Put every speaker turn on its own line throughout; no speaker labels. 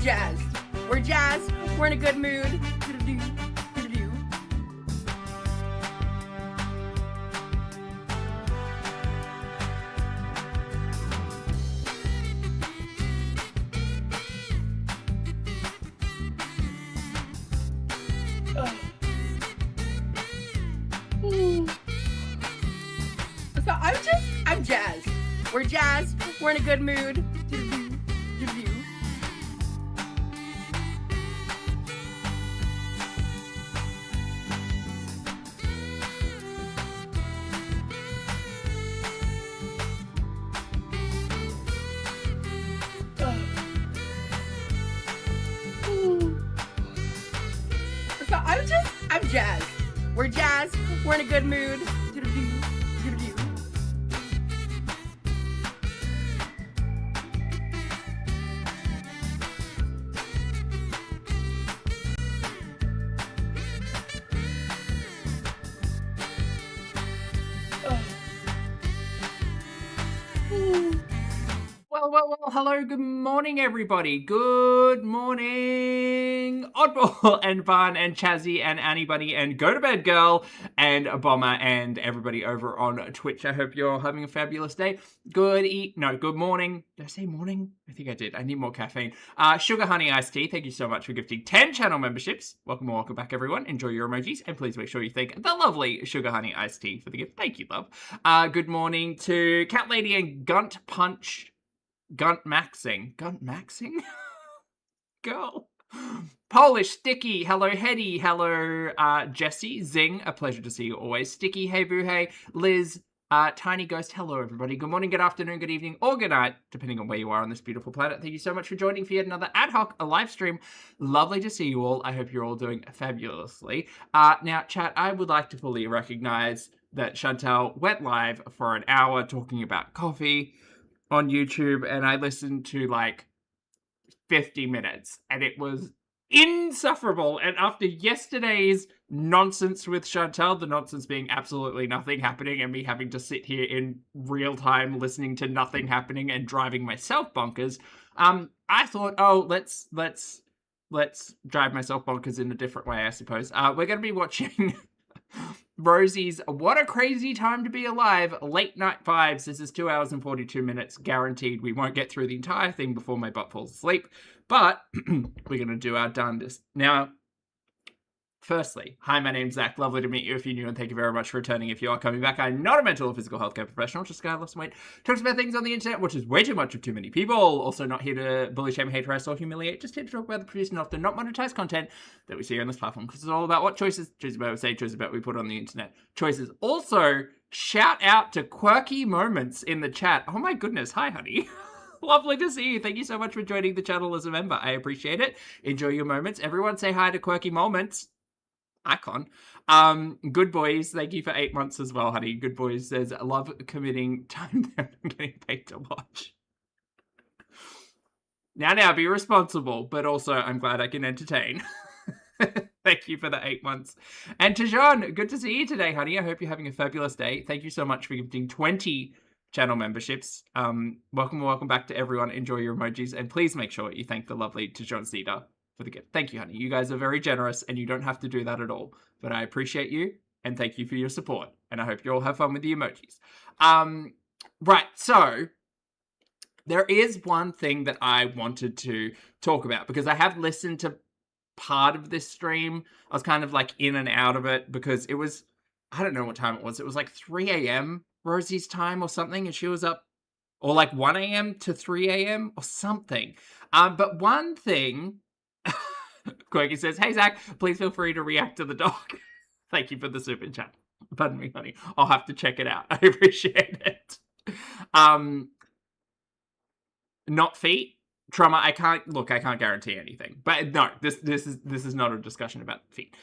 jazzed. We're jazzed. We're in a good mood. Do-do-do, do-do-do. So I'm jazzed. We're jazzed. We're in a good mood. Do-do-do, do-do-do. So I'm jazzed. We're jazzed. We're in a good mood. Do-do-do, do-do-do.
Well, hello, good morning, everybody. Good morning, Oddball and Barn and Chazzy and Annie Bunny and Go to Bed Girl and Bomber and everybody over on Twitch. I hope you're having a fabulous day. Good morning. Did I say morning? I think I did. I need more caffeine. Sugar Honey Iced Tea, thank you so much for gifting 10 channel memberships. Welcome back, everyone. Enjoy your emojis, and please make sure you thank the lovely Sugar Honey Iced Tea for the gift. Thank you, love. Good morning to Cat Lady and Gunt Maxing? Girl. Polish, Sticky, hello Hetty, hello Jesse, Zing, a pleasure to see you always. Sticky, hey boo hey, Liz, Tiny Ghost, hello everybody. Good morning, good afternoon, good evening, or good night, depending on where you are on this beautiful planet. Thank you so much for joining for yet another ad hoc live stream. Lovely to see you all. I hope you're all doing fabulously. Now, chat, I would like to fully recognize that Chantal went live for an hour talking about coffee on YouTube, and I listened to like 50 minutes, and it was insufferable. And after yesterday's nonsense with Chantal, the nonsense being absolutely nothing happening and me having to sit here in real time listening to nothing happening and driving myself bonkers, I thought, oh, let's drive myself bonkers in a different way, I suppose. We're going to be watching Rosie's What a Crazy Time to Be Alive late night vibes. This is 2 hours and 42 minutes guaranteed. We won't get through the entire thing before my butt falls asleep, but we're going to do our darndest. Now, firstly, hi, my name's Zach. Lovely to meet you if you're new, and thank you very much for returning if you are coming back. I'm not a mental or physical healthcare professional, just a guy who loves some weight, talks about things on the internet, which is way too much of too many people. Also not here to bully, shame, hate, harass, or humiliate, just here to talk about the produced and often not monetized content that we see on this platform, because it's all about what choices about we say, choices about we put on the internet. Choices. Also, shout out to quirky moments in the chat. Oh my goodness, hi honey. Lovely to see you. Thank you so much for joining the channel as a member. I appreciate it. Enjoy your moments. Everyone say hi to quirky moments. Icon. Good Boys, thank you for 8 months as well, honey. Good Boys says, love committing time that I'm getting paid to watch. Now, be responsible, but also I'm glad I can entertain. Thank you for the 8 months. And Tajan, good to see you today, honey. I hope you're having a fabulous day. Thank you so much for gifting 20 channel memberships. Welcome back to everyone. Enjoy your emojis, and please make sure you thank the lovely Tajan Cedar for the gift. Thank you, honey. You guys are very generous, and you don't have to do that at all. But I appreciate you, and thank you for your support. And I hope you all have fun with the emojis. Right, so there is one thing that I wanted to talk about, because I have listened to part of this stream. I was kind of like in and out of it, because it was, I don't know what time it was. It was like 3 a.m. Rosie's time or something, and she was up, or like 1 a.m. to 3 a.m. or something. But one thing... Quirky says, hey Zach, please feel free to react to the dog. Thank you for the super chat. Pardon me, honey. I'll have to check it out. I appreciate it. Not feet. Trauma, I can't guarantee anything. But no, this is not a discussion about feet.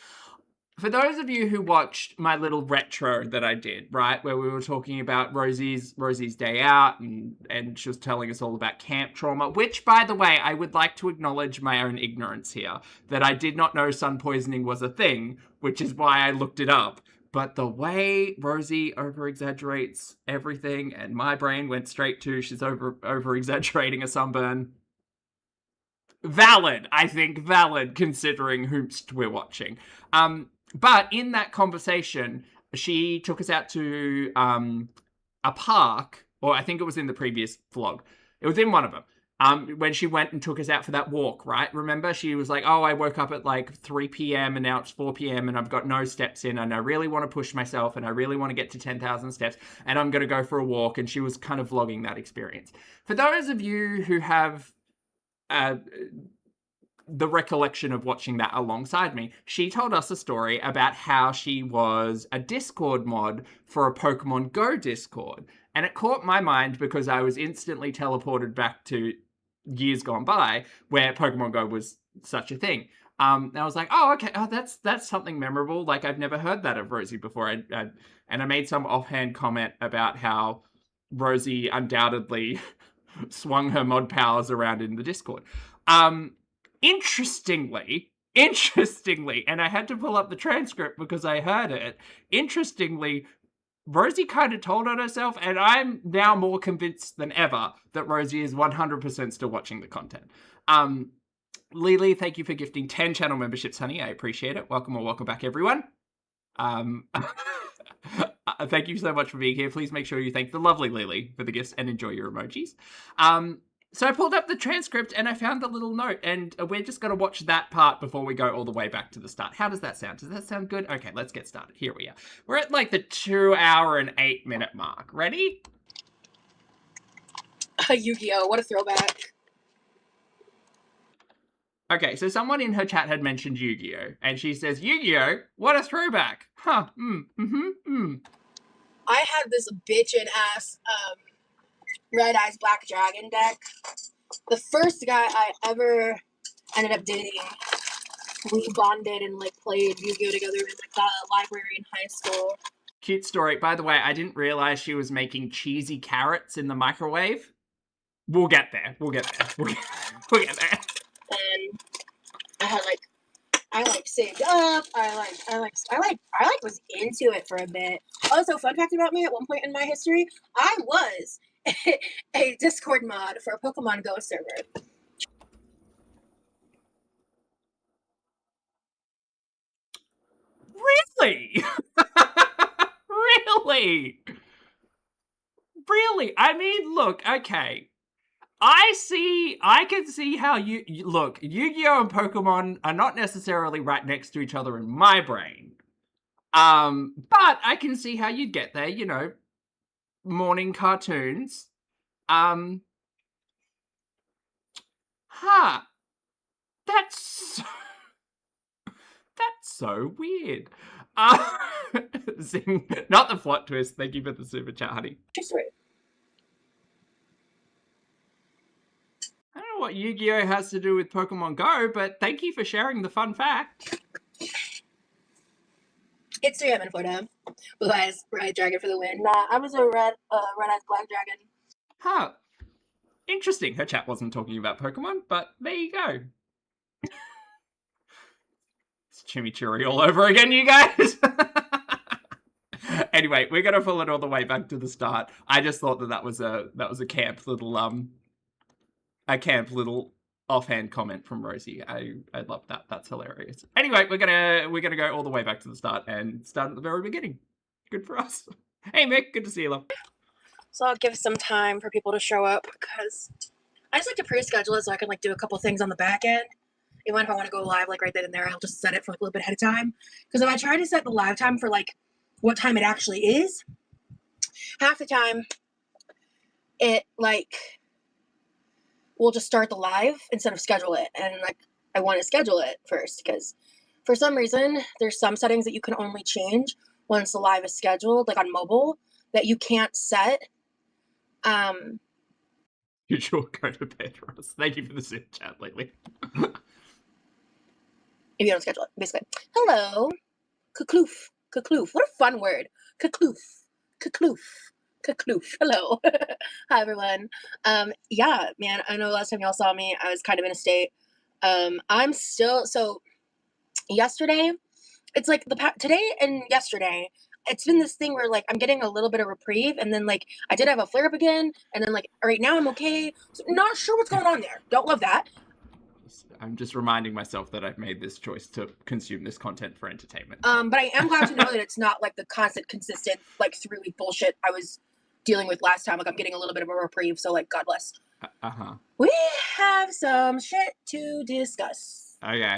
For those of you who watched my little retro that I did, right, where we were talking about Rosie's day out, and she was telling us all about camp trauma, which, by the way, I would like to acknowledge my own ignorance here, that I did not know sun poisoning was a thing, which is why I looked it up. But the way Rosie over-exaggerates everything, and my brain went straight to she's over-exaggerating a sunburn, Valid, I think, valid considering whomst we're watching. But in that conversation, she took us out to a park, or I think it was in the previous vlog. It was in one of them. When she went and took us out for that walk, right? Remember, she was like, "Oh, I woke up at like 3 p.m. and now it's 4 p.m. and I've got no steps in, and I really want to push myself, and I really want to get to 10,000 steps, and I'm going to go for a walk." And she was kind of vlogging that experience. For those of you who have the recollection of watching that alongside me, she told us a story about how she was a Discord mod for a Pokemon Go Discord. And it caught my mind because I was instantly teleported back to years gone by where Pokemon Go was such a thing. And I was like, oh, okay, oh, that's something memorable. Like, I've never heard that of Rosie before. And I made some offhand comment about how Rosie undoubtedly swung her mod powers around in the Discord. Interestingly, and I had to pull up the transcript because I heard it. Interestingly, Rosie kind of told on herself, and I'm now more convinced than ever that Rosie is 100% still watching the content. Lily, thank you for gifting 10 channel memberships, honey. I appreciate it. Welcome or welcome back, everyone. Thank you so much for being here. Please make sure you thank the lovely Lily for the gifts and enjoy your emojis. So I pulled up the transcript and I found the little note, and we're just going to watch that part before we go all the way back to the start. How does that sound? Does that sound good? Okay, let's get started. Here we are. We're at like the 2 hour and 8 minute mark. Ready?
Yu-Gi-Oh! What a throwback.
Okay, so someone in her chat had mentioned Yu-Gi-Oh! And she says, Yu-Gi-Oh! What a throwback. Huh,
I had this bitchin' ass Red Eyes Black Dragon deck. The first guy I ever ended up dating, we bonded and like played Yu-Gi-Oh! Together in like the library in high school.
Cute story. By the way, I didn't realize she was making cheesy carrots in the microwave. We'll get there. We'll get there. We'll get there.
And I saved up. I was into it for a bit. Also, fun fact about me: at one point in my history, I was a Discord mod for a Pokemon Go server.
Really? Really? I mean, look, okay. I can see how look, Yu-Gi-Oh! And Pokemon are not necessarily right next to each other in my brain. But I can see how you'd get there, you know, morning cartoons. That's so weird. Zing, not the plot twist. Thank you for the super chat, honey. I don't know what Yu-Gi-Oh! Has to do with Pokemon Go, but thank you for sharing the fun fact.
It's 3 a.m. in Florida. Blue Eyes Red Dragon for the win. Nah, I was a Red Eyes Black Dragon.
Huh. Interesting. Her chat wasn't talking about Pokemon, but there you go. It's chimichurri all over again, you guys. Anyway, we're gonna pull it all the way back to the start. I just thought that was a camp little offhand comment from Rosie. I love that. That's hilarious. Anyway, we're gonna go all the way back to the start and start at the very beginning. Good for us. Hey Mick, good to see you, love.
So I'll give some time for people to show up because I just like to pre-schedule it so I can like do a couple things on the back end. Even if I want to go live like right then and there, I'll just set it for like a little bit ahead of time. Because if I try to set the live time for like what time it actually is, half the time it like we'll just start the live instead of schedule it. And like I want to schedule it first because for some reason there's some settings that you can only change once the live is scheduled, like on mobile, that you can't set.
You sure go to bed, Ross. Thank you for the super chat lately.
If you don't schedule it, basically. Hello. Kakloof. Kakloof. What a fun word. Kakloof. Kakloof. Kakloof. Hello. Hi, everyone. Yeah, man, I know last time y'all saw me, I was kind of in a state. I'm still, so yesterday, it's like today and yesterday, it's been this thing where like I'm getting a little bit of reprieve, and then like I did have a flare up again, and then like right now I'm okay. So not sure what's going on there. Don't love that.
choice. I'm just reminding myself that I've made this choice to consume this content for entertainment.
But I am glad to know that it's not like the constant, consistent, like 3-week bullshit I was dealing with last time. Like I'm getting a little bit of a reprieve, so like God bless. We have some shit to discuss.
Okay.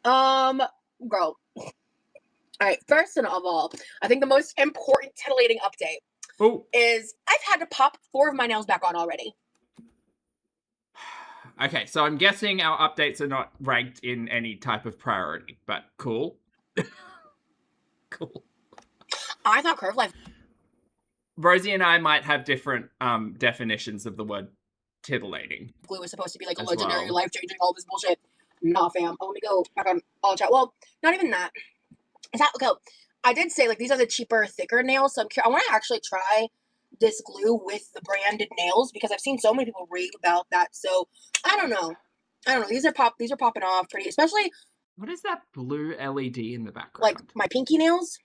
Girl. All right, first of all, I think the most important titillating update is I've had to pop 4 of my nails back on already.
Okay, so I'm guessing our updates are not ranked in any type of priority, but cool. Cool.
I thought curve life.
Rosie and I might have different definitions of the word titillating.
Glue is supposed to be like a legendary, life-changing, all this bullshit. Nah, fam. Oh, let me go back on all chat. Well, not even that. Is that okay? I did say like these are the cheaper, thicker nails, so I want to actually try this glue with the branded nails because I've seen so many people rave about that. So I don't know. These are popping off pretty, especially.
What is that blue LED in the background?
Like my pinky nails.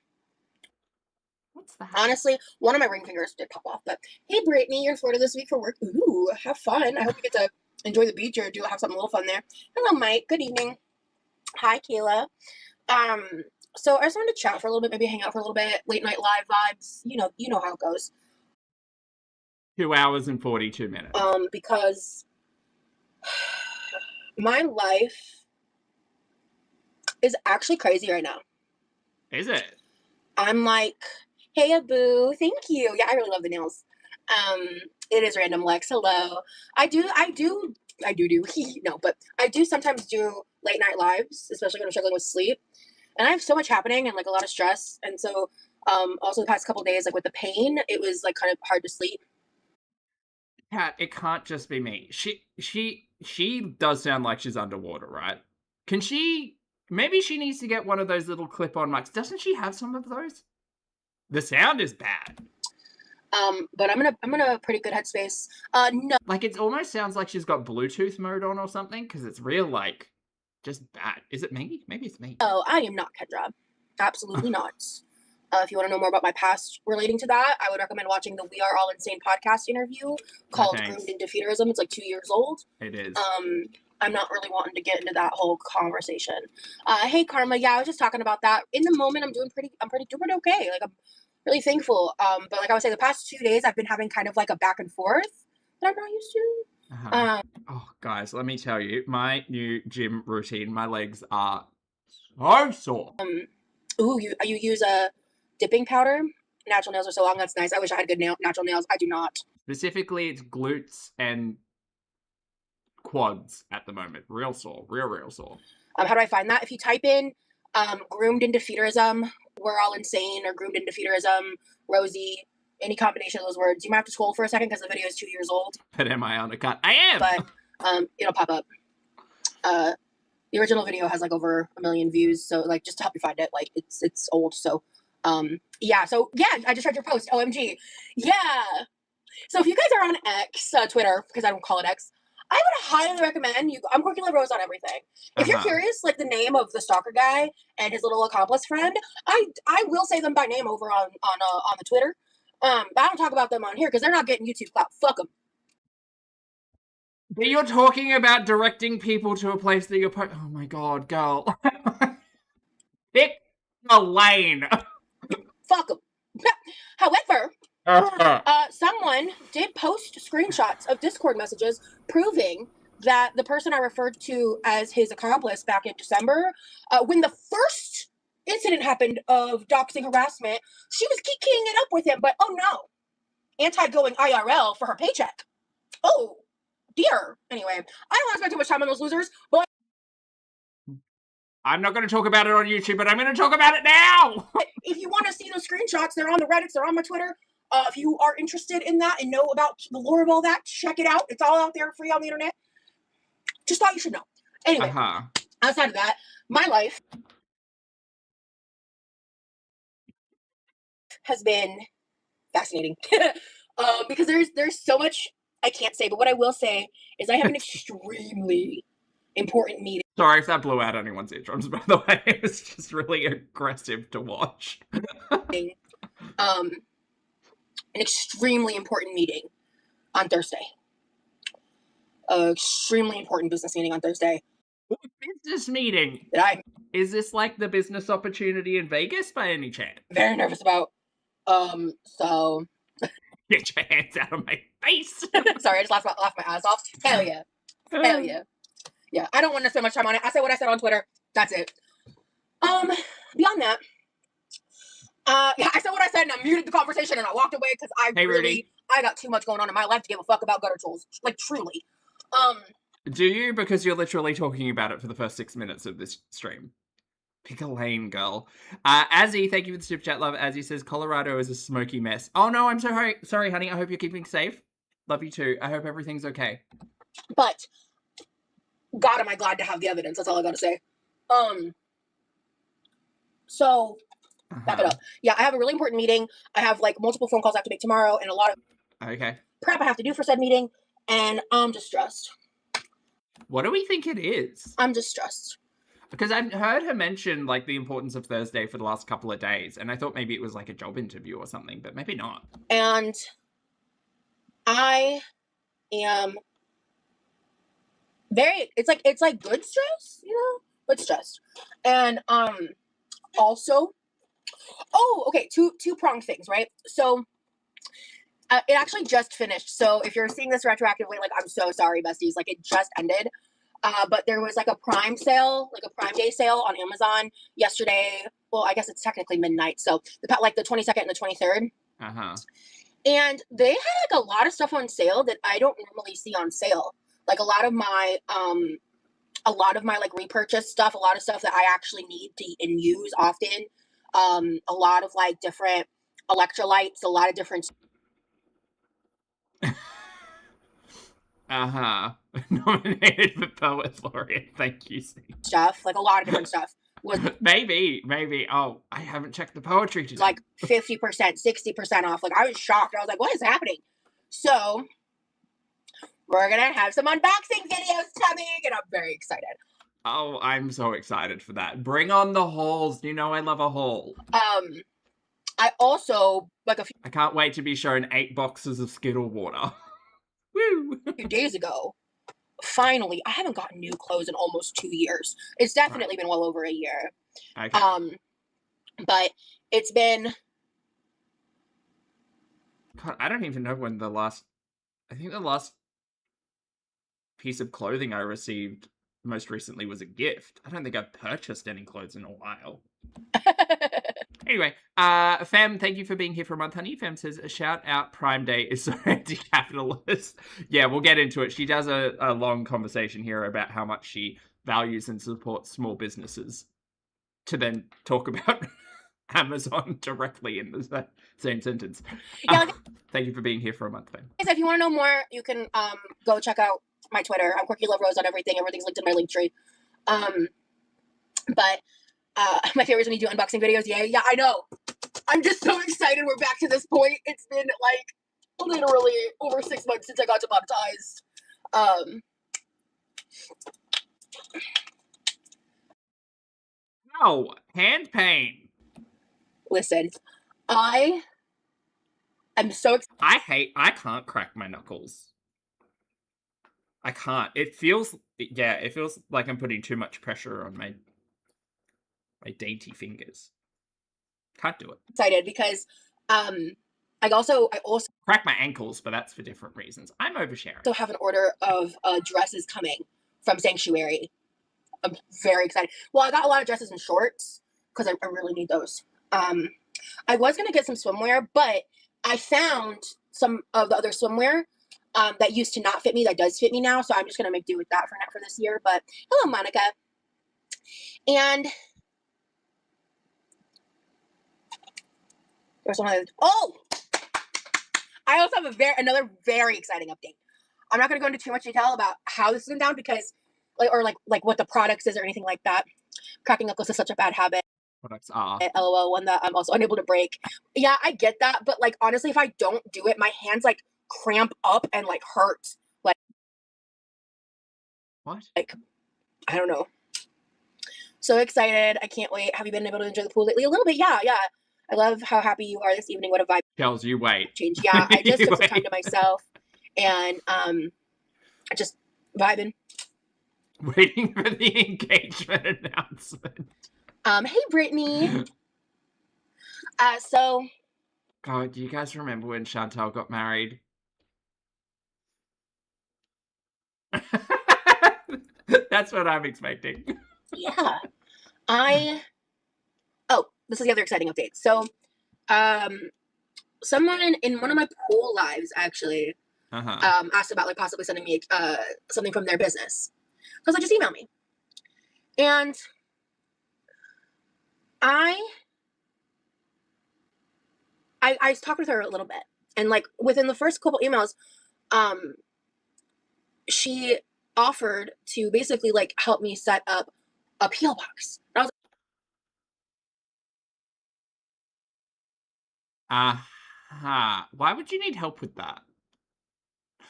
What's that?
Honestly, one of my ring fingers did pop off. But hey, Brittany, you're in Florida this week for work. Ooh, have fun. I hope you get to enjoy the beach or have something a little fun there. Hello, Mike. Good evening. Hi, Kayla. So I just wanted to chat for a little bit, maybe hang out for a little bit, late night live vibes. You know how it goes.
2 hours and 42 minutes.
Because my life is actually crazy right now.
Is it?
I'm like, hey, boo, thank you. Yeah, I really love the nails. It is random Lex. Hello. I do. No, but I do sometimes do late night lives, especially when I'm struggling with sleep. And I have so much happening and like a lot of stress. And so also the past couple of days, like with the pain, it was like kind of hard to sleep.
Kat, it can't just be me. She does sound like she's underwater, right? Maybe she needs to get one of those little clip-on mics. Doesn't she have some of those? The sound is bad.
But I'm in a pretty good headspace. No.
Like it almost sounds like she's got Bluetooth mode on or something, because it's real like just bad. Is it me? Maybe it's me.
Oh, I am not Kendra. Absolutely not. If you want to know more about my past relating to that, I would recommend watching the We Are All Insane podcast interview called Groomed into Feederism. It's like 2 years old.
It is.
I'm not really wanting to get into that whole conversation. Hey, Karma. Yeah, I was just talking about that. In the moment, I'm doing pretty okay. Like, I'm really thankful. But like I was saying, the past 2 days, I've been having kind of like a back and forth that I'm not used to.
Oh, guys, let me tell you, my new gym routine, my legs are so sore.
Ooh, you use a dipping powder? Natural nails are so long. That's nice. I wish I had good natural nails. I do not.
Specifically, it's glutes and quads at the moment. Real sore. Real sore.
How do I find that? If you type in groomed into feederism, We're All Insane, or groomed into feederism, Rosie, any combination of those words. You might have to scroll for a second because the video is 2 years old.
But am I on a cut? I am!
But it'll pop up. The original video has like over 1 million views, so like just to help you find it, like it's old. So yeah, I just read your post. OMG. Yeah. So if you guys are on X, Twitter, because I don't call it X, I would highly recommend you. I'm Corky Rose on everything. If you're curious, like the name of the stalker guy and his little accomplice friend, I will say them by name over on the Twitter. But I don't talk about them on here because they're not getting YouTube clout. Fuck them.
You're talking about directing people to a place that you're. Oh my god, girl. Pick a lane.
Fuck them. However, someone did post screenshots of Discord messages proving that the person I referred to as his accomplice back in December, when the first incident happened of doxing harassment, she was keying it up with him. But oh no, anti-going IRL for her paycheck. Oh dear. Anyway, I don't want to spend too much time on those losers, but
I'm not going to talk about it on YouTube, but I'm going to talk about it now.
If you want to see those screenshots, they're on the Reddits, they're on my Twitter. If you are interested in that and know about the lore of all that, check it out. It's all out there free on the internet. Just thought you should know. Anyway, outside of that, my life has been fascinating because there's so much I can't say, but what I will say is I have an extremely important meeting.
Sorry if that blew out anyone's eardrums, by the way. It was just really aggressive to watch.
An extremely important meeting on Thursday. Extremely important business meeting on Thursday.
Business meeting.
that I'm
Is this like the business opportunity in Vegas by any chance?
very nervous about. So
Get your hands out of my face.
sorry, I just laughed my ass off. Hell yeah. Hell yeah. Yeah, I don't want to spend much time on it. I said what I said on Twitter. That's it. Beyond that, I said what I said and I muted the conversation and I walked away because I got too much going on in my life to give a fuck about gutter trolls. Like, truly.
Do you? Because you're literally talking about it for the first 6 minutes of this stream. Pick a lane, girl. Azzy, thank you for the super chat, love. Azzy says, Colorado is a smoky mess. Oh, no, I'm so sorry, honey. I hope you're keeping safe. Love you too. I hope everything's okay.
But, God, am I glad to have the evidence. That's all I gotta say. So, wrap it up. Yeah, I have a really important meeting. I have, like, multiple phone calls I have to make tomorrow and a lot of prep I have to do for said meeting. And I'm just stressed.
What do we think it is?
I'm just stressed.
Because I've heard her mention, like, the importance of Thursday for the last couple of days, and I thought maybe it was, like, a job interview or something, but maybe not.
And I am it's like good stress, you know, but stressed. And also, okay, two-pronged things, right? So it actually just finished. So if you're seeing this retroactively, like, I'm so sorry, besties. Like, it just ended. But there was like a Prime sale, like a Prime Day sale on Amazon yesterday. Well, I guess it's technically midnight. So the 22nd and the 23rd. And they had like a lot of stuff on sale that I don't normally see on sale. Like a lot of my like repurchase stuff, a lot of stuff that I actually need to and use often. A lot of like different electrolytes, a lot of different.
Nominated for Poet Laureate. Thank you, Steve.
Stuff, like a lot of different stuff.
Maybe. Oh, I haven't checked the poetry today.
Like 50%, 60% off. Like, I was shocked. I was like, what is happening? So, we're going to have some unboxing videos coming, and I'm very excited.
Oh, I'm so excited for that. Bring on the hauls. You know I love a haul.
I also, like
I can't wait to be shown 8 boxes of Skittle water. Woo!
A few days ago, finally, I haven't gotten new clothes in almost 2 years. It's definitely been well over a year.
Okay.
But it's been...
God, I don't even know when I think the last piece of clothing I received most recently was a gift. I don't think I've purchased any clothes in a while. Anyway, Fem, thank you for being here for a month, honey. Fem says, a shout out, Prime Day is so anti-capitalist. Yeah, we'll get into it. She does a long conversation here about how much she values and supports small businesses to then talk about Amazon directly in the same sentence. Yeah, thank you for being here for a month, Fem.
If you want to know more, you can go check out my Twitter. I'm Quirky Love Rose on everything. Everything's linked in my link tree. But my favorite is when you do unboxing videos. Yeah, I know. I'm just so excited we're back to this point. It's been like literally over 6 months since I got demonetized.
Ow, hand pain.
Listen, I'm so excited.
I can't crack my knuckles. I can't. It feels like I'm putting too much pressure on my dainty fingers. Can't do it.
Excited because I also
crack my ankles, but that's for different reasons. I'm oversharing.
So have an order of dresses coming from Sanctuary. I'm very excited. Well, I got a lot of dresses and shorts because I really need those. I was gonna get some swimwear, but I found some of the other swimwear that used to not fit me that does fit me now. So I'm just gonna make do with that for this year. But hello, Monica. And there's one other. Oh, I also have another very exciting update. I'm not gonna go into too much detail about how this went down because, like what the products is or anything like that. Cracking knuckles is such a bad habit.
Products are.
LOL, one that I'm also unable to break. Yeah, I get that, but like honestly, if I don't do it, my hands like cramp up and like hurt. Like
what?
Like I don't know. So excited! I can't wait. Have you been able to enjoy the pool lately? A little bit, yeah. I love how happy you are this evening. What a vibe!
Tells you wait.
Change. Yeah, I just took some time to myself and just vibing.
Waiting for the engagement announcement.
Hey Brittany. So
God, do you guys remember when Chantal got married? That's what I'm expecting.
yeah, I. Oh, this is the other exciting update. So, someone in one of my pool lives actually asked about like possibly sending me something from their business. I was like, just email me. And I talked with her a little bit, and like within the first couple emails, she offered to basically like help me set up a PO box. And I was
Why would you need help with that?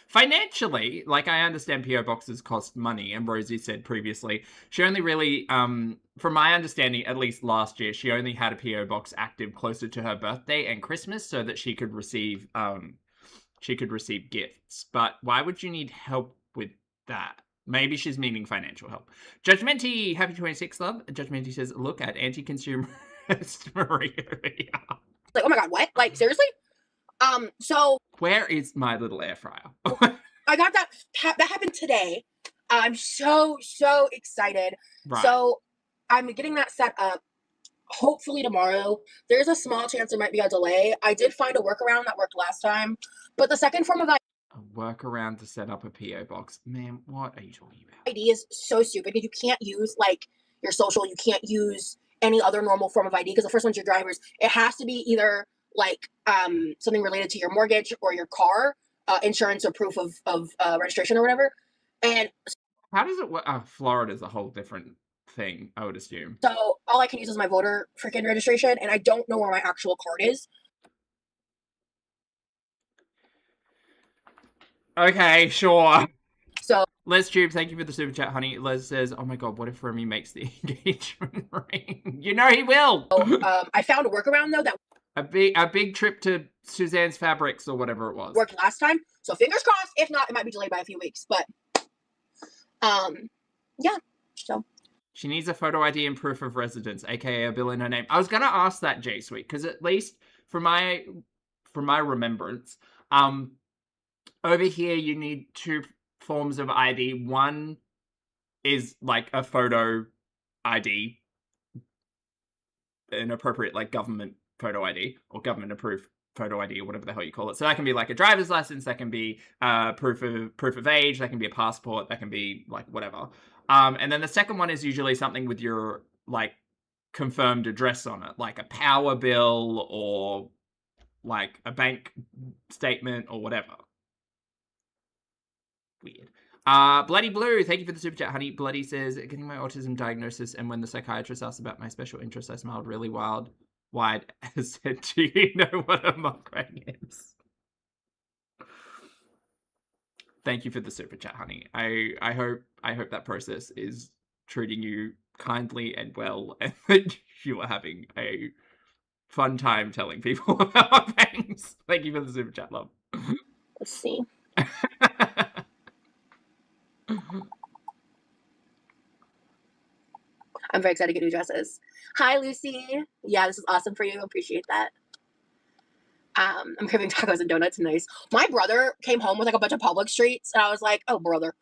Financially, like I understand PO boxes cost money, and Rosie said previously she only really, from my understanding, at least last year, she only had a PO box active closer to her birthday and Christmas so that she could receive gifts. But why would you need help with that? Maybe she's meaning financial help. Judgmenty, happy 26th, love. Judgmenty says, look at anti-consumerist Maria.
like, oh my god, what? Like seriously? So
Where is my little air fryer?
I got that happened today. I'm so excited.
Right.
So I'm getting that set up. Hopefully tomorrow. There's a small chance there might be a delay. I did find a workaround that worked last time, but the second form of
A workaround to set up a PO box. Man, what are you talking about?
ID is so stupid because you can't use like your social. You can't use any other normal form of ID because the first one's your driver's. It has to be either like something related to your mortgage or your car, insurance or proof of registration or whatever. And
how does it work? Florida's a whole different thing, I would assume.
So all I can use is my voter freaking registration, and I don't know where my actual card is.
Okay, sure.
So
Les Tube, thank you for the super chat, honey. Les says, oh my god, what if Remy makes the engagement ring? You know he will!
I found a workaround, though, that
a big trip to Suzanne's Fabrics or whatever it was.
Worked last time. So fingers crossed. If not, it might be delayed by a few weeks. But, yeah. So.
She needs a photo ID and proof of residence, aka a bill in her name. I was going to ask that, J Sweet, because at least from my remembrance, over here you need two forms of ID. One is like a photo ID, an appropriate like government photo ID or government approved photo ID or whatever the hell you call it. So that can be like a driver's license, that can be proof of age, that can be a passport, that can be like whatever. And then the second one is usually something with your like confirmed address on it, like a power bill or like a bank statement or whatever. Weird. Bloody Blue, thank you for the super chat, honey. Bloody says, getting my autism diagnosis, and when the psychiatrist asked about my special interests, I smiled really wide and said, do you know what a mukbang is? Thank you for the super chat, honey. I hope that process is treating you kindly and well, and that you are having a fun time telling people about mukbangs. Thank you for the super chat, love.
Let's see. I'm very excited to get new dresses. Hi, Lucy. Yeah, this is awesome for you. Appreciate that. I'm craving tacos and donuts. Nice. My brother came home with like a bunch of Publix treats, and I was like, "Oh, brother."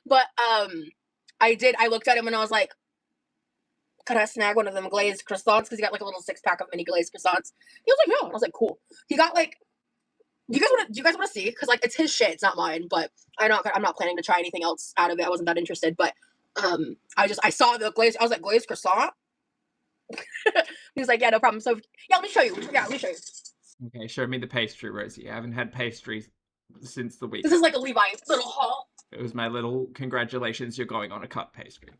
But I looked at him and I was like, "Could I snag one of them glazed croissants?" Because he got like a little 6-pack of mini glazed croissants. He was like, "No." And I was like, "Cool." He got like, do you guys want to see? Because like it's his shit, it's not mine. But I'm not planning to try anything else out of it. I wasn't that interested. But I saw the glazed. I was like, glazed croissant. He was like, "Yeah, no problem." So yeah, let me show you.
Okay, show me the pastry, Rosie. I haven't had pastries since the week.
This is like a Levi little haul.
It was my little congratulations, you're going on a cut pastry.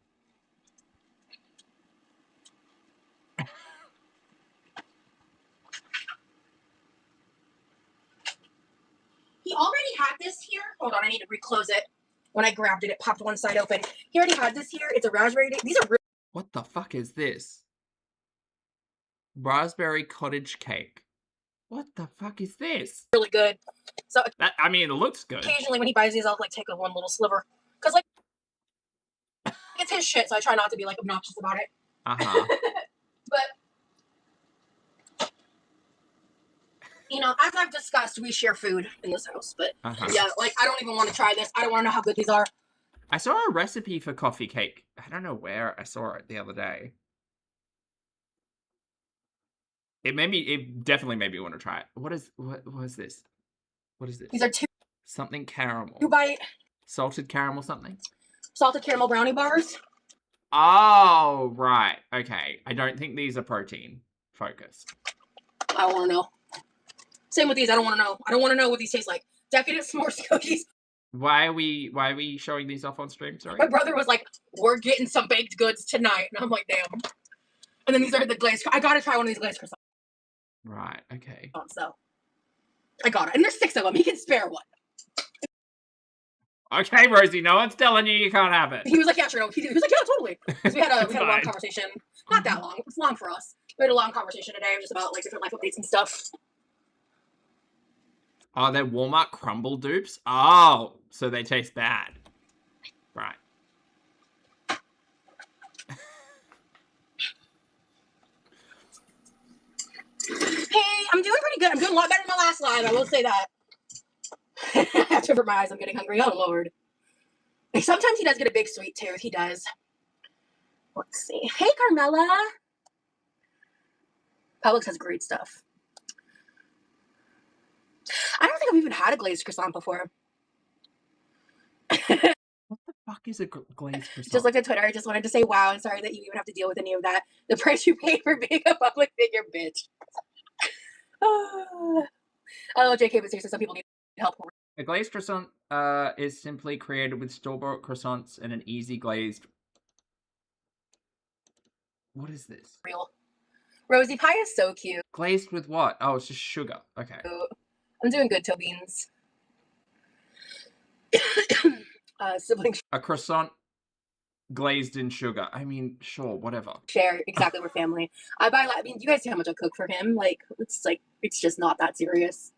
He already had this here. Hold on, I need to reclose it. When I grabbed it, it popped one side open. He already had this here. It's a raspberry. These are
what the fuck is this? Raspberry cottage cake. What the fuck is this?
really good. So
I mean, it looks good.
Occasionally when he buys these, I'll like take one little sliver. Cause like his shit, so I try not to be like obnoxious about it. But you know, as I've discussed, we share food in this house. But yeah, like I don't even want to try this. I don't want to know how good these are.
I saw a recipe for coffee cake. I don't know where I saw it the other day. It definitely made me want to try it. What is this? What is this?
These are
something caramel.
2-bite
salted caramel something.
Salted caramel brownie bars.
Oh, right. Okay. I don't think these are protein focused.
I don't want to know. Same with these. I don't want to know. I don't want to know what these taste like. Decadent s'mores cookies.
Why are we showing these off on stream? Sorry.
My brother was like, "We're getting some baked goods tonight," and I'm like, "Damn." And then these are the glazed. I gotta try one of these glazed croissants.
Right. Okay.
So I got it, and there's 6 of them. He can spare one.
Okay, Rosie. No one's telling you can't have it.
He was like, "Yeah, sure." No. He was like, "Yeah, totally." Because we had a long conversation. Not that long. It's long for us. We had a long conversation today, just about like different life updates and stuff.
Oh, they're Walmart crumble dupes? Oh, so they taste bad. Right.
Hey, I'm doing pretty good. I'm doing a lot better than my last live. I will say that. I have to avert my eyes. I'm getting hungry. Oh, Lord. Like, sometimes he does get a big sweet tooth. He does. Let's see. Hey, Carmela. Publix has great stuff. I don't think I've even had a glazed croissant before.
What the fuck is a glazed croissant?
Just looked at Twitter. I just wanted to say, wow, and sorry that you even have to deal with any of that. The price you pay for being a public figure, bitch. Oh, JK, but seriously, some people need help.
A glazed croissant is simply created with store-bought croissants and an easy glazed. What is this?
Real. Rosie pie is so cute.
Glazed with what? Oh, it's just sugar. Okay.
I'm doing good, toe beans. Siblings.
A croissant glazed in sugar. I mean, sure, whatever.
Share. Exactly, we're family. I mean, you guys see how much I cook for him. Like, it's just not that serious.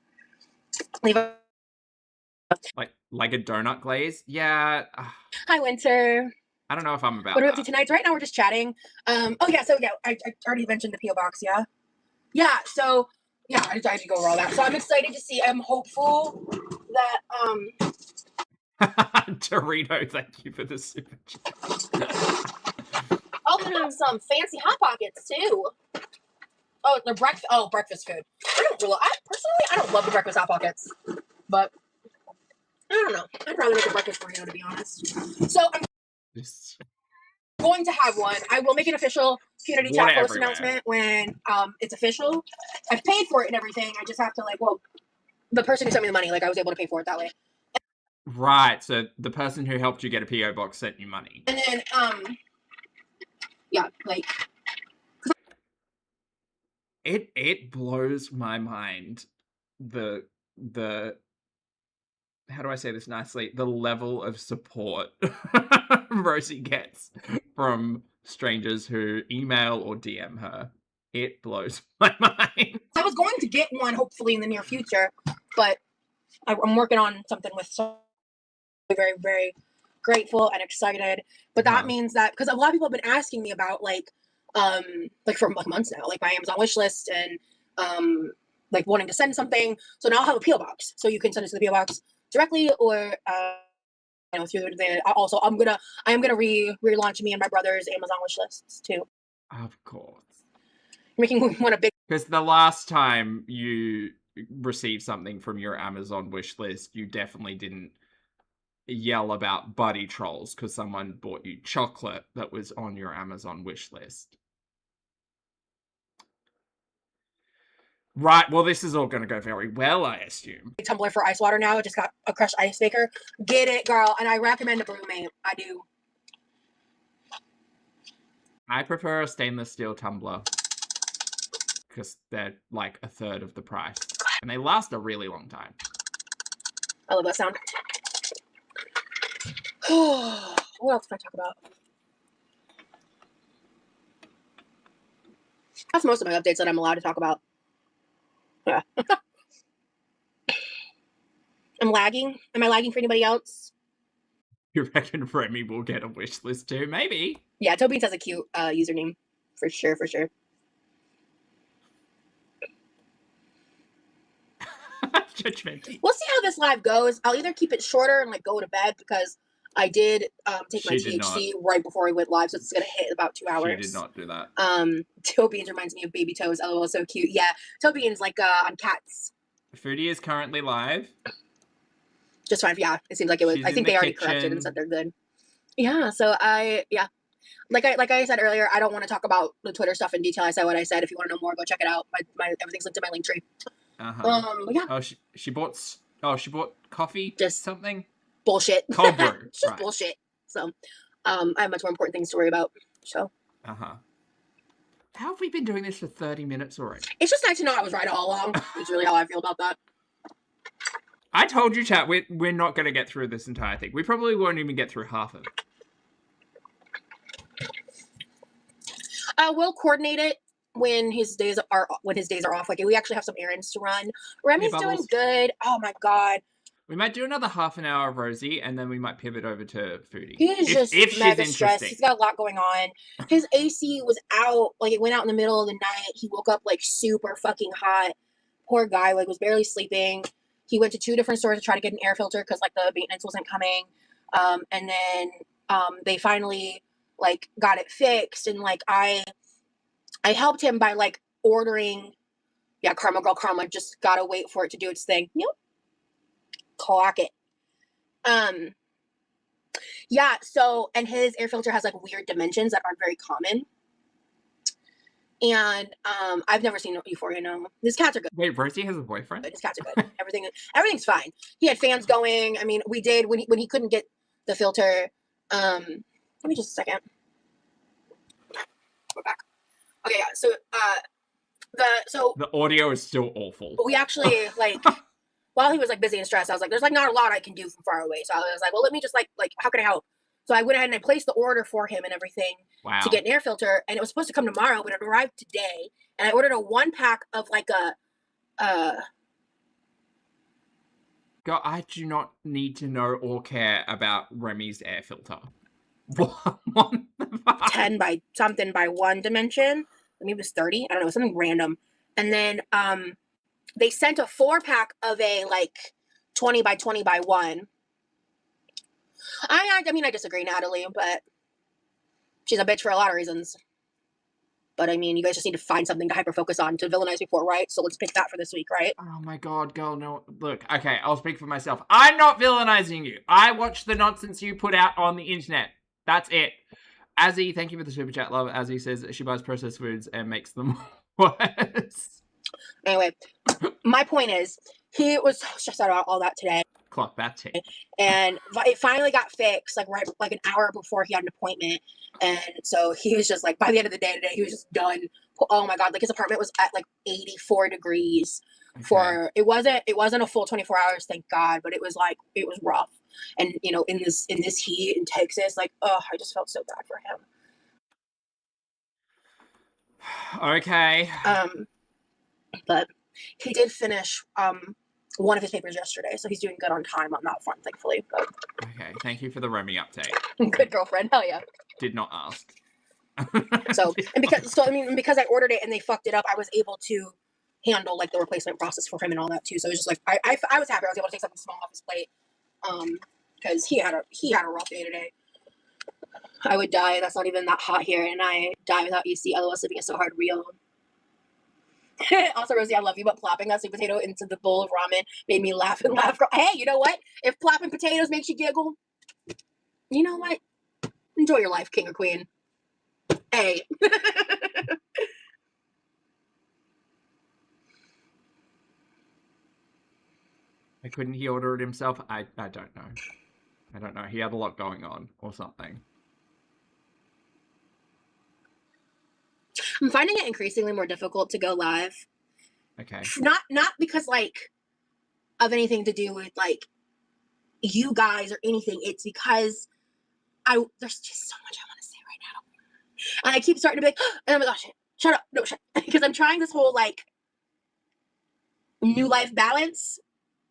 Like a donut glaze? Yeah.
Hi, Winter.
I don't know if I'm about
what are we up to tonight? So right now we're just chatting. I already mentioned the P.O. Box, yeah? Yeah, so, yeah, I had to go over all that. So I'm excited to see, I'm hopeful that,
Dorito, thank you for the super chat.
Oh, they have some fancy Hot Pockets, too. Oh, they're breakfast food. I don't love the breakfast Hot Pockets, but I don't know. I'd rather make a breakfast burrito, to be honest. So I'm going to have one. I will make an official community chat post announcement when it's official. I've paid for it and everything. I just have to the person who sent me the money, I was able to pay for it that way.
Right. So the person who helped you get a PO box sent you money.
And then yeah,
it blows my mind the how do I say this nicely? The level of support Rosie gets from strangers who email or DM her. It blows my mind.
I was going to get one hopefully in the near future, but I'm working on something with very, very grateful and excited. But that means that because a lot of people have been asking me about for months now, my Amazon wish list and wanting to send something. So now I'll have a PO box, so you can send it to the PO box directly or through the. Also, I am gonna relaunch me and my brother's Amazon wish lists too.
Of course,
making one a big.
Because the last time you received something from your Amazon wish list, you definitely didn't yell about buddy trolls because someone bought you chocolate that was on your Amazon wish list. Right, well, this is all going to go very well, I assume.
Tumbler for ice water now. I just got a crushed ice maker. Get it, girl. And I recommend a BrewMate. I do.
I prefer a stainless steel tumbler because they're a third of the price. And they last a really long time.
I love that sound. What else can I talk about? That's most of my updates that I'm allowed to talk about. Yeah. I'm lagging. Am I lagging for anybody else?
You reckon Remy will get a wish list too? Maybe.
Yeah, Tobeans has a cute username. For sure.
Judgmental.
We'll see how this live goes. I'll either keep it shorter and like go to bed because I did take my
She did not.
THC right before we went live, so it's gonna hit about 2 hours.
She did not do that.
Tobeans reminds me of Baby Toes. LOL, so cute. Yeah, Tobeans like on cats.
Foodie is currently live.
Just fine. Yeah, it seems like it was.
She's
I think
in
they
the
already corrected
kitchen.
and said they're good. Yeah. So like I said earlier, I don't want to talk about the Twitter stuff in detail. I said what I said. If you want to know more, go check it out. My everything's linked in my link tree. But yeah.
Oh, she bought coffee.
Just
something.
Bullshit.
Cold brew.
It's just bullshit. So, I have much more important things to worry about. So.
How have we been doing this for 30 minutes already?
It's just nice to know I was right all along. It's really how I feel about that.
I told you, chat, we're not going to get through this entire thing. We probably won't even get through half of it.
We'll coordinate it when his days are off. Like we actually have some errands to run. Remy's doing good. Oh my god.
We might do another half an hour of Rosie, and then we might pivot over to Foodie.
He's just mega stressed. He's got a lot going on. His AC was out. Like it went out in the middle of the night. He woke up like super fucking hot. Poor guy. Like was barely sleeping. He went to 2 different stores to try to get an air filter because like the maintenance wasn't coming. And then they finally like got it fixed, and like I helped him by like ordering. Yeah, Karma Girl Karma, just gotta wait for it to do its thing. Yep. Clock it. Yeah, so and his air filter has like weird dimensions that aren't very common. And I've never seen Euphoria. No, his cats are good.
Wait, Rosie has a boyfriend?
His cats are good. Everything's fine. He had fans going. I mean, we did when he couldn't get the filter. Let me just a second. We're back. Okay, yeah. So
the audio is still awful.
We actually like while he was like busy and stressed, I was like, there's like not a lot I can do from far away. So I was like, well, let me just like how can I help? So I went ahead and I placed the order for him and everything to get an air filter, and it was supposed to come tomorrow, but it arrived today. And I ordered a 1-pack of like
God, I do not need to know or care about Remy's air filter. What?
10 by something by 1 dimension. Maybe it was 30. I don't know, something random. And then they sent a 4-pack of a like 20 by 20 by 1. I mean, I disagree, Natalie, but she's a bitch for a lot of reasons. But I mean, you guys just need to find something to hyper-focus on to villainize me for, right? So let's pick that for this week, right?
Oh my god, girl, no. Look, okay, I'll speak for myself. I'm not villainizing you. I watch the nonsense you put out on the internet. That's it. Azzy, thank you for the super chat, love. Azzy says she buys processed foods and makes them worse.
Anyway, my point is, he was so stressed out about all that today.
Clock that tea.
And it finally got fixed, like an hour before he had an appointment. And so he was just like, by the end of the day today, he was just done. Oh my god, like his apartment was at like 84 degrees. Okay. It wasn't a full 24 hours, thank God, but it was rough. And you know, in this heat in Texas, like, oh, I just felt so bad for him.
Okay.
But he did finish one of his papers yesterday, so he's doing good on time on that front, thankfully. But...
Okay, thank you for the Remy update.
Good girlfriend, hell yeah.
Did not ask.
Because I ordered it and they fucked it up, I was able to handle like the replacement process for him and all that too. So it was just like I was happy I was able to take something small off his plate, because he had a rough day today. I would die. That's not even that hot here, and I die without AC. LOL, sleeping is so hard. Real. Also, Rosie, I love you, but plopping that sweet potato into the bowl of ramen made me laugh and laugh. Hey, you know what? If plopping potatoes makes you giggle, you know what? Enjoy your life, king or queen. Hey.
Couldn't he order it himself? I don't know. I don't know. He had a lot going on or something.
I'm finding it increasingly more difficult to go live.
Okay.
Not because like of anything to do with like you guys or anything. It's because there's just so much I want to say right now. And I keep starting to be like, and I'm like, oh shit, shut up. No shit. Because I'm trying this whole like new life balance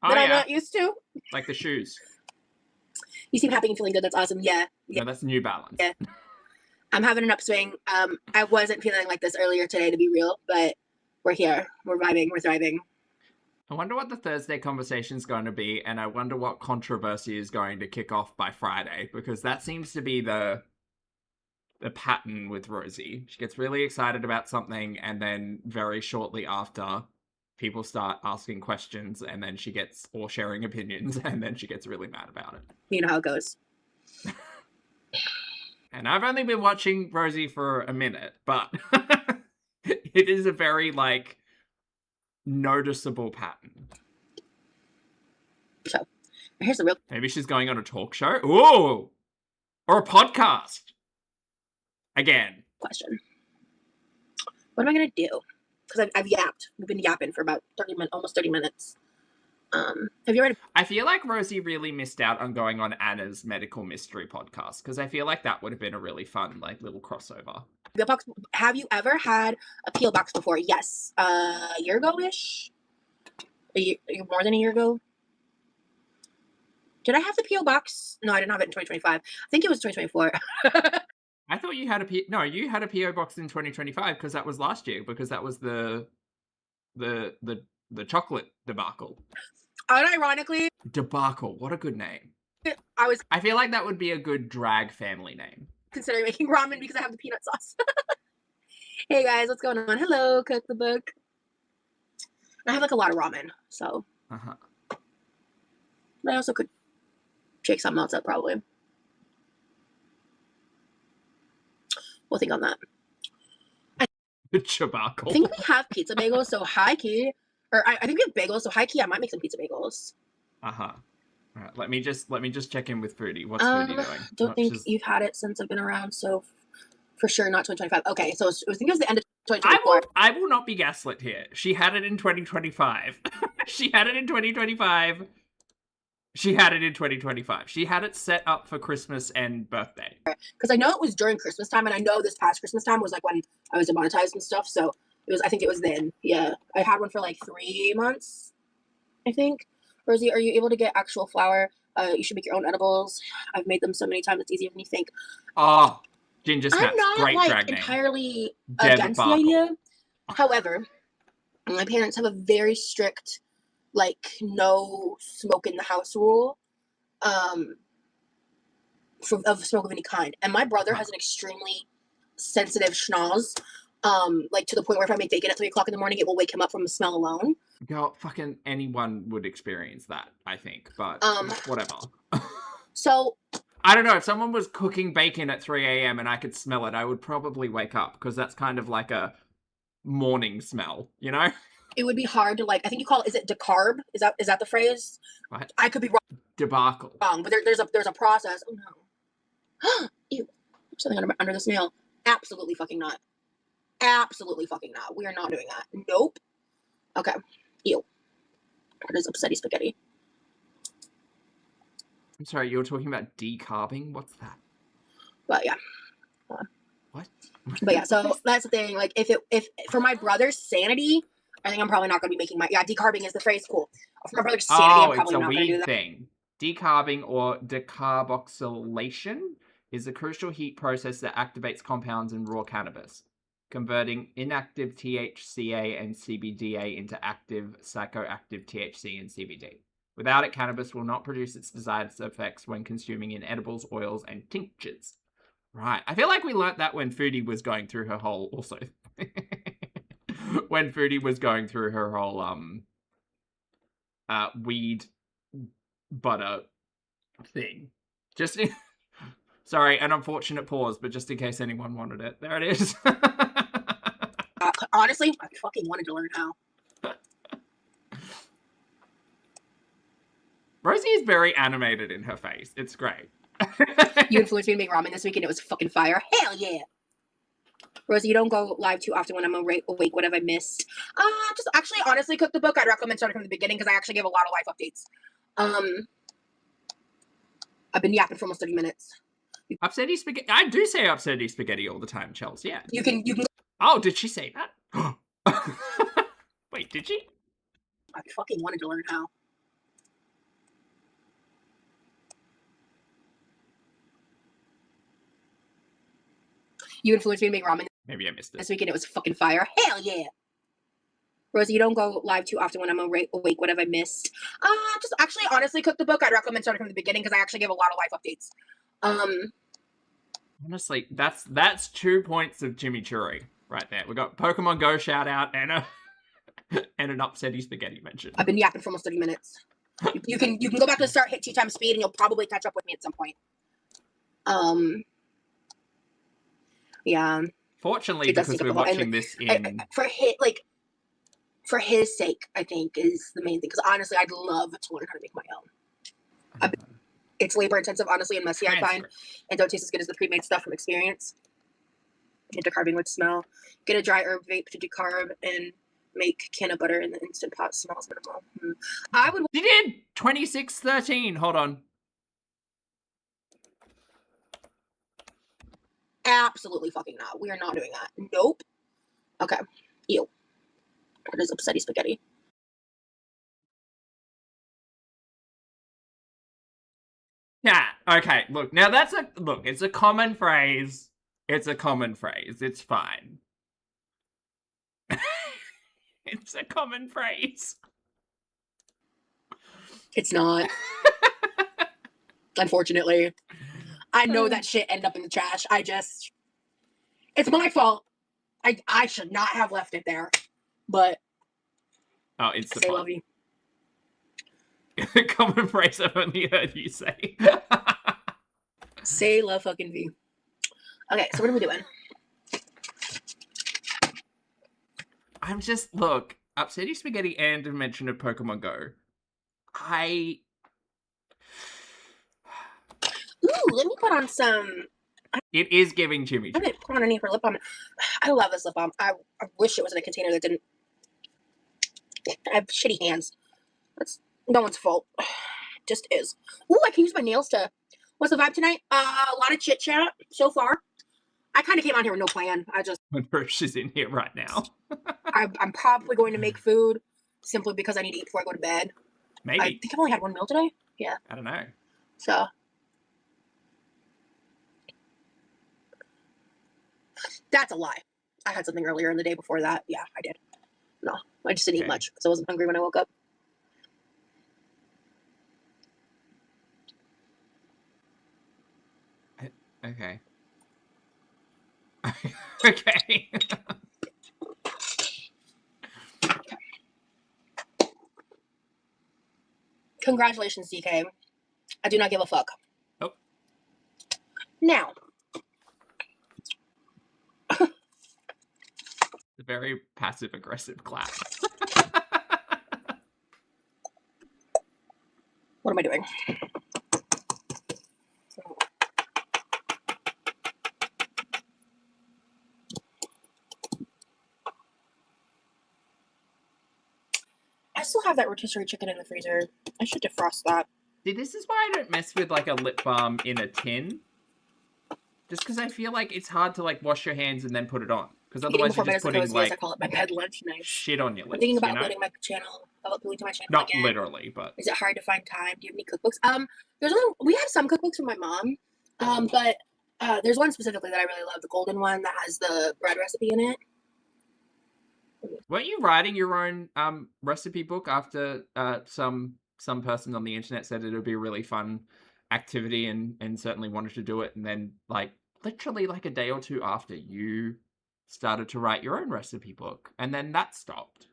that I'm not used to.
Like the shoes.
You seem happy and feeling good. That's awesome. Yeah.
No, that's New Balance.
Yeah. I'm having an upswing. I wasn't feeling like this earlier today, to be real, but we're here. We're vibing. We're thriving.
I wonder what the Thursday conversation is going to be, and I wonder what controversy is going to kick off by Friday, because that seems to be the pattern with Rosie. She gets really excited about something, and then very shortly after, people start asking questions, and then she gets, or sharing opinions, and then she gets really mad about it.
You know how it goes.
And I've only been watching Rosie for a minute, but it is a very, like, noticeable pattern.
So, here's the real...
Maybe she's going on a talk show? Ooh! Or a podcast! Again.
Question. What am I going to do? Because I've yapped. We've been yapping for about 30 minutes, almost 30 minutes. Have you read?
I feel like Rosie really missed out on going on Anna's medical mystery podcast, because I feel like that would have been a really fun, like, little crossover.
Have you ever had a P.O. box before? Yes. A year ago-ish? More than a year ago? Did I have the P.O. box? No, I didn't have it in 2025. I think it was 2024.
I thought you had you had a P.O. box in 2025, because that was last year, because that was the chocolate debacle.
Unironically,
Debacle. What a good name.
I
feel like that would be a good drag family name.
Considering making ramen because I have the peanut sauce. Hey guys, what's going on? Hello, Cook the Book. I have like a lot of ramen, so. But I also could shake something else up probably. We'll think on that.
The debacle.
I think we have pizza bagels, so high key. Or I think we have bagels, so high key I might make some pizza bagels.
All right, let me just check in with Foodie. What's Foodie doing?
Don't think you've had it since I've been around, so for sure not 2025. Okay, so I think it was the end of 2024.
I will not be gaslit here. She had it in 2025. She had it in 2025. She had it in 2025. She had it set up for Christmas and birthday.
Because I know it was during Christmas time, and I know this past Christmas time was like when I was monetized and stuff, so I think it was then. Yeah, I had one for like 3 months, I think. Rosie, are you able to get actual flour? You should make your own edibles. I've made them so many times, it's easier than you think.
Oh, Ginger Snaps.
I'm not
great
like
drag
entirely
name.
against the idea. However, my parents have a very strict, like, no smoke in the house rule of smoke of any kind. And my brother has an extremely sensitive schnoz. Like to the point where if I make bacon at 3 o'clock in the morning, it will wake him up from the smell alone.
Girl, fucking anyone would experience that, I think, but whatever.
So
I don't know, if someone was cooking bacon at 3 a.m. and I could smell it, I would probably wake up, because that's kind of like a morning smell, you know?
It would be hard to, like, I think you call it, is it decarb? Is that the phrase?
What?
I could be wrong.
Debacle.
But there's a process. Oh no. Ew. There's something under this nail. Absolutely fucking not. Absolutely fucking not. We are not doing that. Nope. Okay. Ew. What is upsetty spaghetti?
I'm sorry, you were talking about decarbing? What's that?
But yeah.
What?
But yeah, so that's the thing. Like, if for my brother's sanity, I think I'm probably not going to be making decarbing is the phrase. Cool. For my brother's sanity, I'm probably not going to do that.
Thing. Decarbing, or decarboxylation, is a crucial heat process that activates compounds in raw cannabis, converting inactive THCA and CBDA into active psychoactive THC and CBD. Without it, cannabis will not produce its desired effects when consuming in edibles, oils, and tinctures. Right. I feel like we learnt that when Foodie was going through her whole... Also, when Foodie was going through her whole weed butter thing. Just... Sorry, an unfortunate pause, but just in case anyone wanted it. There it is.
Honestly, I fucking wanted to learn how.
Rosie is very animated in her face. It's great.
You influenced me to make ramen this week, and it was fucking fire. Hell yeah. Rosie, you don't go live too often when I'm awake. What have I missed? Just actually, honestly, Cook the Book. I'd recommend starting from the beginning because I actually gave a lot of life updates. I've been yapping for almost 30 minutes.
Upsetty spaghetti. I do say upsetty spaghetti all the time, Chelsea. Yeah.
You can.
Oh, did she say that? Wait, did she?
I fucking wanted to learn how. You influenced me to make ramen
Maybe I missed
this
it.
weekend. It was fucking fire. Hell yeah. Rosie, you don't go live too often when I'm awake. What have I missed? Just actually, honestly, Cook the Book. I'd recommend starting from the beginning because I actually give a lot of life updates.
Honestly, that's 2 points of chimichurri right there. We got Pokemon Go shout out and an upsetty spaghetti mention.
I've been yapping for almost 30 minutes. You can go back to the start, hit 2 times speed, and you'll probably catch up with me at some point. Yeah.
Fortunately, because we're watching this in
for his sake, I think is the main thing. Because honestly, I'd love to learn how to make my own. It's labor intensive, honestly, and messy. I find, and don't taste as good as the pre-made stuff from experience. Intercarbing would smell. Get a dry herb vape to decarb and make can of butter in the instant pot. Smells minimal. I would.
You did 2613. Hold on.
Absolutely fucking not. We are not doing that. Nope. Okay. Ew. What is upsetty spaghetti?
Yeah. Okay. Look. Now that's it's a common phrase. It's a common phrase. It's fine. It's a common phrase.
It's not. Unfortunately. I know that shit ended up in the trash. It's my fault. I should not have left it there. But
oh, it's the
say love you.
Common phrase I've only heard you say.
Say love fucking V. Okay, so what are we doing?
I'm just upsetty spaghetti and a mention of Pokemon Go.
Ooh, let me put on some.
It is giving Jimmy.
I didn't put on any of her lip balm. I love this lip balm. I wish it was in a container that didn't. I have shitty hands. That's no one's fault. Just is. Ooh, I can use my nails to. What's the vibe tonight? A lot of chit chat so far. I kind of came on here with no plan.
She's in here right now.
I'm probably going to make food simply because I need to eat before I go to bed.
Maybe.
I think I've only had one meal today. Yeah.
I don't know.
So. That's a lie. I had something earlier in the day before that. Yeah, I did. No, I just didn't eat much because I wasn't hungry when I woke up.
Okay. Okay.
Congratulations, DK. I do not give a fuck.
Oh.
Now.
A very passive-aggressive clap.
What am I doing? I still have that rotisserie chicken in the freezer. I should defrost that.
See, this is why I don't mess with like a lip balm in a tin. Just because I feel like it's hard to like wash your hands and then put it on. Because otherwise you're just putting like
I call it my bed lunch knife.
Shit on your lips.
I'm thinking about uploading my channel. Uploading to my channel.
Not
again.
Literally, but
is it hard to find time? Do you have any cookbooks? We have some cookbooks from my mom. But there's one specifically that I really love, the golden one that has the bread recipe in it.
Weren't you writing your own recipe book after some person on the internet said it would be a really fun activity and certainly wanted to do it, and then like literally like a day or two after you started to write your own recipe book, and then that stopped.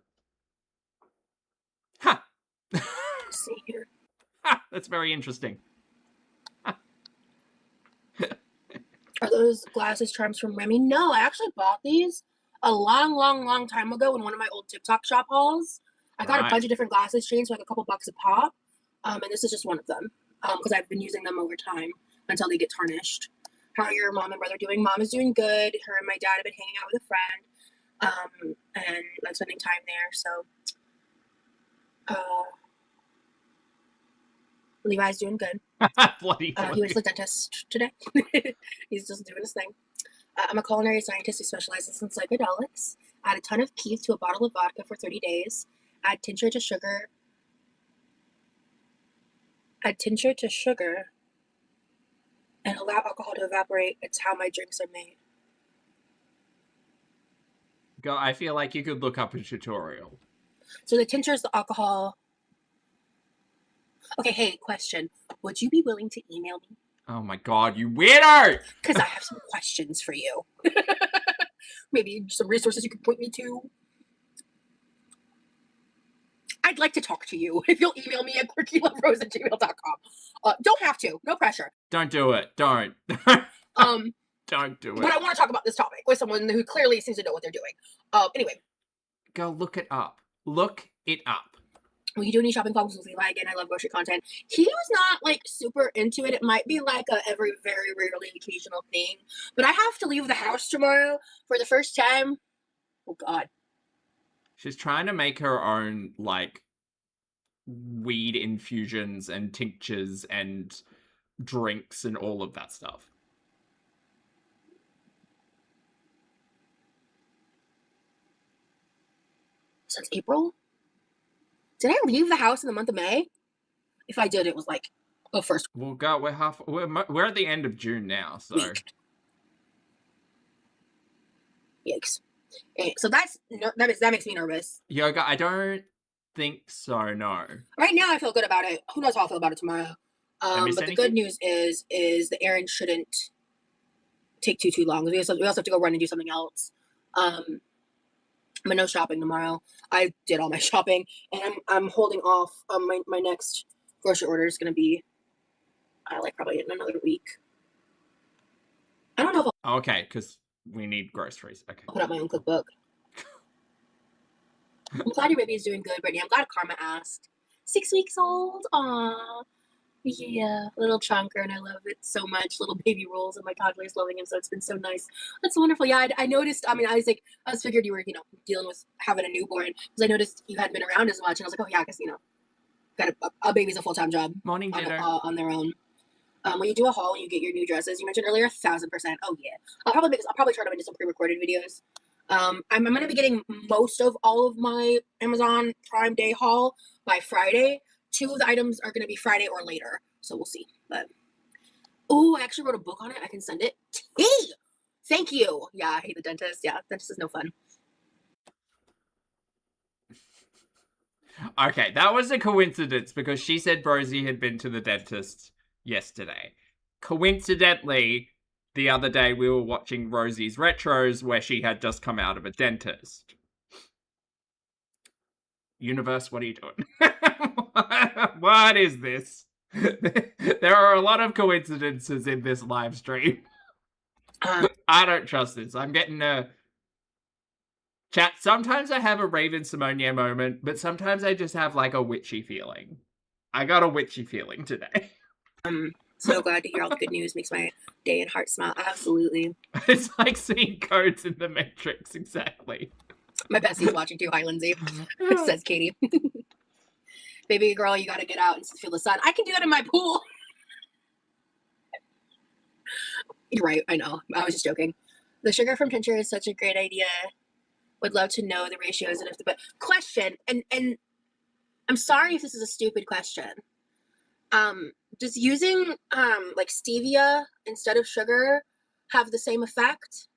Huh.
Let's see here.
That's very interesting.
Are those glasses charms from Remy? No, I actually bought these a long time ago in one of my old TikTok shop hauls. I got a bunch of different glasses chains for like a couple bucks a pop. And this is just one of them. Because I've been using them over time until they get tarnished. How are your mom and brother doing? Mom is doing good. Her and my dad have been hanging out with a friend. And like spending time there. So Levi's doing good.
Bloody
he went to the dentist today. He's just doing his thing. I'm a culinary scientist who specializes in psychedelics. Add a ton of keef to a bottle of vodka for 30 days. Add tincture to sugar. And allow alcohol to evaporate. It's how my drinks are made.
Girl, I feel like you could look up a tutorial.
So the tinctures, the alcohol. Okay, hey, question. Would you be willing to email me?
Oh my god, you weirdo!
Because I have some questions for you. Maybe some resources you could point me to. I'd like to talk to you if you'll email me at quirkyloverose@gmail.com. Don't have to. No pressure.
Don't do it. Don't. Don't do it.
But I want to talk about this topic with someone who clearly seems to know what they're doing. Anyway.
Go look it up. Look it up.
Will you do any shopping vlogs with Levi? Again, I love grocery content. He was not like super into it. It might be like a every very rarely occasional thing. But I have to leave the house tomorrow for the first time. Oh God.
She's trying to make her own like weed infusions and tinctures and drinks and all of that stuff.
Since April? Did I leave the house in the month of May? If I did, it was like the first.
We'll go. We're at the end of June now, so.
Week. Yikes! So that makes me nervous.
Yoga, I don't think so. No.
Right now, I feel good about it. Who knows how I'll feel about it tomorrow? But the good news is the errand shouldn't take too long. We also have to go run and do something else. But no shopping tomorrow. I did all my shopping, and I'm holding off. My next grocery order is going to be like probably in another week. I don't know if I'll
Okay, because we need groceries. Okay.
put up my own cookbook. I'm glad your baby is doing good, Brittany. I'm glad Karma asked. 6 weeks old. Aww. Yeah, little chunker, and I love it so much. Little baby rolls, and my toddler is loving him, so it's been so nice. That's wonderful. Yeah, I noticed. I mean, I was figured you were, dealing with having a newborn, because I noticed you hadn't been around as much, and I was like, oh yeah, because got a baby's a full-time job.
Morning, Ditto.
On their own. When you do a haul and you get your new dresses, you mentioned earlier, 1,000%. Oh yeah, I'll probably turn them into some pre-recorded videos. I'm going to be getting most of all of my Amazon Prime Day haul by Friday. 2 of the items are going to be Friday or later, so we'll see. But I actually wrote a book on it. I can send it. Hey, thank you. Yeah, I hate the dentist. Yeah, dentist is no fun.
Okay, that was a coincidence because she said Rosie had been to the dentist yesterday. Coincidentally, the other day we were watching Rosie's retros where she had just come out of a dentist. Universe, what are you doing? What is this? There are a lot of coincidences in this live stream. I don't trust this. I'm getting a chat. Sometimes I have a Raven Simonier moment, but sometimes I just have like a witchy feeling. I got a witchy feeling today.
So glad to hear all the good news. Makes my day and heart smile. Absolutely.
It's like seeing codes in the Matrix, exactly.
My bestie's watching too. Hi, Lindsay. Says Katie. Baby girl, you gotta get out and feel the sun. I can do that in my pool. You're right. I know. I was just joking. The sugar from tincture is such a great idea. Would love to know the ratios and but question. And I'm sorry if this is a stupid question. Does using like stevia instead of sugar have the same effect?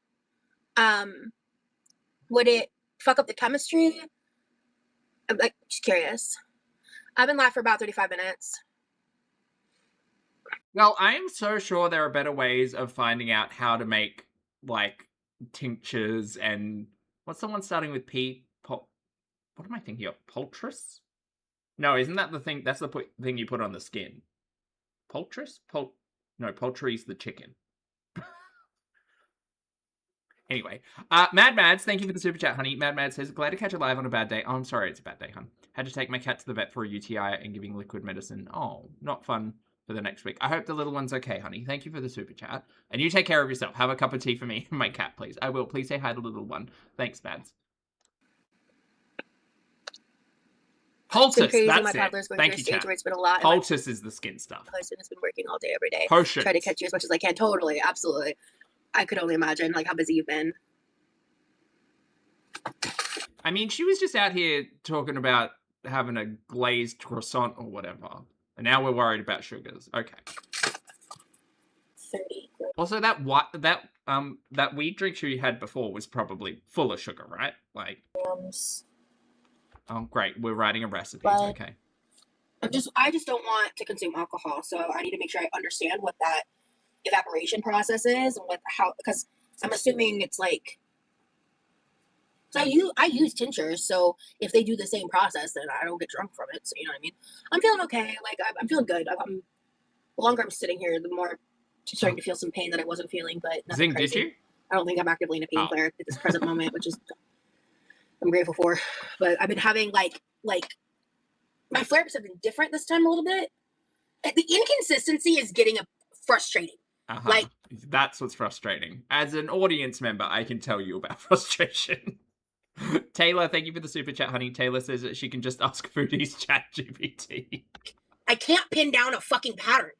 Would it fuck up the chemistry? I'm like just curious. I've been live for about 35 minutes.
Well, I am so sure there are better ways of finding out how to make like tinctures and what's the one starting with P? What am I thinking of? Poultice? No, isn't that the thing? That's the thing you put on the skin. Poultice? No, poultry's the chicken. Anyway, Mad Mads, thank you for the super chat, honey. Mad Mads says, glad to catch you live on a bad day. Oh, I'm sorry, it's a bad day, hun. Had to take my cat to the vet for a UTI and giving liquid medicine. Oh, not fun for the next week. I hope the little one's okay, honey. Thank you for the super chat. And you take care of yourself. Have a cup of tea for me and my cat, please. I will. Please say hi to the little one. Thanks, Mads. Poultice, that's it. Thank you, chat.
Where it's been a lot.
Poultice is the skin stuff.
My husband has been working all day, every day.
Potion.
Try to catch you as much as I can. Totally, absolutely. I could only imagine like how busy you've been.
I mean, she was just out here talking about having a glazed croissant or whatever. And now we're worried about sugars. Okay.
30 grams.
Also, that weed drink you had before was probably full of sugar, right? Like, oh, great, we're writing a recipe.
But
Okay.
I just don't want to consume alcohol, so I need to make sure I understand what that evaporation process is and because I'm assuming it's like. So I use tinctures, so if they do the same process, then I don't get drunk from it. So you know what I mean. I'm feeling okay. Like I'm feeling good. The longer I'm sitting here, the more I'm starting to feel some pain that I wasn't feeling, but nothing
Zing,
crazy.
did you?
I don't think I'm actively in a pain flare at this present moment, which is I'm grateful for. But I've been having like my flare-ups have been different this time a little bit. The inconsistency is getting frustrating. Like
that's what's frustrating. As an audience member, I can tell you about frustration. Taylor, thank you for the super chat, honey. Taylor says that she can just ask Foodie's chat GPT.
I can't pin down a fucking pattern.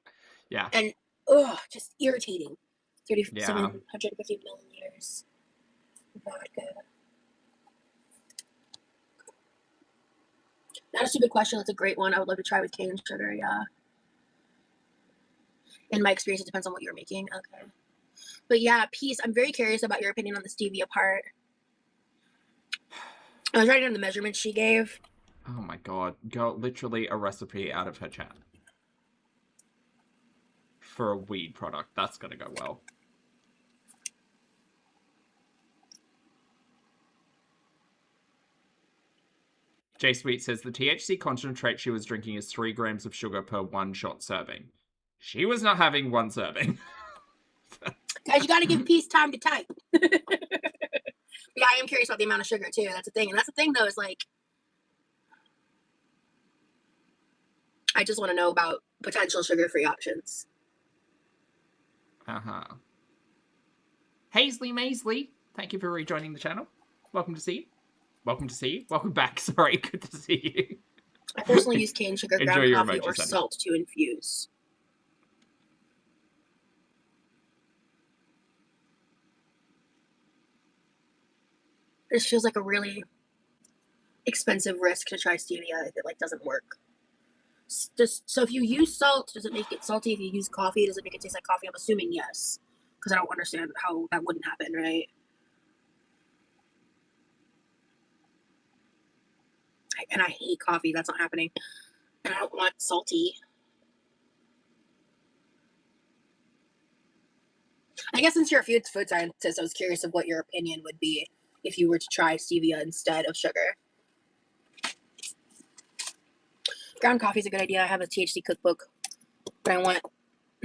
Yeah.
And just irritating. 3,750 milliliters vodka. Not a stupid question. That's a great one. I would love to try with cane sugar. Yeah. In my experience, it depends on what you're making. Okay. But yeah, Peace, I'm very curious about your opinion on the stevia part. I was writing down the measurements she gave.
Oh my god. Got literally a recipe out of her chat. For a weed product. That's gonna go well. J Sweet says the THC concentrate she was drinking is 3 grams of sugar per 1 shot serving. She was not having 1 serving.
Guys, you gotta give Peace time to type. Yeah, I am curious about the amount of sugar too. That's the thing. And that's the thing though, is like I just want to know about potential sugar-free options.
Hazley Maisley, thank you for rejoining the channel. Welcome to see you. Welcome to see you. Welcome back. Sorry, good to see you.
I personally use cane sugar, ground coffee, or salt to infuse. This feels like a really expensive risk to try stevia if it like doesn't work. So if you use salt, does it make it salty? If you use coffee, does it make it taste like coffee? I'm assuming yes, because I don't understand how that wouldn't happen, right? And I hate coffee. That's not happening. And I don't want salty. I guess since you're a food scientist, I was curious of what your opinion would be if you were to try stevia instead of sugar. Ground coffee is a good idea. I have a THC cookbook, but I want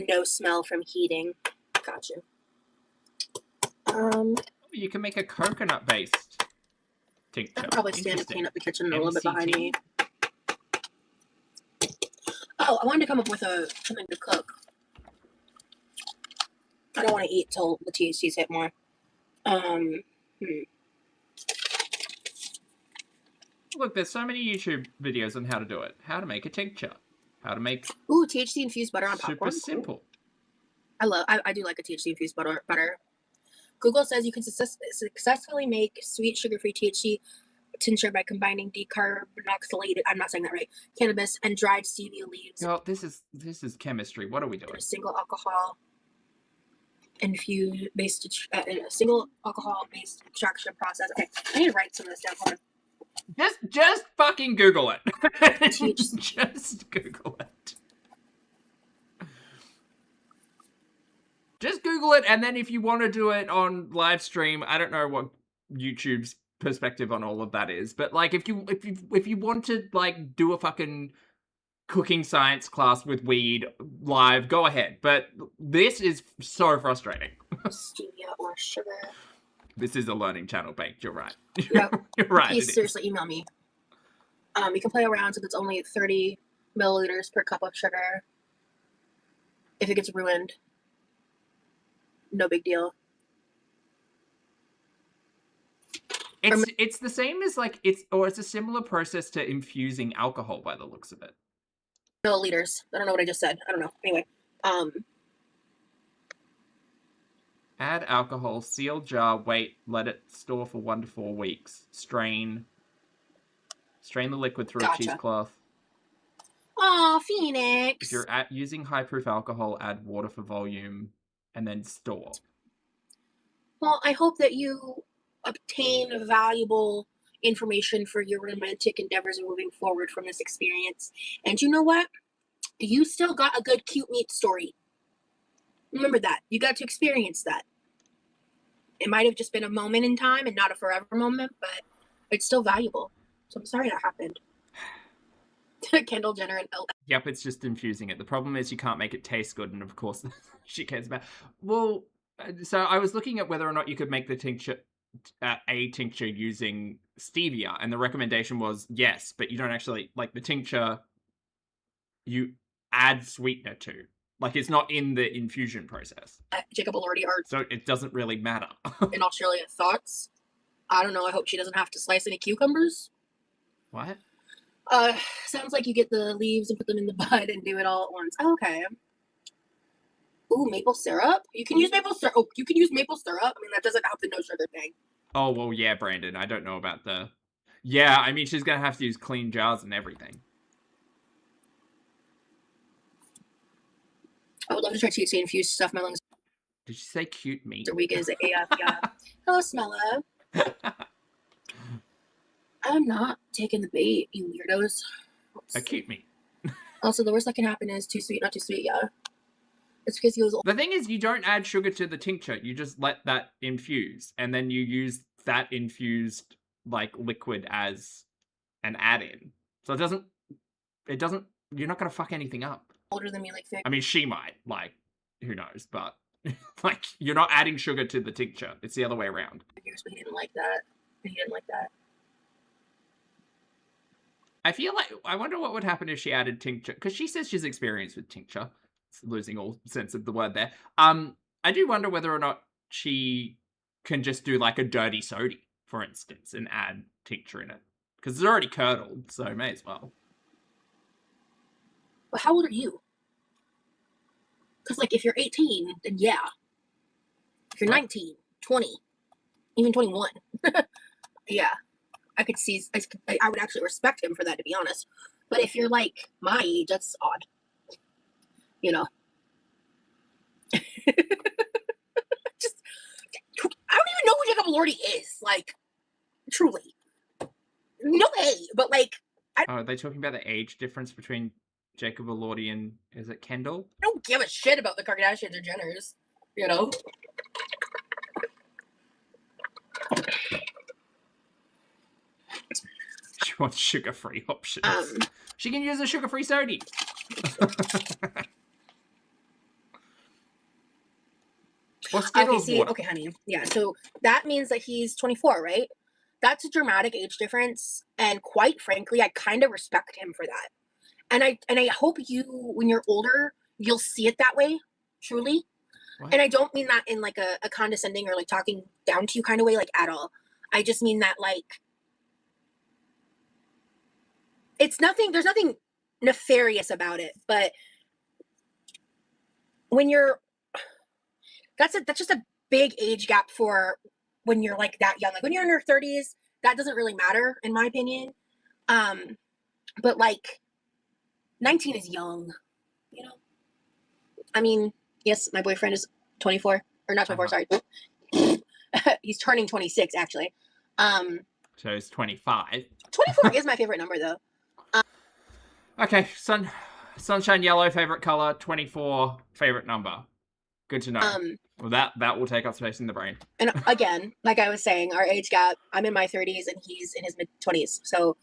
no smell from heating. Got you.
You can make a coconut-based tincture.
I could probably stand to clean up the kitchen a little bit behind me. Oh, I wanted to come up with something to cook. I don't want to eat till the THCs hit more.
Look, there's so many YouTube videos on how to do it. How to make a tincture. How to make
THC infused butter on popcorn.
Super simple.
I do like a THC infused butter. Google says you can successfully make sweet sugar-free THC tincture by combining decarboxylated, I'm not saying that right, cannabis and dried stevia leaves.
Girl, this is chemistry. What are we doing?
A single alcohol infused based single alcohol based extraction process. Okay, I need to write some of this down. Hold on.
Just fucking Google it.
Just
Google it. Just Google it, and then if you want to do it on live stream, I don't know what YouTube's perspective on all of that is, but like if you want to like do a fucking cooking science class with weed live, go ahead. But this is so frustrating.
Stevia or sugar.
This is a learning channel, Baked. You're right.
No,
you're right.
Please seriously email me. You can play around since it's only 30 milliliters per cup of sugar. If it gets ruined, no big deal.
It's the same as like it's a similar process to infusing alcohol by the looks of it.
Milliliters. I don't know what I just said. I don't know. Anyway,
add alcohol, seal jar, wait, let it store for 1 to 4 weeks. Strain the liquid through a cheesecloth.
Aw, Phoenix.
If you're using high proof alcohol, add water for volume. and then store.
Well, I hope that you obtain valuable information for your romantic endeavors moving forward from this experience. And you know what? You still got a good cute meat story. Remember that. You got to experience that. It might have just been a moment in time and not a forever moment, but it's still valuable. So I'm sorry that happened. Kendall Jenner and L.
Yep, it's just infusing it. The problem is you can't make it taste good, and of course she cares about. Well, so I was looking at whether or not you could make the tincture, a tincture using stevia, and the recommendation was yes, but you don't actually like the tincture. You add sweetener to, like it's not in the infusion process.
Jacob Elordi are
So it doesn't really matter.
in Australia. Thoughts? I don't know. I hope she doesn't have to slice any cucumbers.
What?
Sounds like you get the leaves and put them in the bud and do it all at once. Okay. Ooh, maple syrup. You can use maple syrup. Oh, you can use maple syrup. I mean, that doesn't help the no sugar thing.
Oh well, yeah, Brandon. I don't know about the. Yeah, I mean she's gonna have to use clean jars and everything.
I would love to try THC infused stuff. My lungs
Did you say cute meat?
are weak as AF. Yeah. Hello, Smella. I'm not taking the bait, you weirdos. Oops.
A cute meat.
Also, the worst that can happen is too sweet, not too sweet. Yeah. It's because he was old.
The thing is, you don't add sugar to the tincture. You just let that infuse, and then you use that infused like liquid as an add-in. So it doesn't. You're not gonna fuck anything up.
Older than me, like 50.
I mean, she might. Like, who knows? But like, you're not adding sugar to the tincture. It's the other way around.
Years, but he didn't like that. He didn't like that.
I feel like I wonder what would happen if she added tincture, because she says she's experienced with tincture. It's losing all sense of the word there. I do wonder whether or not she can just do like a dirty soda, for instance, and add tincture in it, because it's already curdled, so may as well.
But how old are you? Because like if you're 18, then yeah. If you're 19, 20, even 21, yeah. I could see, I would actually respect him for that, to be honest. But if you're like my age, that's odd. You know. Just, I don't even know who Jacob Elordi is. Like, truly. No way. But like,
Are they talking about the age difference between Jacob Elordi and, is it Kendall?
I don't give a shit about the Kardashians or Jenners. You know?
She wants sugar-free options. She can use a sugar-free soda. Or Skittles water.
Okay, honey. Yeah, so that means that he's 24, right? That's a dramatic age difference, and quite frankly, I kind of respect him for that. And I hope you, when you're older, you'll see it that way, truly. What? And I don't mean that in like a condescending or like talking down to you kind of way, like at all. I just mean that like it's nothing, there's nothing nefarious about it, but when you're, that's just a big age gap for when you're like that young. Like when you're in your 30s, that doesn't really matter in my opinion. But like 19 is young, you know? I mean, yes, my boyfriend is 24 or not 24, sorry. He's turning 26 actually.
So he's 25.
24 is my favorite number though.
Okay, Sunshine Yellow, favorite color, 24, favorite number. Good to know. Well, that will take up space in the brain.
And again, like I was saying, our age gap, I'm in my 30s and he's in his mid-20s. So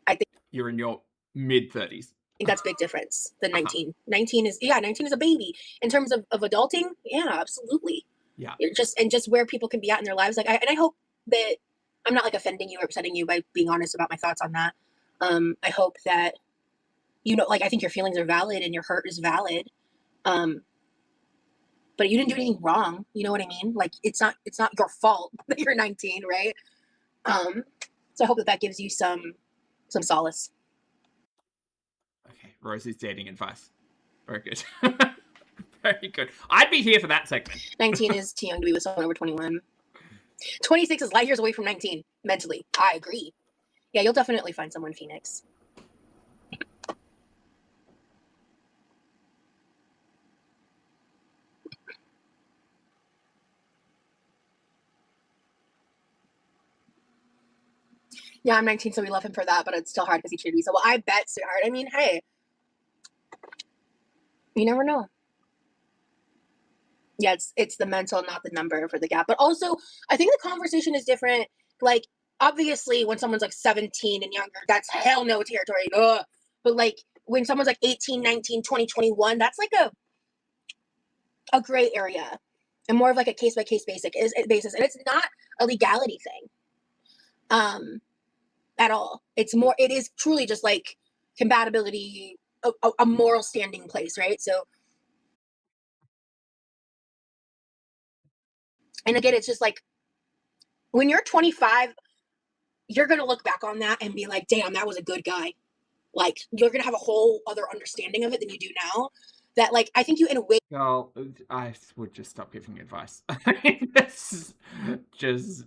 I think
you're in your mid-30s.
I think that's a big difference than 19. 19 is a baby. In terms of adulting, yeah, absolutely.
Yeah.
Just where people can be at in their lives. Like I hope that I'm not like offending you or upsetting you by being honest about my thoughts on that. I hope that you know, like I think your feelings are valid and your hurt is valid. But you didn't do anything wrong. You know what I mean? Like it's not your fault that you're 19, right? So I hope that gives you some solace.
Okay, Rosie's dating advice. Very good. Very good. I'd be here for that segment.
19 is too young to be with someone over 21. 26 is light years away from 19 mentally. I agree. Yeah, you'll definitely find someone, Phoenix. Yeah, I'm 19, so we love him for that, but it's still hard because he treated me so well. I bet, sweetheart. I mean, hey, you never know. Yeah, it's the mental, not the number for the gap. But also, I think the conversation is different. Like, obviously, when someone's like 17 and younger, that's hell no territory. Ugh. But like when someone's like 18, 19, 20, 21, that's like a gray area and more of like a case by case basis. And it's not a legality thing. At all. It is truly just like compatibility, a moral standing place, right? So, and again, it's just like when you're 25, you're going to look back on that and be like, damn, that was a good guy. Like, you're going to have a whole other understanding of it than you do now. That, like, I think you, in a way,
Girl, I would just stop giving advice. I mean, this just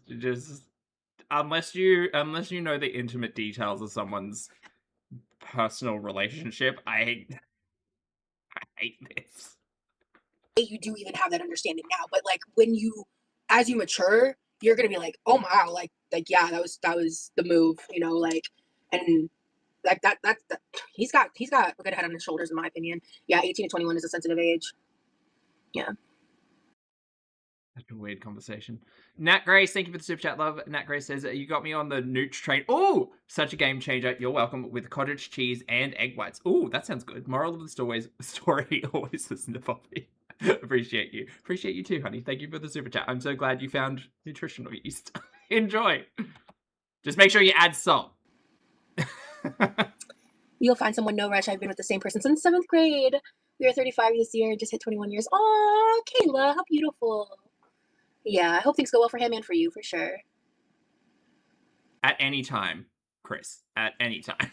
unless you know the intimate details of someone's personal relationship, I hate this.
you do even have that understanding now. But, like, as you mature, you're going to be like, oh, wow, yeah, that was the move, like, and like that he's got a good head on his shoulders, in my opinion. Yeah, 18 to 21 is a sensitive age. Yeah.
Such a weird conversation. Nat Grace, thank you for the super chat, love. Nat Grace says, you got me on the nooch train. Oh, such a game changer. You're welcome, with cottage cheese and egg whites. Oh, that sounds good. Moral of the story, always listen to Poppy. Appreciate you. Appreciate you too, honey. Thank you for the super chat. I'm so glad you found nutritional yeast. Enjoy. Just make sure you add salt.
You'll find someone, no rush. I've been with the same person since 7th grade. We are 35 this year, just hit 21 years. Aw, Kayla, how beautiful. Yeah, I hope things go well for him and for you, for sure.
At any time, Chris. At any time.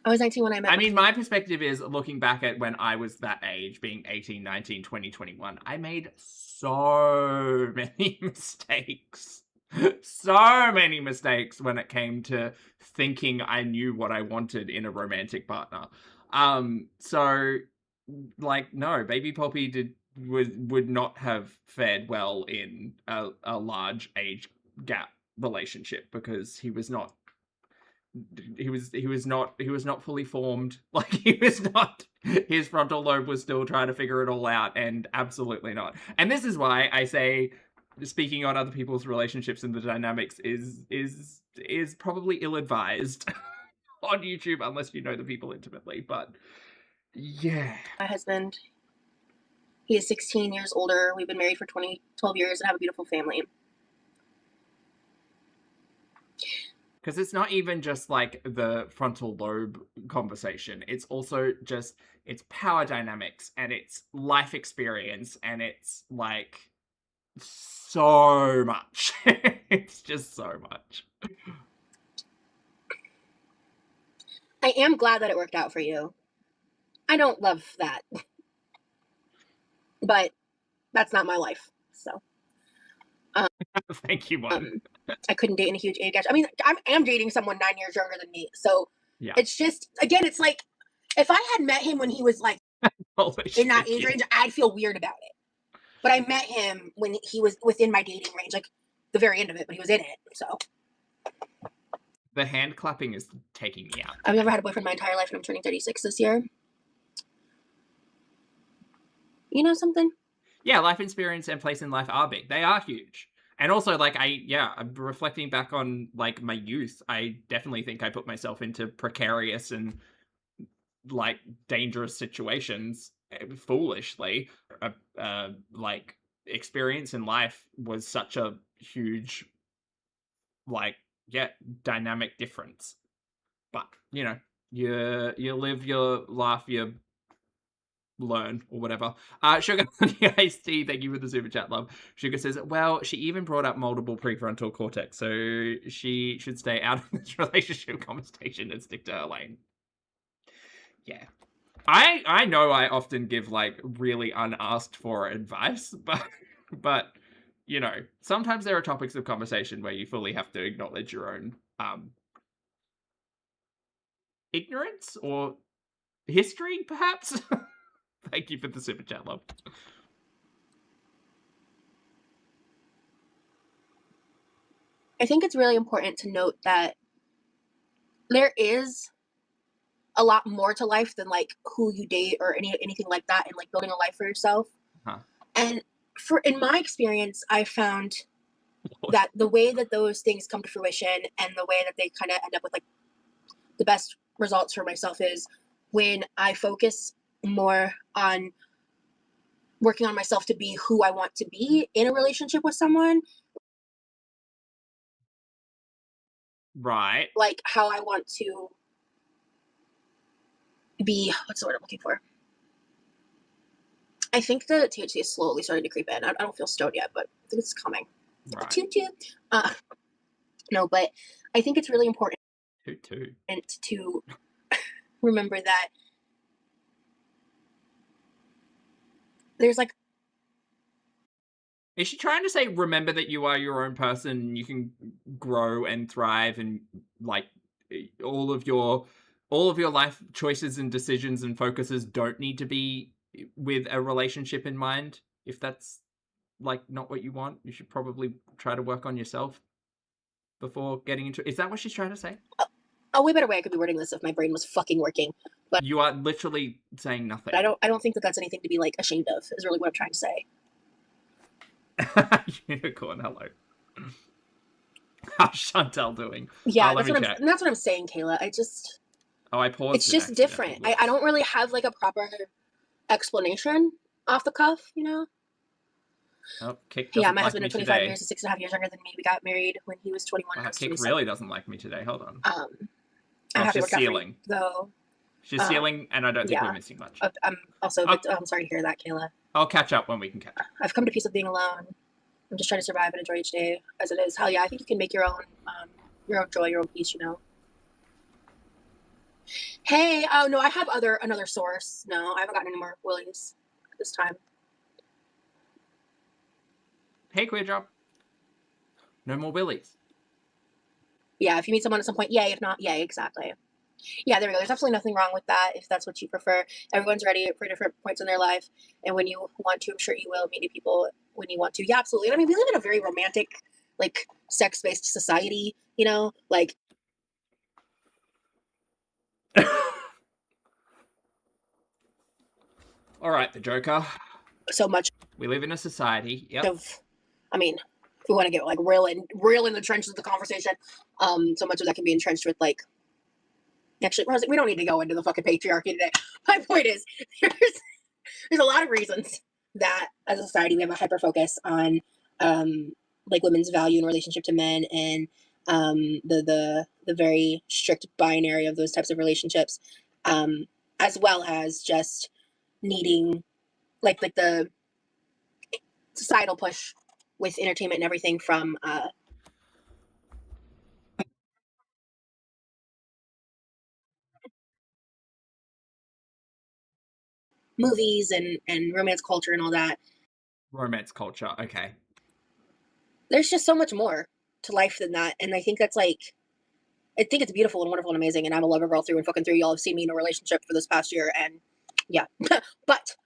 I was 19 when I met
I mean, my perspective is looking back at when I was that age, being 18, 19, 20, 21, I made so many mistakes. So many mistakes when it came to thinking I knew what I wanted in a romantic partner. So like, no, baby Poppy would not have fared well in a large age gap relationship, because he was not fully formed. Like, he was not, his frontal lobe was still trying to figure it all out, and absolutely not. And this is why I say speaking on other people's relationships and the dynamics is probably ill-advised on YouTube, unless you know the people intimately. But yeah,
my husband, he is 16 years older. We've been married for 12 years and have a beautiful family.
because it's not even just like the frontal lobe conversation, it's also just, it's power dynamics and it's life experience, and it's like so much. It's just so much.
I am glad that it worked out for you. I don't love that, but that's not my life. So,
Thank you, one.
I couldn't date in a huge age gap. I mean, I am dating someone 9 years younger than me. So,
Yeah.
it's just, again, it's like, if I had met him when he was like in that age range, I'd feel weird about it. But I met him when he was within my dating range, like the very end of it, but he was in it. So,
The hand clapping is taking me out.
I've never had a boyfriend my entire life, and I'm turning 36 this year. You know something?
Yeah, life experience and place in life are big. They are huge. And also, like, I'm reflecting back on, like, my youth, I definitely think I put myself into precarious and, like, dangerous situations foolishly. Like, experience in life was such a huge, like, yeah, dynamic difference. But, you know, you live, you laugh, you learn, or whatever. Sugar on the iced tea, thank you for the super chat, love. Sugar says, well, she even brought up multiple prefrontal cortex, so she should stay out of this relationship conversation and stick to her lane. Yeah. I know I often give, like, really unasked for advice, but you know, sometimes there are topics of conversation where you fully have to acknowledge your own ignorance or history, perhaps. Thank you for the super chat, love.
I think it's really important to note that there is a lot more to life than like who you date or anything like that, and like building a life for yourself.
Huh.
And for in my experience, I found
Lord.
that the way that those things come to fruition and the way that they kind of end up with like the best results for myself is when I focus more on working on myself to be who I want to be in a relationship with someone,
Right.
like how I want to be. What's the word I'm looking for? I think the THC is slowly starting to creep in. I don't feel stoned yet, but I think it's coming.
Right.
Choo choo. No, but I think it's really important
Toot toot.
to remember that there's like
Is she trying to say remember that you are your own person, you can grow and thrive, and like all of your life choices and decisions and focuses don't need to be with a relationship in mind? If that's like not what you want, you should probably try to work on yourself before getting into. Is that what she's trying to say?
a way better way I could be wording this if my brain was fucking working. But
You are literally saying nothing.
I don't think that that's anything to be like ashamed of. Is really what I'm trying to say.
Unicorn, hello. How's Chantel doing?
Yeah,
Let me check.
that's what I'm saying, Kayla.
I paused.
It's just different. I don't really have like a proper explanation off the cuff, you know?
Oh, Kick
Yeah,
doesn't
my
like
husband
me
is 25
today.
years and 6.5 years younger than me. We got married when he was 21 and I was
Kick
27.
really doesn't like me today. Hold on.
I'm happy
she's
worked out for
sealing.
you, though.
She's sealing, and I don't think we're missing much.
I'm also I'm sorry to hear that, Kayla.
I'll catch up when we can catch up.
I've come to peace with being alone. I'm just trying to survive and enjoy each day as it is. Hell yeah, I think you can make your own joy, your own peace, you know. Hey, oh no, I have another source. No, I haven't gotten any more willies at this time.
Hey, queer job. No more willies.
Yeah, if you meet someone at some point, yay. If not, yay, exactly. Yeah, there we go. There's absolutely nothing wrong with that if that's what you prefer. Everyone's ready for different points in their life. And when you want to, I'm sure you will meet new people when you want to. Yeah, absolutely. I mean, we live in a very romantic, like, sex-based society, you know? Like,
all right, the Joker.
so much.
We live in a society. Yep.
I mean, if we want to get, like, real in the trenches of the conversation, so much of that can be entrenched with, like, actually, Rosie, we don't need to go into the fucking patriarchy today. My point is, there's a lot of reasons that as a society we have a hyper focus on like women's value in relationship to men and the very strict binary of those types of relationships, as well as just needing like the societal push with entertainment and everything from movies and romance culture and all that.
Romance culture. Okay.
There's just so much more to life than that, and I think that's like I think it's beautiful and wonderful and amazing, and I'm a lover girl through and fucking through. Y'all have seen me in a relationship for this past year, and yeah, but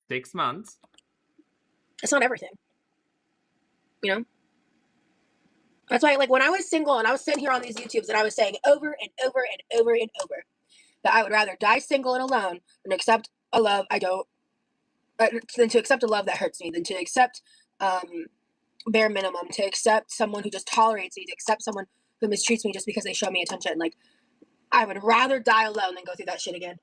6 months.
it's not everything, you know. That's why, like, when I was single and I was sitting here on these YouTubes and I was saying over and over and over and over that I would rather die single and alone than accept a love I don't, than to accept a love that hurts me, than to accept bare minimum, to accept someone who just tolerates me, to accept someone who mistreats me just because they show me attention. Like, I would rather die alone than go through that shit again.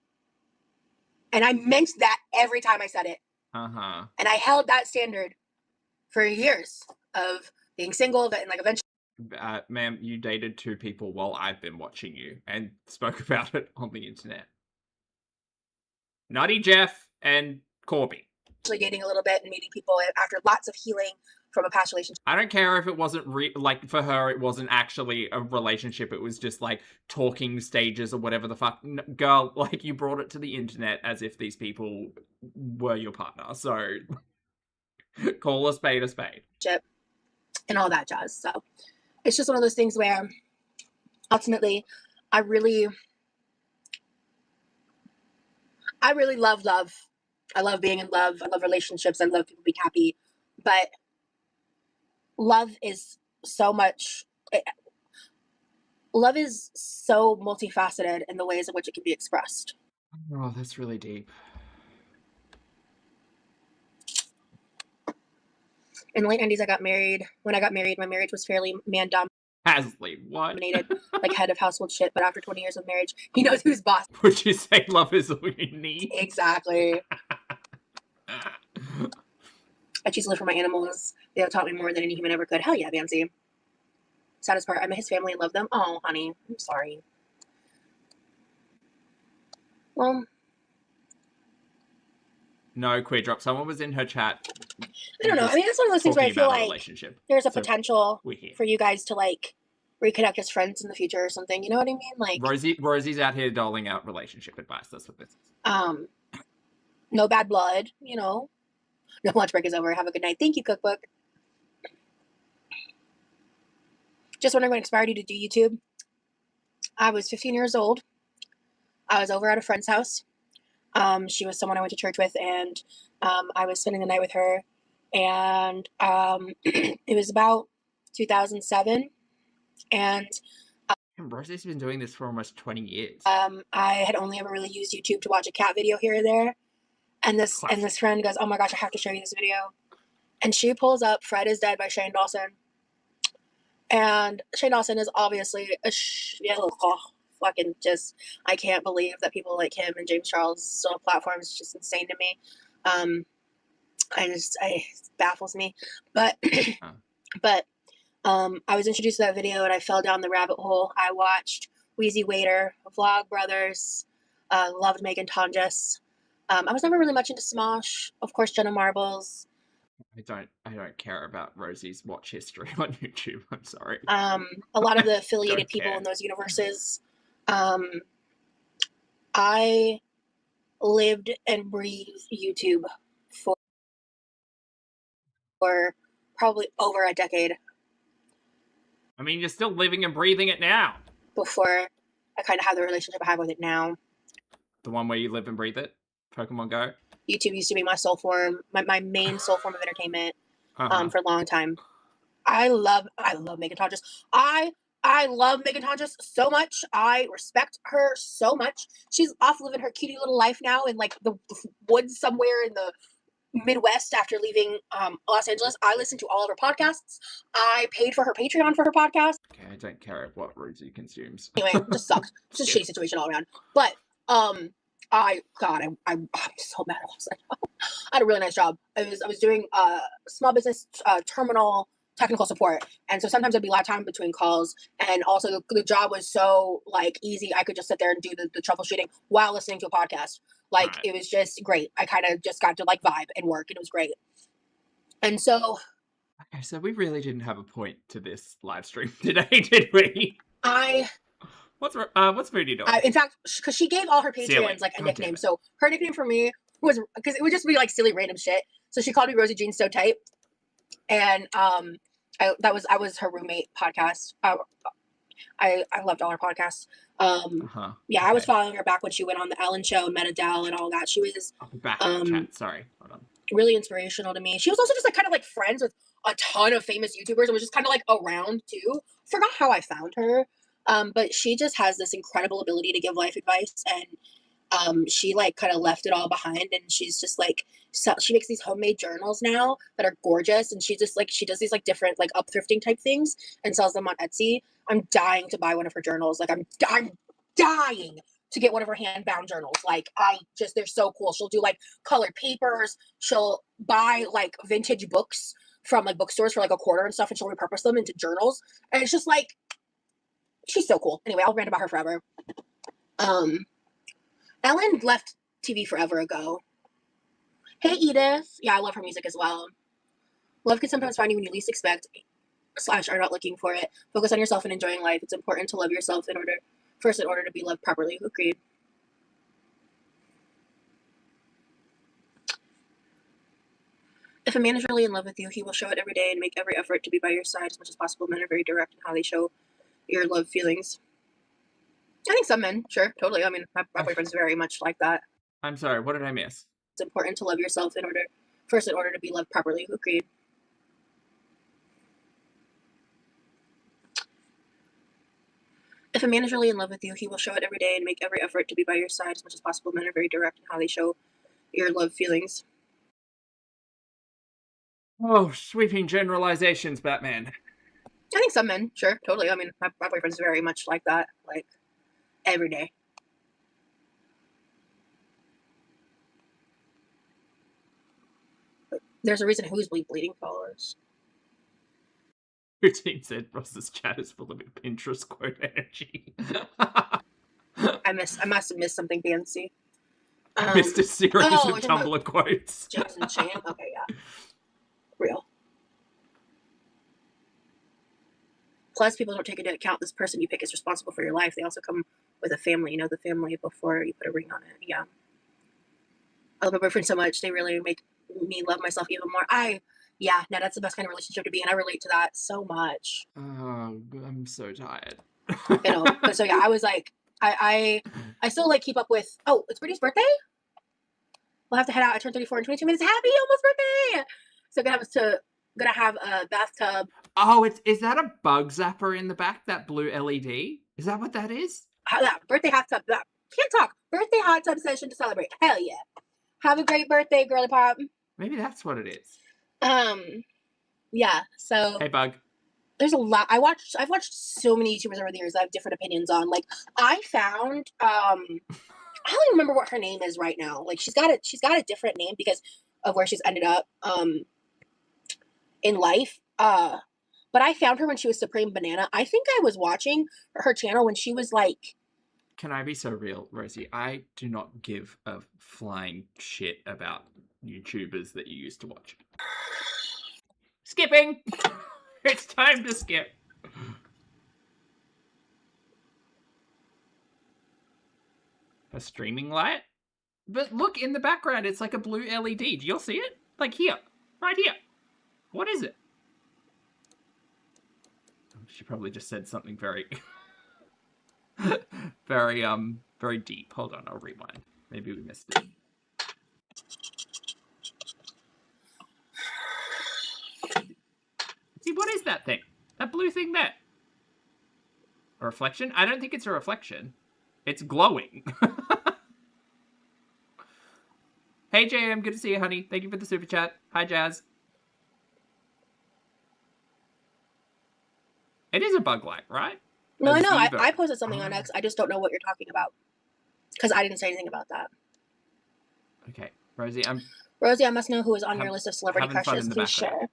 And I meant that every time I said it.
Uh-huh.
And I held that standard for years of being single, and like eventually.
Ma'am, you dated 2 people while I've been watching you and spoke about it on the internet. Nutty Jeff and Corby.
Dating a little bit and meeting people after lots of healing from a past relationship.
I don't care if it wasn't like for her it wasn't actually a relationship, it was just like talking stages or whatever the fuck. Girl, like you brought it to the internet as if these people were your partner, so call a spade a spade.
And all that jazz. So it's just one of those things where ultimately I really love love. I love being in love. I love relationships. I love people being happy. But love is so much. Love is so multifaceted in the ways in which it can be expressed.
Oh, that's really deep.
In the late 90s, I got married. When I got married, my marriage was fairly man
Hasley, what?
dominated, like head of household shit. But after 20 years of marriage, he knows who's boss.
Would you say love is all you need?
Exactly. I choose to live for my animals. They have taught me more than any human ever could. Hell yeah, Bamsey. Saddest part, I met his family and love them. Oh, honey, I'm sorry. Well,
No, queer drop. Someone was in her chat.
I don't know. I mean, it's one of those things where I feel like
relationship.
there's a
So,
potential
we're here.
for you guys to like reconnect as friends in the future or something. You know what I mean? Like
Rosie's out here doling out relationship advice. That's what this is.
No bad blood. You know, no lunch break is over. Have a good night. Thank you, cookbook. Just wondering what inspired you to do YouTube. I was 15 years old. I was over at a friend's house. She was someone I went to church with, and I was spending the night with her. And it was about 2007, and
Rosie's been doing this for almost 20 years.
I had only ever really used YouTube to watch a cat video here or there. And this friend goes, "Oh my gosh, I have to show you this video." And she pulls up "Fred is Dead" by Shane Dawson. And Shane Dawson is obviously fucking just, I can't believe that people like him and James Charles still have platforms. It's just insane to me. It baffles me. But I was introduced to that video and I fell down the rabbit hole. I watched Wheezy Waiter, Vlog Brothers, loved Megan Tonjes. I was never really much into Smosh. Of course, Jenna Marbles.
I don't care about Rosie's watch history on YouTube. I'm sorry.
A lot of the affiliated people in those universes. I lived and breathed YouTube for probably over a decade.
I mean, you're still living and breathing it now.
Before I kind of have the relationship I have with it now.
The one where you live and breathe it? Pokemon Go?
YouTube used to be my sole form, my main sole form of entertainment for a long time. I love Megan Tonjes. I love Megan Tonjes so much. I respect her so much. She's off living her cutie little life now in like the woods somewhere in the Midwest after leaving Los Angeles. I listen to all of her podcasts. I paid for her Patreon for her podcast. Okay,
I don't care what Rosie consumes.
Anyway, it just sucks. It's a shitty situation all around. But I'm so mad last night. I had a really nice job. I was doing small business terminal technical support, and so sometimes there'd be a lot of time between calls, and also the job was so like easy. I could just sit there and do the troubleshooting while listening to a podcast. Like It was just great. I kind of just got to like vibe and work, and it was great. And so,
okay, so we really didn't have a point to this live stream today, did we? What's Moody doing?
In fact, because she gave all her Patreons like a nickname. So her nickname for me was, because it would just be like silly random shit. So she called me Rosie Jean So Tight, and I was her roommate podcast. I loved all her podcasts. Yeah, I was following her back when she went on the Ellen Show and met Adele and all that. She was
sorry, hold on.
Really inspirational to me. She was also just like kind of like friends with a ton of famous YouTubers and was just kind of like around too. Forgot how I found her. But she just has this incredible ability to give life advice, and she like kind of left it all behind, and she's just like, so she makes these homemade journals now that are gorgeous, and she just like, she does these like different like up-thrifting type things and sells them on Etsy. I'm dying to buy one of her journals. Like I'm dying to get one of her hand-bound journals. Like they're so cool. She'll do like colored papers. She'll buy like vintage books from like bookstores for like $1 and stuff, and she'll repurpose them into journals. And it's just like, she's so cool. Anyway, I'll rant about her forever. Ellen left TV forever ago. Hey, Edith. Yeah, I love her music as well. Love can sometimes find you when you least expect / are not looking for it. Focus on yourself and enjoying life. It's important to love yourself in order to be loved properly. Agreed. If a man is really in love with you, he will show it every day and make every effort to be by your side as much as possible. Men are very direct in how they show your love feelings. I think some men, sure, totally. I mean, my boyfriend's very much like that.
I'm sorry, what did I miss?
It's important to love yourself in order to be loved properly. Agreed. If a man is really in love with you, he will show it every day and make every effort to be by your side as much as possible. Men are very direct in how they show your love feelings.
Oh, sweeping generalizations, Batman.
I think some men, sure, totally. I mean, my boyfriend's very much like that, like every day. But there's a reason who's bleeding followers.
Routine said Ross's chat is full of Pinterest quote energy.
I must have missed something fancy.
Missed a series of Tumblr quotes.
James and Shane? Okay, yeah. Real. Plus, people don't take into account this person you pick is responsible for your life. They also come with a family. You know the family before you put a ring on it. Yeah. I love my boyfriend so much. They really make me love myself even more. Yeah, no, that's the best kind of relationship to be in. I relate to that so much.
Oh, I'm so tired.
You know, but so yeah, I was like, I still like keep up with. Oh, it's Brittany's birthday. We'll have to head out. I turned 34 in 22 minutes. Happy almost birthday! So gonna have a bathtub.
Oh, is that a bug zapper in the back? That blue LED? Is that what that is?
That birthday hot tub. Can't talk. Birthday hot tub session to celebrate. Hell yeah! Have a great birthday, girly pop.
Maybe that's what it is.
Yeah. So
hey, bug.
There's a lot. I've watched so many YouTubers over the years I have different opinions on. Like I found I don't even remember what her name is right now. Like she's got a different name because of where she's ended up in life. But I found her when she was Supreme Banana. I think I was watching her channel when she was like.
Can I be so real, Rosie? I do not give a flying shit about YouTubers that you used to watch. Skipping! It's time to skip. A streaming light? But look, in the background, it's like a blue LED. Do you all see it? Like here. Right here. What is it? She probably just said something very... very deep. Hold on, I'll rewind. Maybe we missed it. See, what is that thing? That blue thing there? A reflection? I don't think it's a reflection. It's glowing. Hey, JM, good to see you, honey. Thank you for the super chat. Hi, Jazz. It is a bug light, right?
No, I know. I posted something on X. I just don't know what you're talking about. Because I didn't say anything about that.
Okay. Rosie,
I must know who is on your list of celebrity crushes. Please share.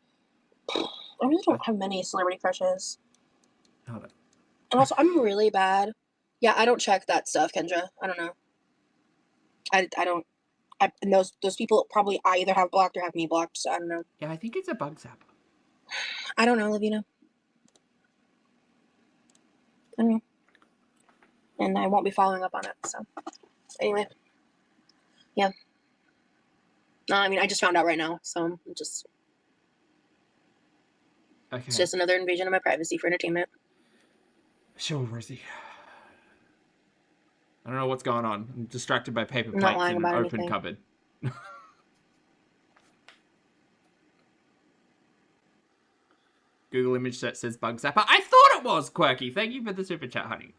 I really don't have many celebrity crushes.
Hold on.
And also, I'm really bad. Yeah, I don't check that stuff, Kendra. I don't know. I don't. And those people probably I either have blocked or have me blocked, so I don't know.
Yeah, I think it's a bug zapper.
I don't know, Lavina. I don't know. And I won't be following up on it, so. Anyway. Yeah. No, I mean, I just found out right now, so I'm just...
Okay.
It's just another invasion of my privacy for entertainment.
Sure, Rosie. I don't know what's going on. I'm distracted by paper plates in an open cupboard. Google image search says bug zapper. I thought it was Quirky. Thank you for the super chat, honey.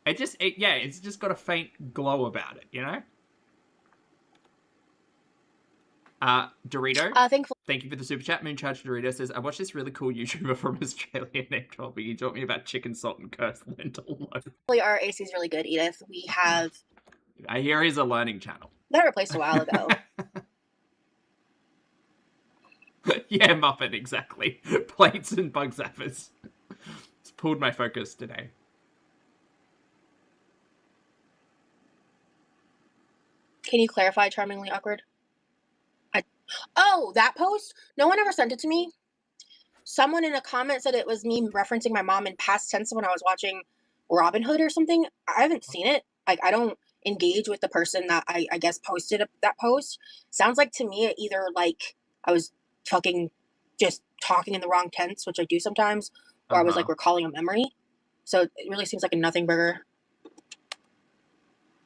It's just got a faint glow about it, you know? Dorito. Thank you for the super chat. Mooncharge Dorito says, I watched this really cool YouTuber from Australia named Colby. He taught me about chicken salt and cursed lentil loaf.
Our AC is really good, Edith. We have...
I hear he's a learning channel.
That replaced a while ago.
Yeah, Muppet, exactly. Plates and bug zappers. It's pulled my focus today.
Can you clarify charmingly awkward? Oh, that post? No one ever sent it to me. Someone in a comment said it was me referencing my mom in past tense when I was watching Robin Hood or something. I haven't seen it. Like, I don't engage with the person that I guess posted that post. Sounds like to me either like I was fucking just talking in the wrong tense, which I do sometimes, or I was like recalling a memory. So it really seems like a nothing burger.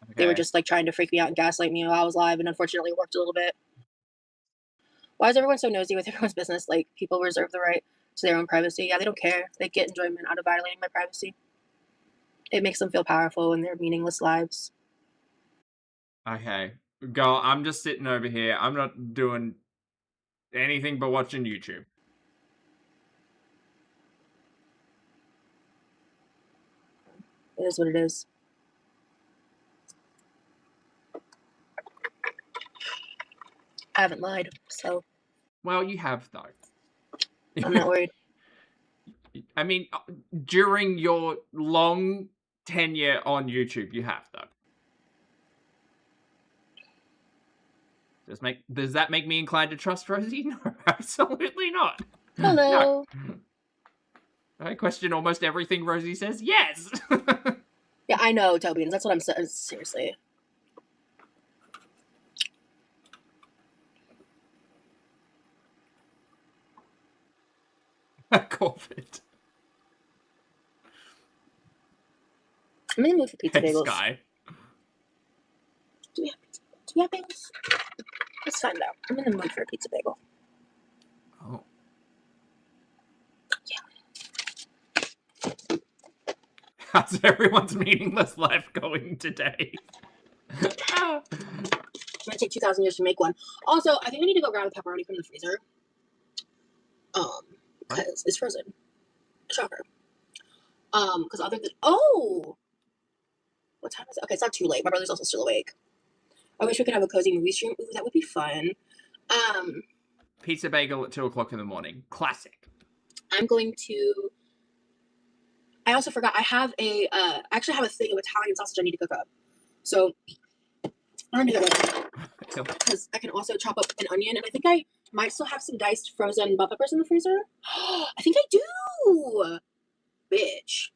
Okay. They were just like trying to freak me out and gaslight me while I was live, and unfortunately it worked a little bit. Why is everyone so nosy with everyone's business? Like, people reserve the right to their own privacy. Yeah, they don't care. They get enjoyment out of violating my privacy. It makes them feel powerful in their meaningless lives.
Okay. Girl, I'm just sitting over here. I'm not doing anything but watching YouTube.
It is what it is. I haven't lied, so
Well, you have, though.
I'm not worried.
I mean, during your long tenure on YouTube, you have, though. Does that make me inclined to trust Rosie? No, absolutely not.
Hello.
No. I question almost everything Rosie says. Yes.
Yeah, I know, Toby. That's what I'm saying. Seriously.
Corvid.
I'm in the mood for pizza
Hey,
bagels.
Sky.
Do we have bagels? Let's find out. I'm in the mood for a pizza bagel.
Oh.
Yeah.
How's everyone's meaningless life going today?
It's gonna take 2,000 years to make one. Also, I think I need to go grab the pepperoni from the freezer. Because it's frozen. Shocker. Because other than what time is it? Okay, it's not too late. My brother's also still awake. I wish we could have a cozy movie stream. Ooh, that would be fun.
Pizza bagel at 2 o'clock in the morning. Classic.
I'm going to. I also forgot. I actually have a thing of Italian sausage I need to cook up. So I'm gonna do that because I can also chop up an onion, and I think I might still have some diced frozen bell peppers in the freezer. I think I do. Bitch.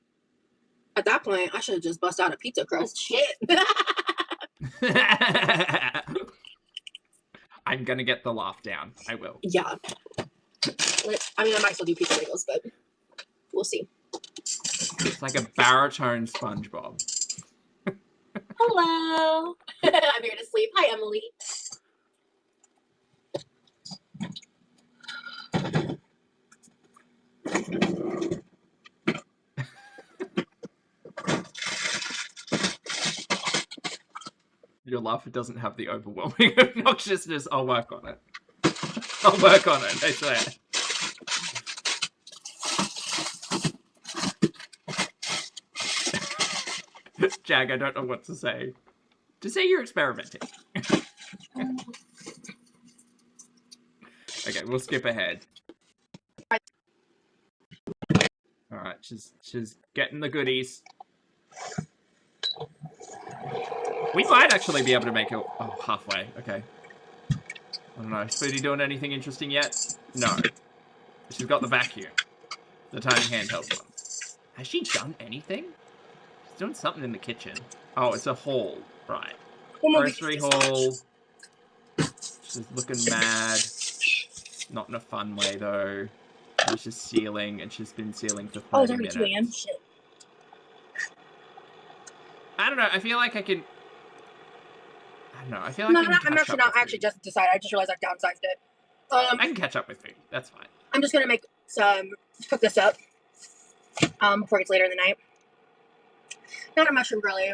At that point, I should have just bust out a pizza crust. Shit.
I'm gonna get the laugh down. I will.
Yeah. I mean, I might still do pizza bagels, but we'll see.
It's like a baritone SpongeBob.
Hello. I'm here to sleep. Hi, Emily.
Your laugh doesn't have the overwhelming obnoxiousness. I'll work on it. I'll work on it, I swear. Jag, I don't know what to say. To say you're experimenting. Okay, we'll skip ahead. Alright, she's getting the goodies. We might actually be able to make it halfway. Okay. I don't know. Is Foodie doing anything interesting yet? No. She's got the vacuum. The tiny handheld one. Has she done anything? She's doing something in the kitchen. Oh, it's a haul. Right. Grocery haul. She's looking mad. Not in a fun way, though. She's just sealing, and she's been sealing for 30
it's already 2 a.m.
minutes.
Shit.
I don't know. I feel like I can... I don't know. I feel like
I'm actually not. I actually just decided. I just realized I downsized it.
I can catch up with Foodie. That's fine.
I'm just gonna cook this up before it's later in the night. Not a mushroom girly.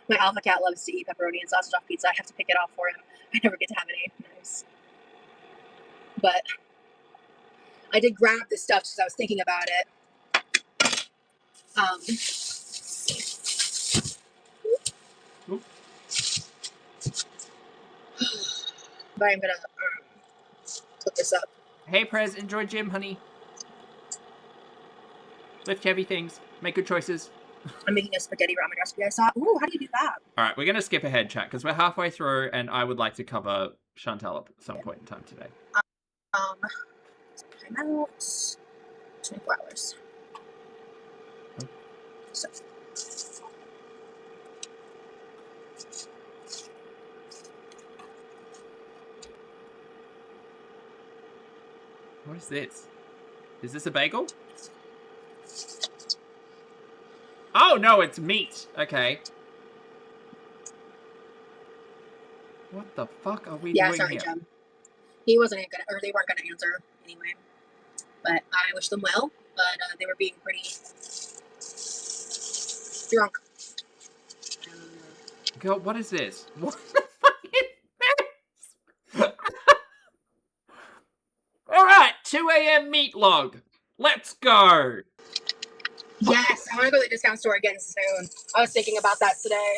My alpha cat loves to eat pepperoni and sausage off pizza. I have to pick it off for him. I never get to have any. Nice. But I did grab this stuff because I was thinking about it. But I'm gonna cook this up.
Hey, Prez, enjoy gym, honey. Lift heavy things. Make good choices.
I'm making a spaghetti ramen recipe I saw. Ooh, how do you do that?
All right, we're going to skip ahead, chat, because we're halfway through, and I would like to cover Chantal at some point in time today.
Time out. 24 hours.
Oh.
So.
What is this? Is this a bagel? Oh, no, it's meat. Okay. What the fuck are we doing
sorry,
here?
Jem. He wasn't gonna, or they weren't gonna answer anyway. But I wish them well. but they were being pretty drunk.
Girl, what is this? What the fuck is this? All right, 2 a.m. meat log. Let's go.
Yes, I want to go to the discount store again soon. I was thinking about that today.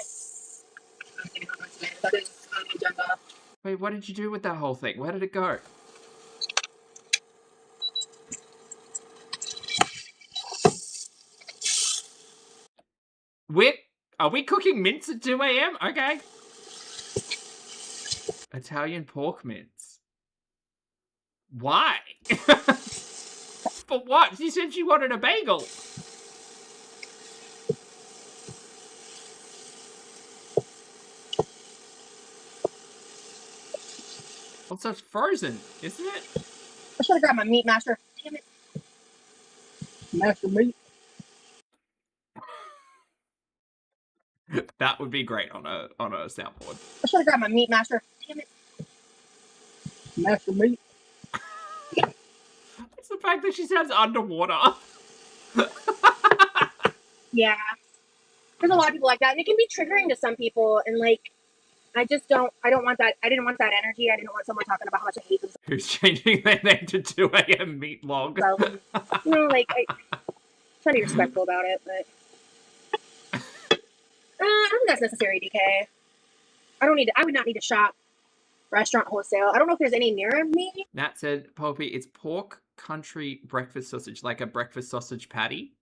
That is on the agenda.
Wait, what did you do with that whole thing? Where did it go? Are we cooking mince at 2 a.m.? Okay. Italian pork mince. Why? For what? She said she wanted a bagel. Also, it's frozen, isn't it?
I should have grabbed my meat masher. Damn it. Master meat.
That would be great on a soundboard.
I should have grabbed my meat masher. Damn it. Master meat.
It's the fact that she sounds underwater.
Yeah. There's a lot of people like that, and it can be triggering to some people, and like, I don't want that. I didn't want that energy. I didn't want someone talking about how much I hate themselves.
Who's changing their name to 2 a.m. meat log?
You know, like, I try to be respectful about it, but I don't think that's necessary, DK. I would not need to shop restaurant wholesale. I don't know if there's any near me.
Nat said, Poppy, it's pork country breakfast sausage, like a breakfast sausage patty.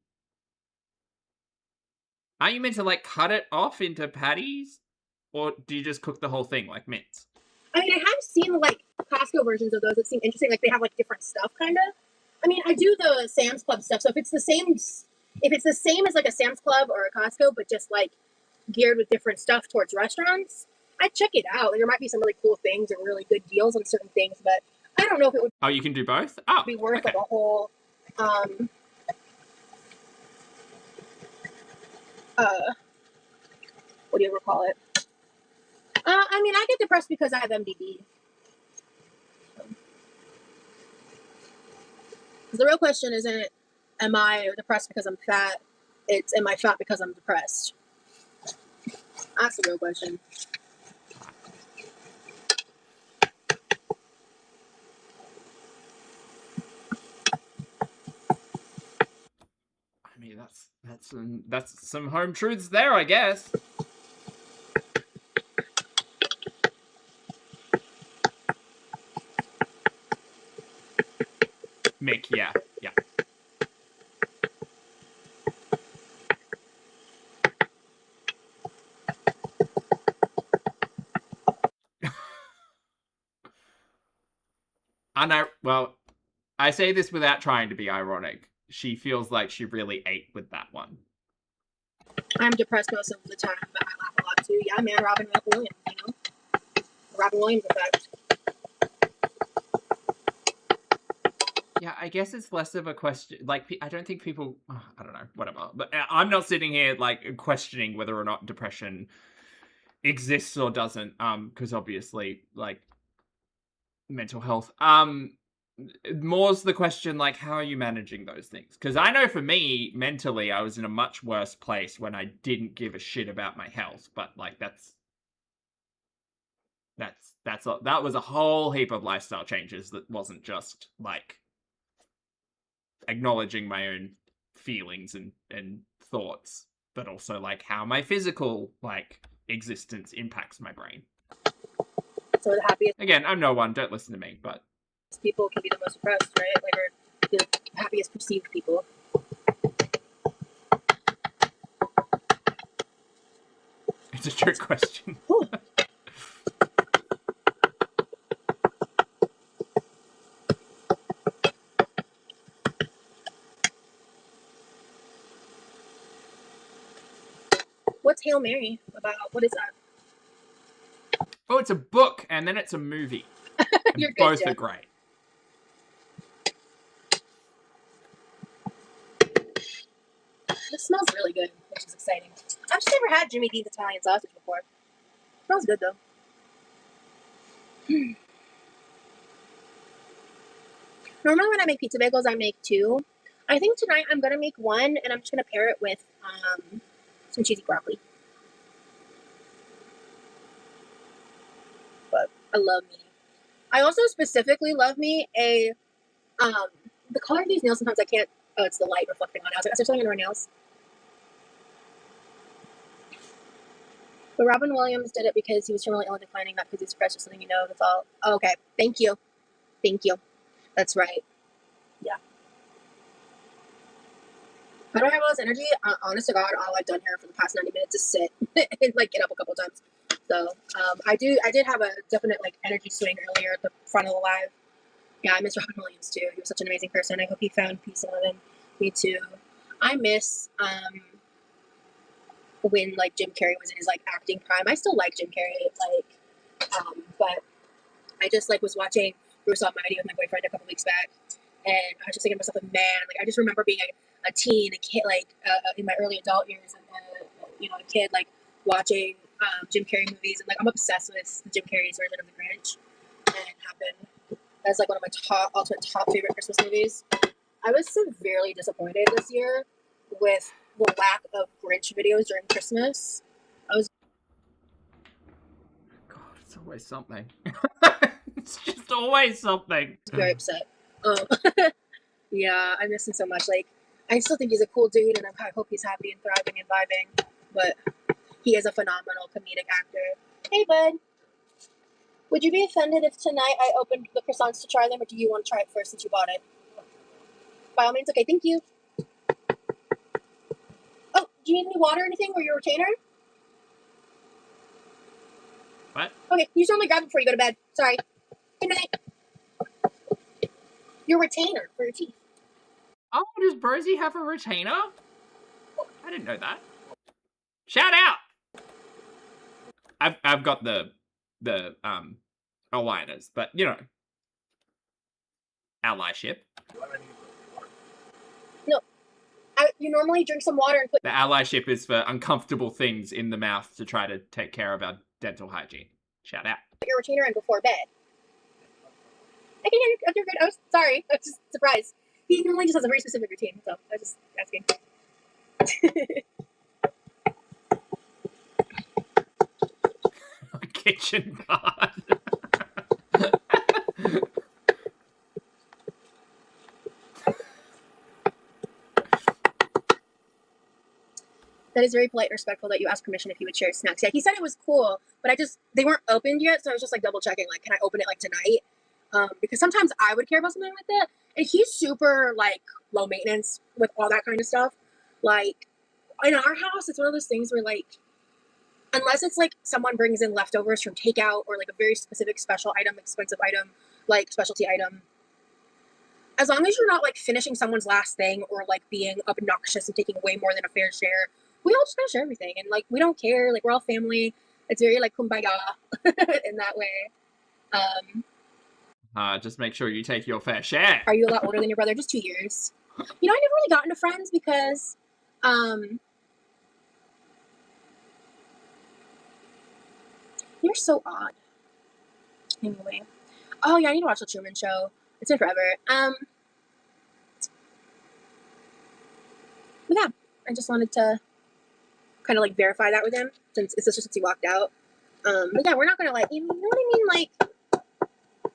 Are you meant to like cut it off into patties? Or do you just cook the whole thing like mince?
I mean, I have seen like Costco versions of those that seem interesting. Like they have like different stuff, kind of. I mean, I do the Sam's Club stuff. So if it's the same as like a Sam's Club or a Costco, but just like geared with different stuff towards restaurants, I'd check it out. There might be some really cool things or really good deals on certain things, but I don't know if it would.
Oh, you can do both? Oh,
be worth
okay.
like a whole. What do you ever call it? I mean, I get depressed because I have MDD. The real question isn't, am I depressed because I'm fat? It's, am I fat because I'm depressed? That's the real question.
I mean, that's some home truths there, I guess. Mick, yeah. I say this without trying to be ironic. She feels like she really ate with that one.
I'm depressed most of the time, but I laugh a lot too. Yeah, man, Robin Williams, you know? Robin Williams effect.
Yeah, I guess it's less of a question. Like, I don't think people. I don't know, whatever. But I'm not sitting here like questioning whether or not depression exists or doesn't. Because obviously, like, mental health. More's the question, like, how are you managing those things? Because I know for me, mentally, I was in a much worse place when I didn't give a shit about my health. But like, that was a whole heap of lifestyle changes that wasn't just like acknowledging my own feelings and thoughts, but also like how my physical like existence impacts my brain.
So the happiest.
Again, I'm no one. Don't listen to me. But
people can be the most depressed, right? Like, or the happiest perceived people.
It's a trick question.
What's Hail Mary about? What is that?
Oh, it's a book, and then it's a movie.
You're good,
both
Jeff.
are great.
This smells really good, which is exciting. I've just never had Jimmy Dean's Italian sausage before. It smells good though. Normally when I make pizza bagels, I make two. I think tonight I'm gonna make one, and I'm just gonna pair it with some cheesy broccoli. But I love me. I also specifically love me a the color of these nails. Sometimes I can't. Oh, it's the light reflecting on it. I was like, is there something in our nails? But Robin Williams did it because he was terminally ill and declining, not because he's depressed or something. You know, that's all. Oh, okay. Thank you. Thank you. That's right. Yeah. I don't have all this energy. Honest to God, all I've done here for the past 90 minutes is sit and like get up a couple times. So I did have a definite like energy swing earlier at the front of the live. Yeah, I miss Robin Williams too. He was such an amazing person. I hope he found peace in heaven. Me too. I miss when like Jim Carrey was in his like acting prime. I still like Jim Carrey, but I just like was watching Bruce Almighty with my boyfriend a couple weeks back, and I was just thinking to myself, like, man, like I just remember being a teen, a kid, like in my early adult years, and a kid like watching Jim Carrey movies, and like I'm obsessed with Jim Carrey's version of The Grinch, and it happened as like one of my top favorite Christmas movies. I was severely disappointed this year with the lack of Grinch videos during Christmas. I was
God, it's always something. It's just always something.
very upset. Um, yeah, I miss him so much. Like, I still think he's a cool dude, and I hope he's happy and thriving and vibing. But he is a phenomenal comedic actor. Hey, bud. Would you be offended if tonight I opened the croissants to try them, or do you want to try it first since you bought it? By all means, okay, thank you. Oh, do you need any water or anything, or your retainer?
What?
Okay, you should only grab it before you go to bed. Sorry. Good night. Your retainer for your teeth.
Oh, does Brosie have a retainer? I didn't know that. Shout out! I've got the aligners, but you know, allyship.
No, you normally drink some water and put
The allyship is for uncomfortable things in the mouth to try to take care of our dental hygiene. Shout out.
your retainer in before bed. I can hear you. You're good. I was sorry. I was just surprised. He normally just has a very specific routine, so I was just asking.
Kitchen guard.
That is very polite and respectful that you asked permission if he would share snacks. Yeah, he said it was cool, but they weren't opened yet, so I was just like double checking, like, can I open it like tonight? Because sometimes I would care about something like that, and he's super like low maintenance with all that kind of stuff. Like in our house, it's one of those things where like unless it's like someone brings in leftovers from takeout or like a very specific special item, expensive item, like specialty item, as long as you're not like finishing someone's last thing or like being obnoxious and taking way more than a fair share, we all just gotta share everything, and like we don't care. Like we're all family. It's very like kumbaya in that way.
Just make sure you take your fair share.
Are you a lot older than your brother? Just 2 years. You know, I never really got into friends because you're so odd. Anyway. Oh yeah, I need to watch the Truman Show. It's been forever. But yeah, I just wanted to kind of like verify that with him since he walked out. But yeah, we're not gonna like, you know what I mean? Like,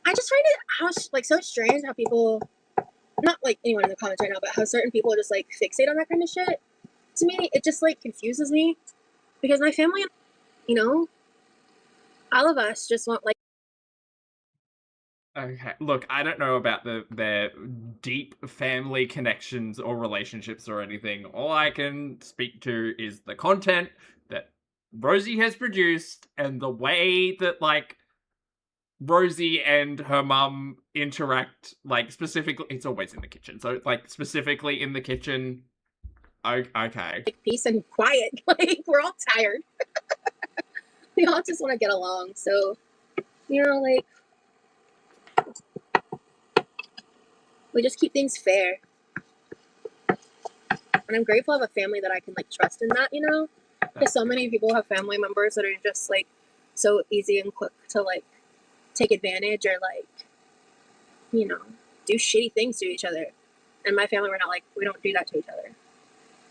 I just find it how like so strange how people, not like anyone in the comments right now, but how certain people just like fixate on that kind of shit. To me, it just like confuses me because my family, you know, all of us just want like.
Okay, look, I don't know about their deep family connections or relationships or anything. All I can speak to is the content that Rosie has produced and the way that like Rosie and her mum interact, like specifically, it's always in the kitchen. So like specifically in the kitchen. Okay.
Like peace and quiet. Like we're all tired. We all just want to get along. So, you know, like we just keep things fair. And I'm grateful I have a family that I can like trust in that, you know? Because so many people have family members that are just like so easy and quick to like take advantage or like, you know, do shitty things to each other. And my family, we're not like, we don't do that to each other.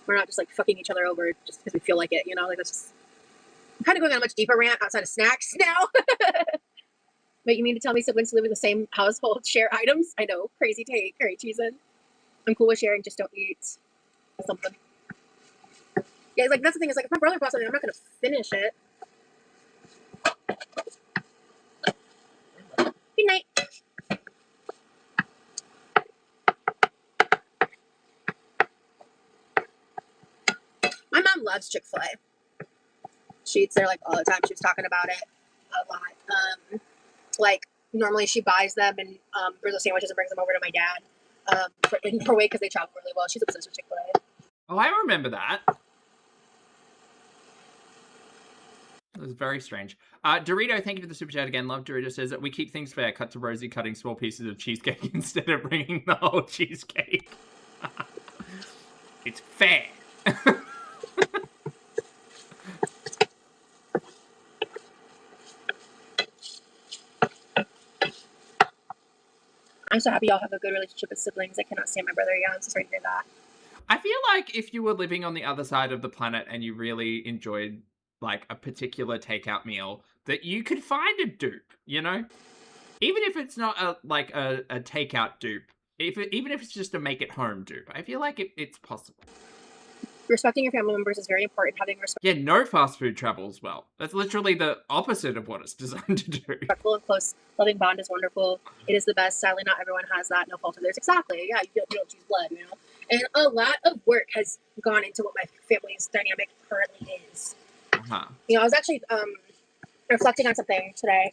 We're not just like fucking each other over just because we feel like it, you know? Like that's just, I'm kind of going on a much deeper rant outside of snacks now. But you mean to tell me siblings live in the same household share items? I know, crazy take, curry cheese in. I'm cool with sharing, just don't eat something. Yeah, like that's the thing. Is like if my brother bought something, I'm not gonna finish it. Good night. My mom loves Chick-fil-A. She eats there like all the time. She was talking about it a lot. Like normally she buys them and brings the sandwiches and brings them over to my dad in Norway because they travel really well. She's obsessed with Chick-fil-A.
Oh, I remember that. It was very strange. Dorito, thank you for the super chat again. Love Dorito says that we keep things fair. Cut to Rosie cutting small pieces of cheesecake instead of bringing the whole cheesecake. It's fair.
I'm so happy y'all have a good relationship with siblings. I cannot stand my brother. Yeah, I'm so sorry to hear that.
I feel like if you were living on the other side of the planet and you really enjoyed like a particular takeout meal, that you could find a dupe, you know? Even if it's not a takeout dupe, even if it's just a make it home dupe, I feel like it's possible.
Respecting your family members is very important. Having respect.
Yeah, no fast food travels well. That's literally the opposite of what it's designed to do.
Respectful and close, loving bond is wonderful. It is the best. Sadly, not everyone has that. No fault of theirs. Exactly. Yeah, you don't choose blood, you know. And a lot of work has gone into what my family's dynamic currently is. You know, I was actually reflecting on something today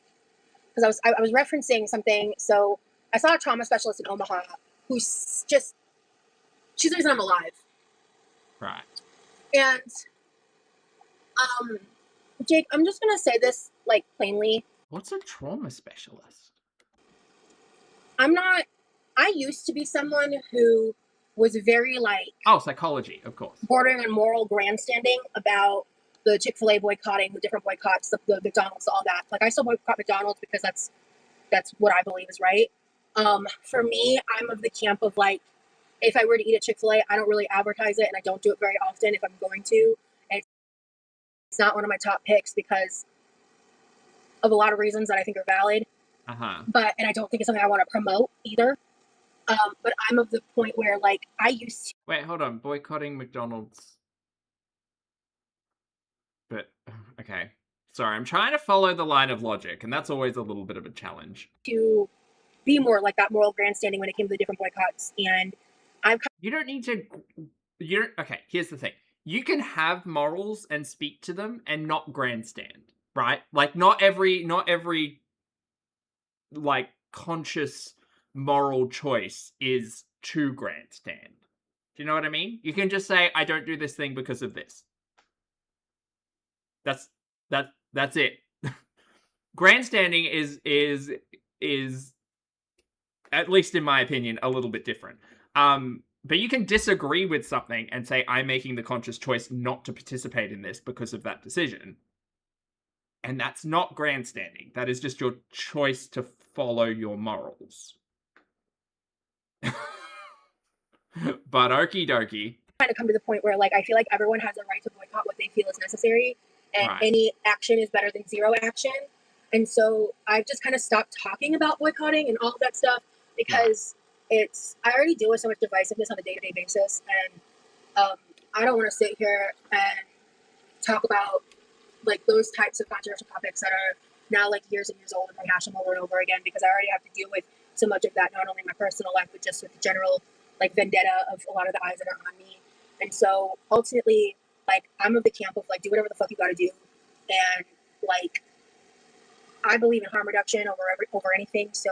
because I was referencing something. So I saw a trauma specialist in Omaha who's just, she's the reason I'm alive.
Right.
And Jake, I'm just gonna say this like plainly.
What's a trauma specialist?
I used to be someone who was very like,
oh, psychology, of course,
bordering on moral grandstanding about the Chick-fil-A boycotting, the different boycotts, the McDonald's, all that. Like I still boycott McDonald's because that's what I believe is right. For me, I'm of the camp of like, if I were to eat at Chick-fil-A, I don't really advertise it and I don't do it very often if I'm going to. And it's not one of my top picks because of a lot of reasons that I think are valid. But, and I don't think it's something I want to promote either. But I'm of the point where like I used to.
Wait, hold on. Boycotting McDonald's. But, okay. Sorry, I'm trying to follow the line of logic, and that's always a little bit of a challenge.
To be more like that moral grandstanding when it came to the different boycotts. And
you don't need to, okay, here's the thing. You can have morals and speak to them and not grandstand, right? Like not every like conscious moral choice is to grandstand. Do you know what I mean? You can just say, I don't do this thing because of this. That's it. Grandstanding is at least in my opinion a little bit different. But you can disagree with something and say, I'm making the conscious choice not to participate in this because of that decision. And that's not grandstanding. That is just your choice to follow your morals. But okie dokie.
Kind of come to the point where like I feel like everyone has a right to boycott what they feel is necessary, and any action is better than zero action. And so I've just kind of stopped talking about boycotting and all of that stuff because I already deal with so much divisiveness on a day-to-day basis, and I don't want to sit here and talk about like those types of controversial topics that are now like years and years old and rehash them over and over again because I already have to deal with so much of that, not only in my personal life, but just with the general like vendetta of a lot of the eyes that are on me. And so ultimately, like I'm of the camp of like, do whatever the fuck you gotta do. And like, I believe in harm reduction over anything. So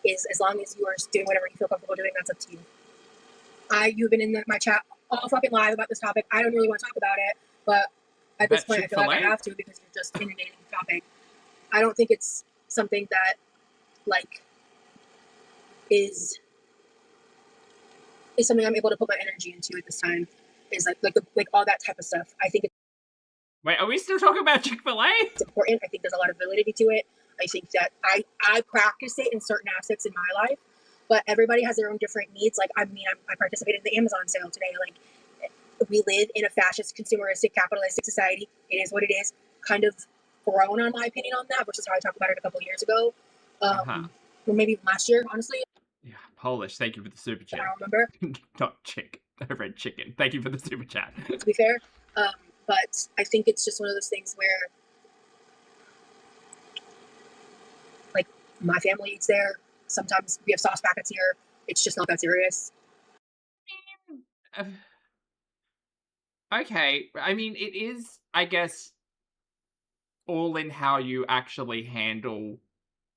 as long as you are doing whatever you feel comfortable doing, that's up to you. You've been in my chat all fucking live about this topic. I don't really want to talk about it, but at this point I feel like I have to because you're just inundating the topic. I don't think it's something that like is something I'm able to put my energy into at this time. Is like all that type of stuff. I think
wait, are we still talking about Chick-fil-A?
It's important. I think there's a lot of validity to it. I think that I practice it in certain aspects in my life. but everybody has their own different needs. Like, I mean, I participated in the Amazon sale today. Like, we live in a fascist, consumeristic, capitalistic society. It is what it is. Kind of grown, on my opinion, on that, which is how I talked about it a couple of years ago,
Uh-huh.
or maybe last year, honestly.
Yeah, Polish. Thank you for the super
I
chat.
don't remember.
Not chick. I read chicken. Thank you for the super chat.
To be fair, but I think it's just one of those things where, like, my family eats there. Sometimes we have sauce packets here. It's just not that serious.
Uh, okay. I mean, it is, I guess, all in how you actually handle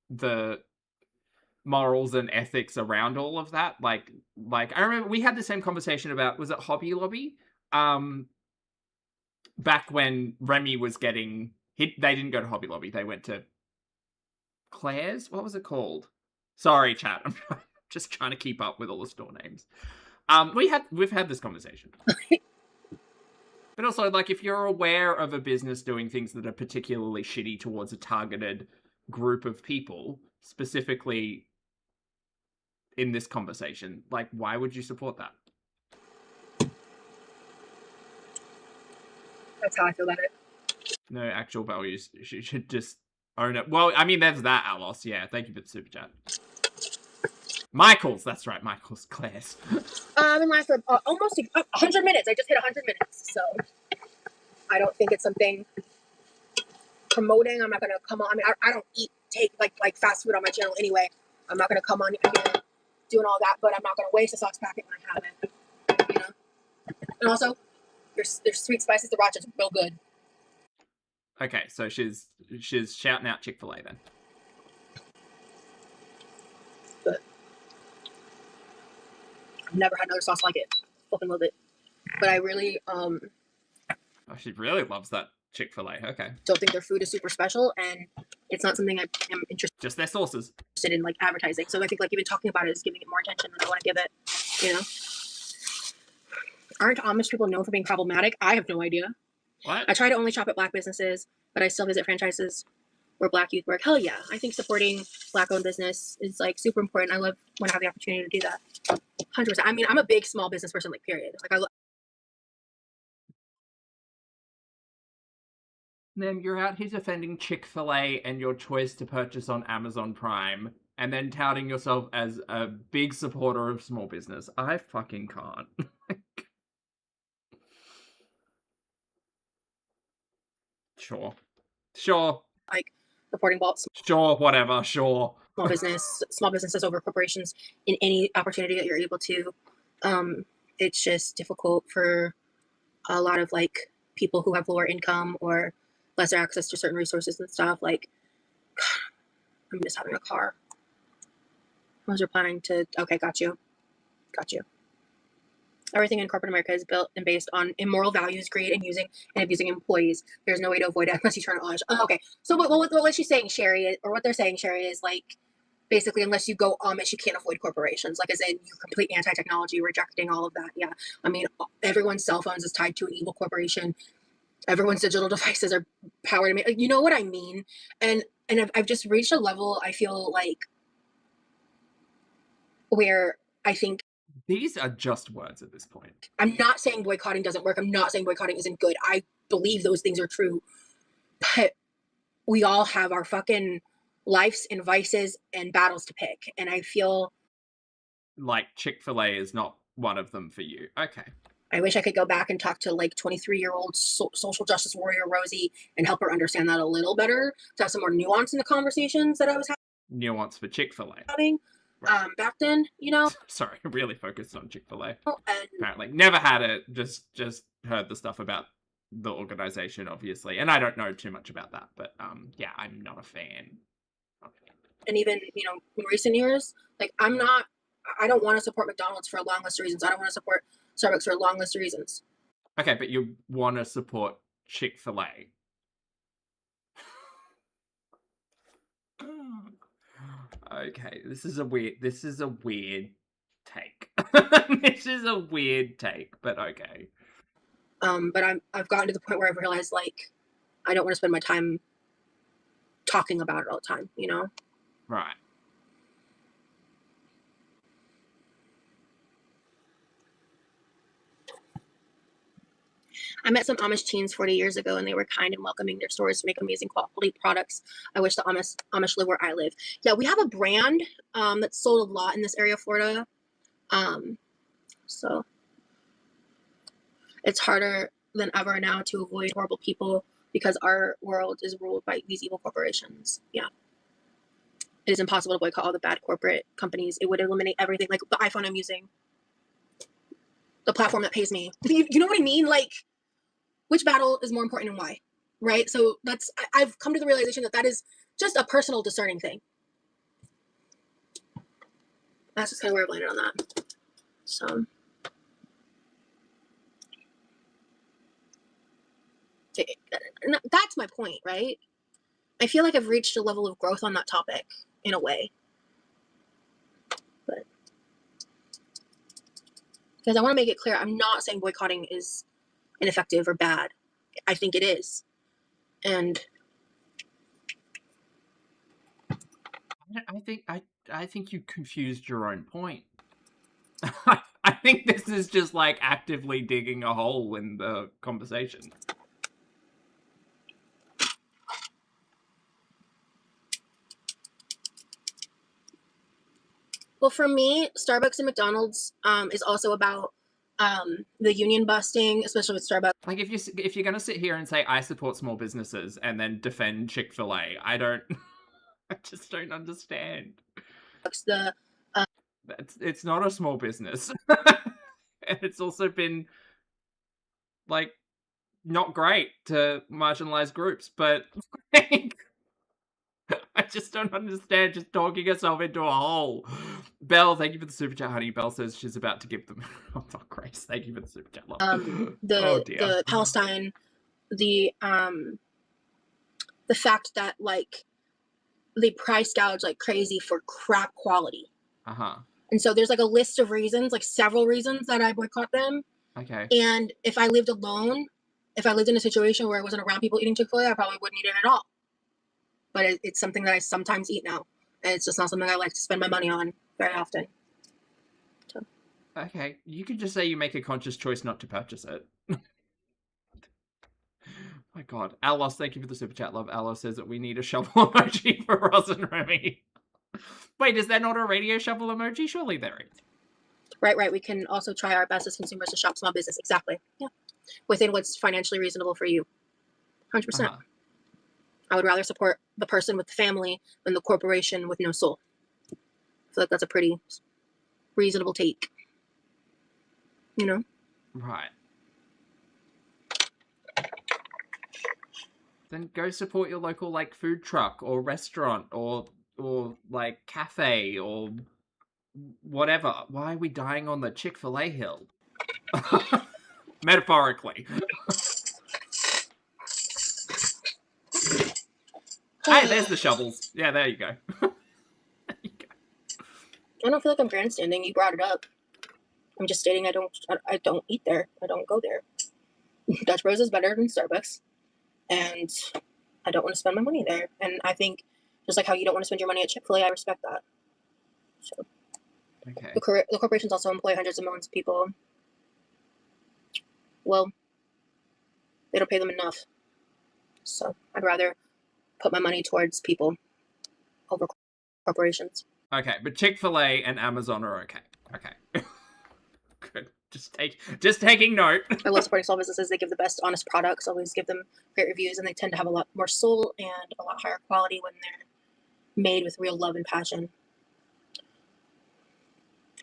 the morals and ethics around all of that. Like I remember we had the same conversation about, was it Hobby Lobby? Back when Remy was getting hit, they didn't go to Hobby Lobby. They went to Claire's. What was it called? Sorry, chat. I'm just trying to keep up with all the store names. We've had this conversation. But also, like, if you're aware of a business doing things that are particularly shitty towards a targeted group of people, specifically in this conversation, like, why would you support that?
That's how I feel about it.
No actual values. You should just own it. Well, I mean, there's that, Alos. Yeah, thank you for the super chat. Michael's, that's right, Michael's. Claire's.
I've been live for almost 100 minutes. I just hit 100 minutes, so I don't think it's something promoting. I'm not gonna come on. I mean, I don't take like fast food on my channel anyway. I'm not gonna come on here doing all that, but I'm not gonna waste a sauce packet when I have it. You know. And also, there's sweet spices. The Rochester's real good.
Okay, so she's shouting out Chick-fil-A then.
But I've never had another sauce like it. Fucking love it. But I really
Oh, she really loves that Chick-fil-A. Okay.
don't think their food is super special, and it's not something I am interested
Just their sauces.
in, like, advertising. So I think, like, even talking about it is giving it more attention than I want to give it. You know. Aren't Amish people known for being problematic? I have no idea.
What?
I try to only shop at Black businesses, but I still visit franchises where Black youth work. Hell yeah. I think supporting Black-owned business is, like, super important. I love when I have the opportunity to do that. 100%. I mean, I'm a big small business person, like, period. Like,
Then you're out here defending Chick-fil-A and your choice to purchase on Amazon Prime, and then touting yourself as a big supporter of small business. I fucking can't. Sure.
like, supporting
Sure, whatever, sure.
small businesses over corporations in any opportunity that you're able to. It's just difficult for a lot of, like, people who have lower income or lesser access to certain resources and stuff. Like, I'm just having a car. Those are planning to. Okay, got you. Everything in corporate America is built and based on immoral values, greed, and using and abusing employees. There's no way to avoid it unless you turn on. Oh, okay, so what she's saying, Sherry, or what they're saying, Sherry, is, like, basically, unless you go Amish, you can't avoid corporations. Like, as in, you're complete anti-technology, rejecting all of that. Yeah, I mean, everyone's cell phones is tied to an evil corporation. Everyone's digital devices are powered. Like, you know what I mean? And I've just reached a level, I feel like, where I think
These are just words at this point.
I'm not saying boycotting doesn't work. I'm not saying boycotting isn't good. I believe those things are true. But we all have our fucking lives and vices and battles to pick. And I feel
like Chick-fil-A is not one of them for you. Okay.
I wish I could go back and talk to, like, 23-year-old social justice warrior Rosie and help her understand that a little better, to have some more nuance in the conversations that I was
Nuance for Chick-fil-A.
having back then, you know.
Sorry, really focused on Chick-fil-A.
And
apparently, never had it. Just heard the stuff about the organization, obviously, and I don't know too much about that. But yeah, I'm not a fan.
and even, in recent years, like, I don't want to support McDonald's for a long list of reasons. I don't want to support Starbucks for a long list of reasons.
Okay, but you want to support Chick-fil-A. Okay, this is a weird take. This is a weird take, but okay.
But I've gotten to the point where I've realized, like, I don't want to spend my time talking about it all the time, you know?
Right.
I met some Amish teens 40 years ago, and they were kind and welcoming. Their stores make amazing quality products. I wish the Amish live where I live. Yeah, we have a brand that's sold a lot in this area of Florida. So it's harder than ever now to avoid horrible people because our world is ruled by these evil corporations. Yeah. It is impossible to boycott all the bad corporate companies. It would eliminate everything, like the iPhone I'm using, the platform that pays me. You know what I mean? Like, which battle is more important and why? Right? So I've come to the realization that is just a personal discerning thing. That's just kind of where I've landed on that. So that's my point, right? I feel like I've reached a level of growth on that topic in a way. But because I want to make it clear, I'm not saying boycotting is ineffective or bad. I think it is. And
I think you confused your own point. I think this is just like actively digging a hole in the conversation.
well, for me, Starbucks and McDonald's is also about the union busting, especially with Starbucks.
Like if you're gonna sit here and say I support small businesses and then defend Chick-fil-A, I don't. I just don't understand.
The
It's not a small business, and it's also been like not great to marginalized groups, but like, I just don't understand just talking yourself into a hole. Belle, thank you for the super chat, honey. Belle says she's about to give them. Oh, not Grace. Thank you for the super chat, love. Oh dear.
the Palestine, the fact that like they price gouge like crazy for crap quality. And so there's like a list of reasons, like several reasons that I boycott them.
Okay.
And if I lived alone, if I lived in a situation where I wasn't around people eating Chick-fil-A, I probably wouldn't eat it at all. But it's something that I sometimes eat now. And it's just not something I like to spend my money on very often. So.
Okay. You could just say you make a conscious choice not to purchase it. My God. Alos, thank you for the super chat, love. Alos says that we need a shovel emoji for Roz and Remy. Wait, is there not a radio shovel emoji? Surely there is.
Right. We can also try our best as consumers to shop small business. Exactly. Yeah. Within what's financially reasonable for you. 100%. I would rather support the person with the family than the corporation with no soul. I feel like that's a pretty reasonable take. You know?
Right. Then go support your local like food truck or restaurant or like cafe or whatever. Why are we dying on the Chick-fil-A hill? Metaphorically. Hey, there's the shovels. Yeah, there you go. There you go.
I don't feel like I'm grandstanding. You brought it up. I'm just stating I don't eat there. I don't go there. Dutch Bros is better than Starbucks. And I don't want to spend my money there. And I think just like how you don't want to spend your money at Chick-fil-A, I respect that. So
okay.
The corporations also employ hundreds of millions of people. Well, they don't pay them enough. So I'd rather put my money towards people over corporations.
Okay, but Chick-fil-A and Amazon are okay. Okay. Good. Just taking note.
I love supporting small businesses. They give the best, honest products, always give them great reviews, and they tend to have a lot more soul and a lot higher quality when they're made with real love and passion.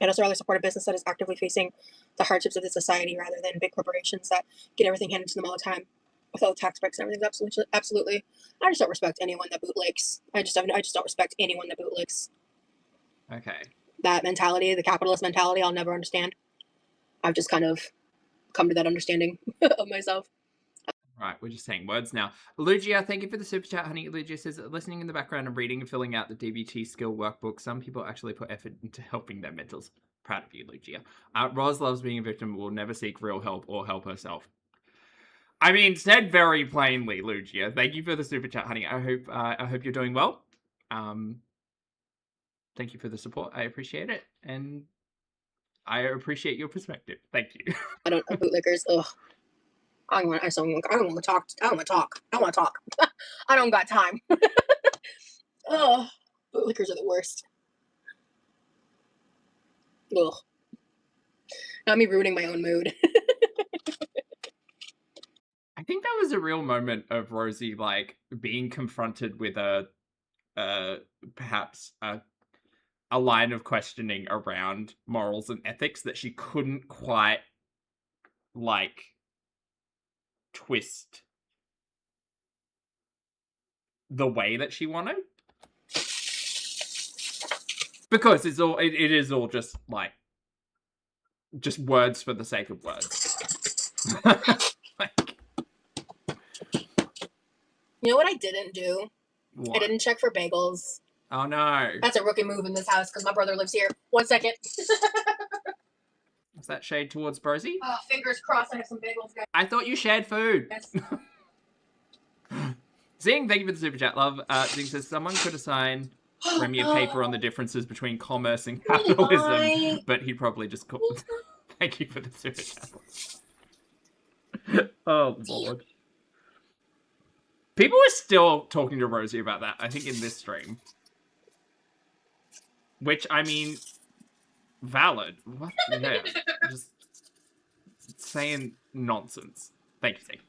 I'd also rather support a business that is actively facing the hardships of the society rather than big corporations that get everything handed to them all the time with all the tax breaks and everything. Absolutely. I just don't respect anyone that bootlicks. I just don't respect anyone that bootlicks.
Okay.
That mentality, the capitalist mentality, I'll never understand. I've just kind of come to that understanding of myself.
Right, we're just saying words now. Lugia, thank you for the super chat, honey. Lugia says, listening in the background and reading and filling out the DBT skill workbook. Some people actually put effort into helping their mentors. Proud of you, Lugia. Roz loves being a victim, will never seek real help or help herself. I mean, said very plainly, Lugia. Thank you for the super chat, honey. I hope you're doing well. Thank you for the support. I appreciate it, and I appreciate your perspective. Thank you.
I don't bootlickers. Ugh. I don't want to talk. I don't want to talk. I want to talk. I don't got time. Oh, bootlickers are the worst. Ugh. Not me ruining my own mood.
I think that was a real moment of Rosie, like, being confronted with perhaps a line of questioning around morals and ethics that she couldn't quite, like, twist the way that she wanted. Because it is all just, like, just words for the sake of words. Like,
you know what I didn't do?
what?
I didn't check for bagels.
Oh no.
That's a rookie move in this house because my brother lives here. 1 second.
Is that shade towards Rosie?
Oh, fingers crossed I have some bagels, guys.
I thought you shared food.
Yes.
Zing, thank you for the super chat, love. Zing says, someone could assign Remy a paper on the differences between commerce and capitalism, but he probably just called. Thank you for the super chat. Oh, Lord. People were still talking to Rosie about that, I think, in this stream. Which, I mean, valid. What? Yeah, just saying nonsense. Thank you, Zing.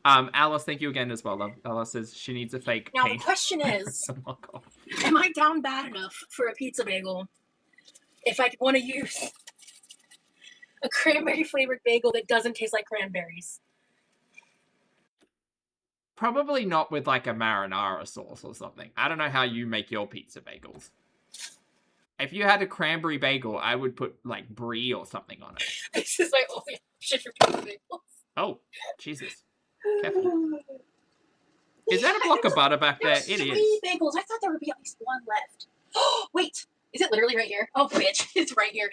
Alice, thank you again as well, love. Alice says she needs a fake
Now,
paint.
the question is,
Oh, God.
am I down bad enough for a pizza bagel if I want to use a cranberry-flavored bagel that doesn't taste like cranberries?
Probably not with, like, a marinara sauce or something. I don't know how you make your pizza bagels. If you had a cranberry bagel, I would put, like, brie or something on it.
This is my only option for pizza bagels.
Oh, Jesus. Careful. Is that a block of butter back there? It is.
3 bagels. I thought there would be at least 1 left. Wait, is it literally right here? Oh, bitch, it's right here.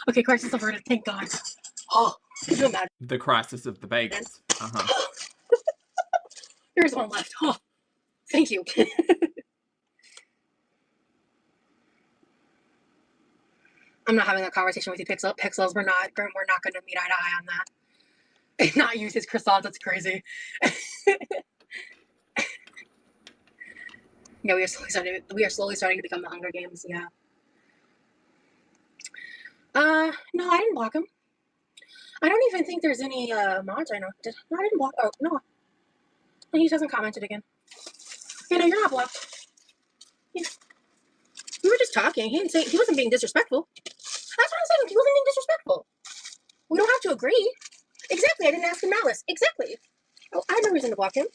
Okay, crisis averted. Thank God. Oh, can you imagine?
The crisis of the bagels. Uh-huh.
There's 1 left. Oh, thank you. I'm not having a conversation with you, Pixels. We're not going to meet eye to eye on that. Not use his croissants. That's crazy. Yeah, we are slowly starting to become the Hunger Games. Yeah. No, I didn't block him. I don't even think there's any mods I know. No, I didn't block. Oh no, he hasn't commented again. Yeah, no, you're not blocked. Yeah. We were just talking. He wasn't being disrespectful. That's what I'm saying. He wasn't being disrespectful. We don't have to agree. Exactly. I didn't ask him malice. Exactly. Oh, I have no reason to block him.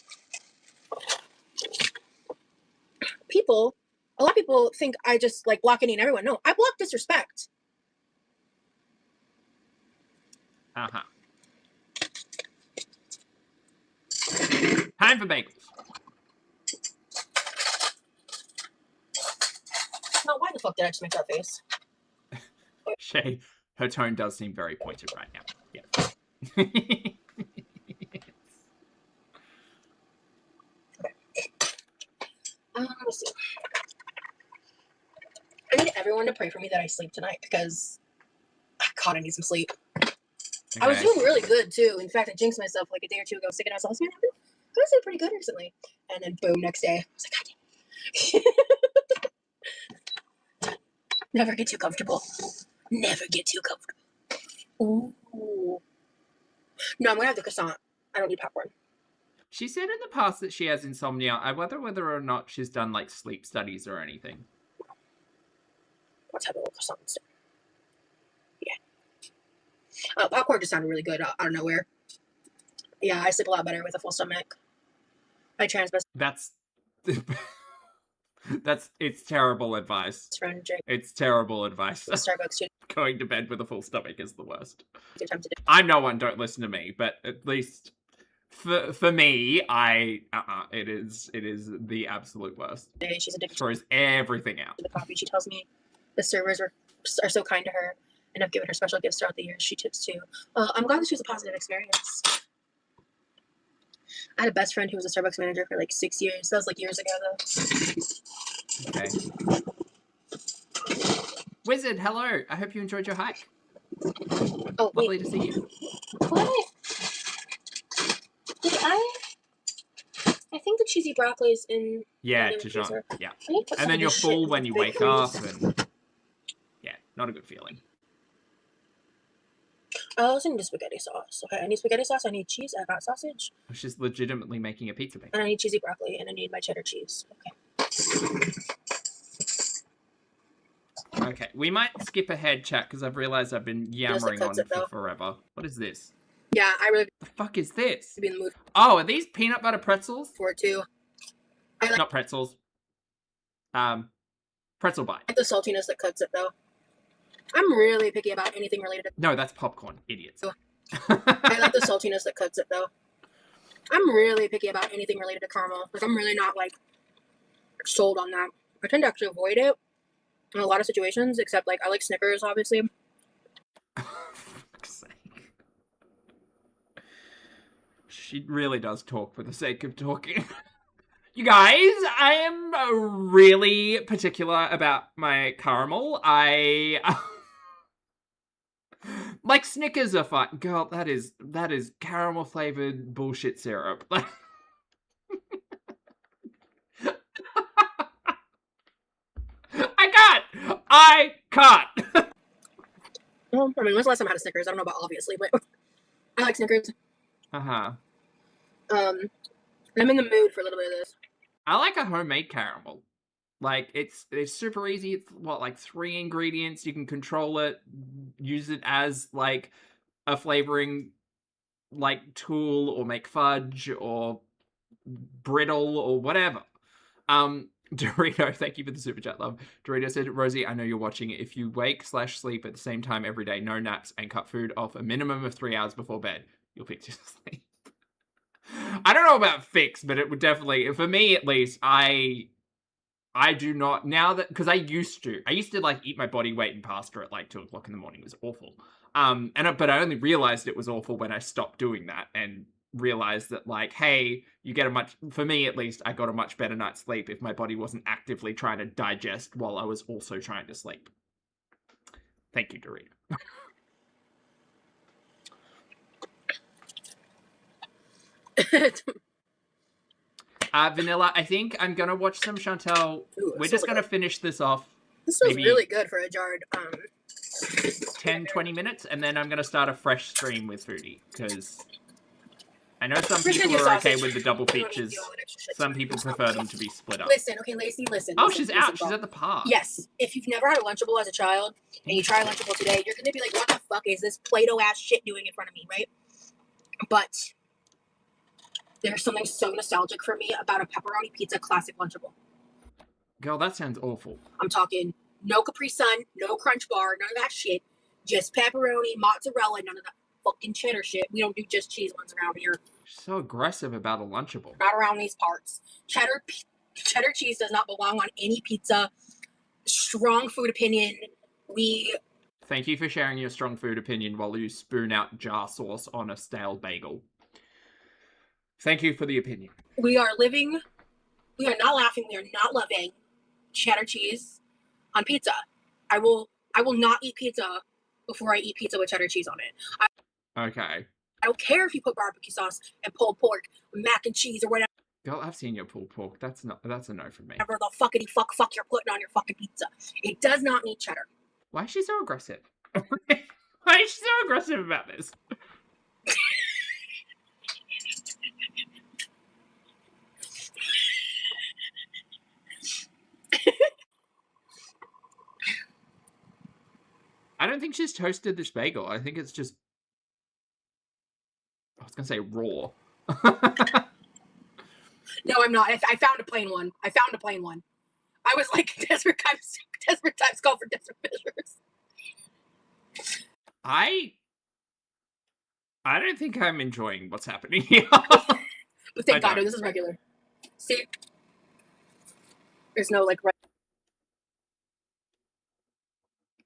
A lot of people think I just like block any and everyone. No, I block disrespect.
Uh-huh. Time for bagels.
No, why the fuck did I just make that face?
Shay, her tone does seem very pointed right now. Yeah.
Let's see. I need everyone to pray for me that I sleep tonight because I need some sleep. Okay. I was doing really good too. In fact, I jinxed myself like a day or 2 ago, thinking I was like, man, I was doing pretty good recently. And then boom, next day, I was like, God damn. Never get too comfortable. Never get too comfortable. Ooh. No, I'm gonna have the croissant. I don't need popcorn.
She said in the past that she has insomnia. I wonder whether or not she's done like sleep studies or anything.
Let's have a little croissant instead. Yeah. Popcorn just sounded really good out of nowhere. Yeah, I sleep a lot better with a full stomach. I transvest.
It's terrible advice. It's terrible advice.
Starbucks.
Going to bed with a full stomach is the worst.
Tempted.
I'm no one, don't listen to me, but at least for me, it is the absolute worst.
She's addicted.
Throws everything out.
The coffee. She tells me the servers are so kind to her and have given her special gifts throughout the years. She tips too. I'm glad that she was a positive experience. I had a best friend who was a Starbucks manager for like 6 years. That was like years ago though.
Okay. Wizard, hello. I hope you enjoyed your hike.
Oh,
lovely to see you.
What? I think the cheesy broccoli is in
Yeah,
the
Dijon.
freezer.
Yeah.
I need to put
And
some
then
of
you're
this shit
full
in
when
the
you
big
wake up,
freeze.
and yeah, not a good feeling.
I also need a spaghetti sauce. Okay, I need spaghetti sauce, I need cheese, I got sausage,
She's legitimately making a pizza bake.
and I need cheesy broccoli, and I need my cheddar cheese. Okay.
Okay, we might skip ahead, chat, because I've realized I've been yammering on for forever. What is this?
Yeah, I really
The fuck is this?
be in the mood
Oh, are these peanut butter pretzels?
for it too. I like
Not pretzels. Pretzel bite.
the saltiness that cuts it though. I'm really picky about anything related to.
No, that's popcorn, idiots.
I like the saltiness that cuts it though. I'm really picky about anything related to caramel. Like I'm really not like sold on that. I tend to actually avoid it in a lot of situations, except like I like Snickers, obviously.
For fuck's sake. She really does talk for the sake of talking. You guys, I am really particular about my caramel. Like Snickers are fine. Girl, that is caramel flavored bullshit syrup. I can't.
Well, I mean, when's the last time I had a Snickers? I don't know about obviously, but I like Snickers.
Uh-huh.
I'm in the mood for a little bit of this.
I like a homemade caramel. Like, it's super easy. It's, what, like 3 ingredients. You can control it, use it as, like, a flavoring, like, tool, or make fudge, or brittle, or whatever. Dorito, thank you for the super chat, love. Dorito said, Rosie, I know you're watching. If you wake/sleep at the same time every day, no naps, and cut food off a minimum of 3 hours before bed, you'll fix your sleep. I don't know about fix, but it would definitely, for me at least, I do not, now that, because I used to like eat my body weight in pasta at like 2 o'clock in the morning. It was awful. But I only realized it was awful when I stopped doing that and realized that, like, hey, you get for me at least, I got a much better night's sleep if my body wasn't actively trying to digest while I was also trying to sleep. Thank you, Dorito. Vanilla, I think I'm gonna watch some Chantel.
Ooh,
we're just gonna finish this off.
This was really good for a jarred
10-20 minutes, and then I'm gonna start a fresh stream with Foodie, because I know some people are okay with the double features. Some people prefer them to be split up.
Listen, okay, Lacey, listen.
Oh,
listen,
she's out. She's at the park.
Yes. If you've never had a Lunchable as a child, and you try a Lunchable today, you're going to be like, what the fuck is this Play-Doh ass shit doing in front of me, right? But there's something so nostalgic for me about a pepperoni pizza classic Lunchable.
Girl, that sounds awful.
I'm talking no Capri Sun, no Crunch Bar, none of that shit. Just pepperoni, mozzarella, none of that fucking cheddar shit. We don't do just cheese ones around here.
She's so aggressive about a Lunchable.
Not around these parts. Cheddar cheese does not belong on any pizza. Strong food opinion.
Thank you for sharing your strong food opinion while you spoon out jar sauce on a stale bagel. Thank you for the opinion.
We are not laughing, we are not loving cheddar cheese on pizza. I will not eat pizza before I eat pizza with cheddar cheese on it.
Okay.
I don't care if you put barbecue sauce and pulled pork, mac and cheese, or whatever.
Girl, I've seen your pulled pork. That's a no from me.
Whatever the fuckity fuck you're putting on your fucking pizza. It does not need cheddar.
Why is she so aggressive? Why is she so aggressive about this? I don't think she's toasted this bagel. I think it's just, I was going to say raw.
No, I'm not. I found a plain one. I was like, desperate times call for desperate measures.
I don't think I'm enjoying what's happening here.
But thank God, no, this is regular. See? There's no, like,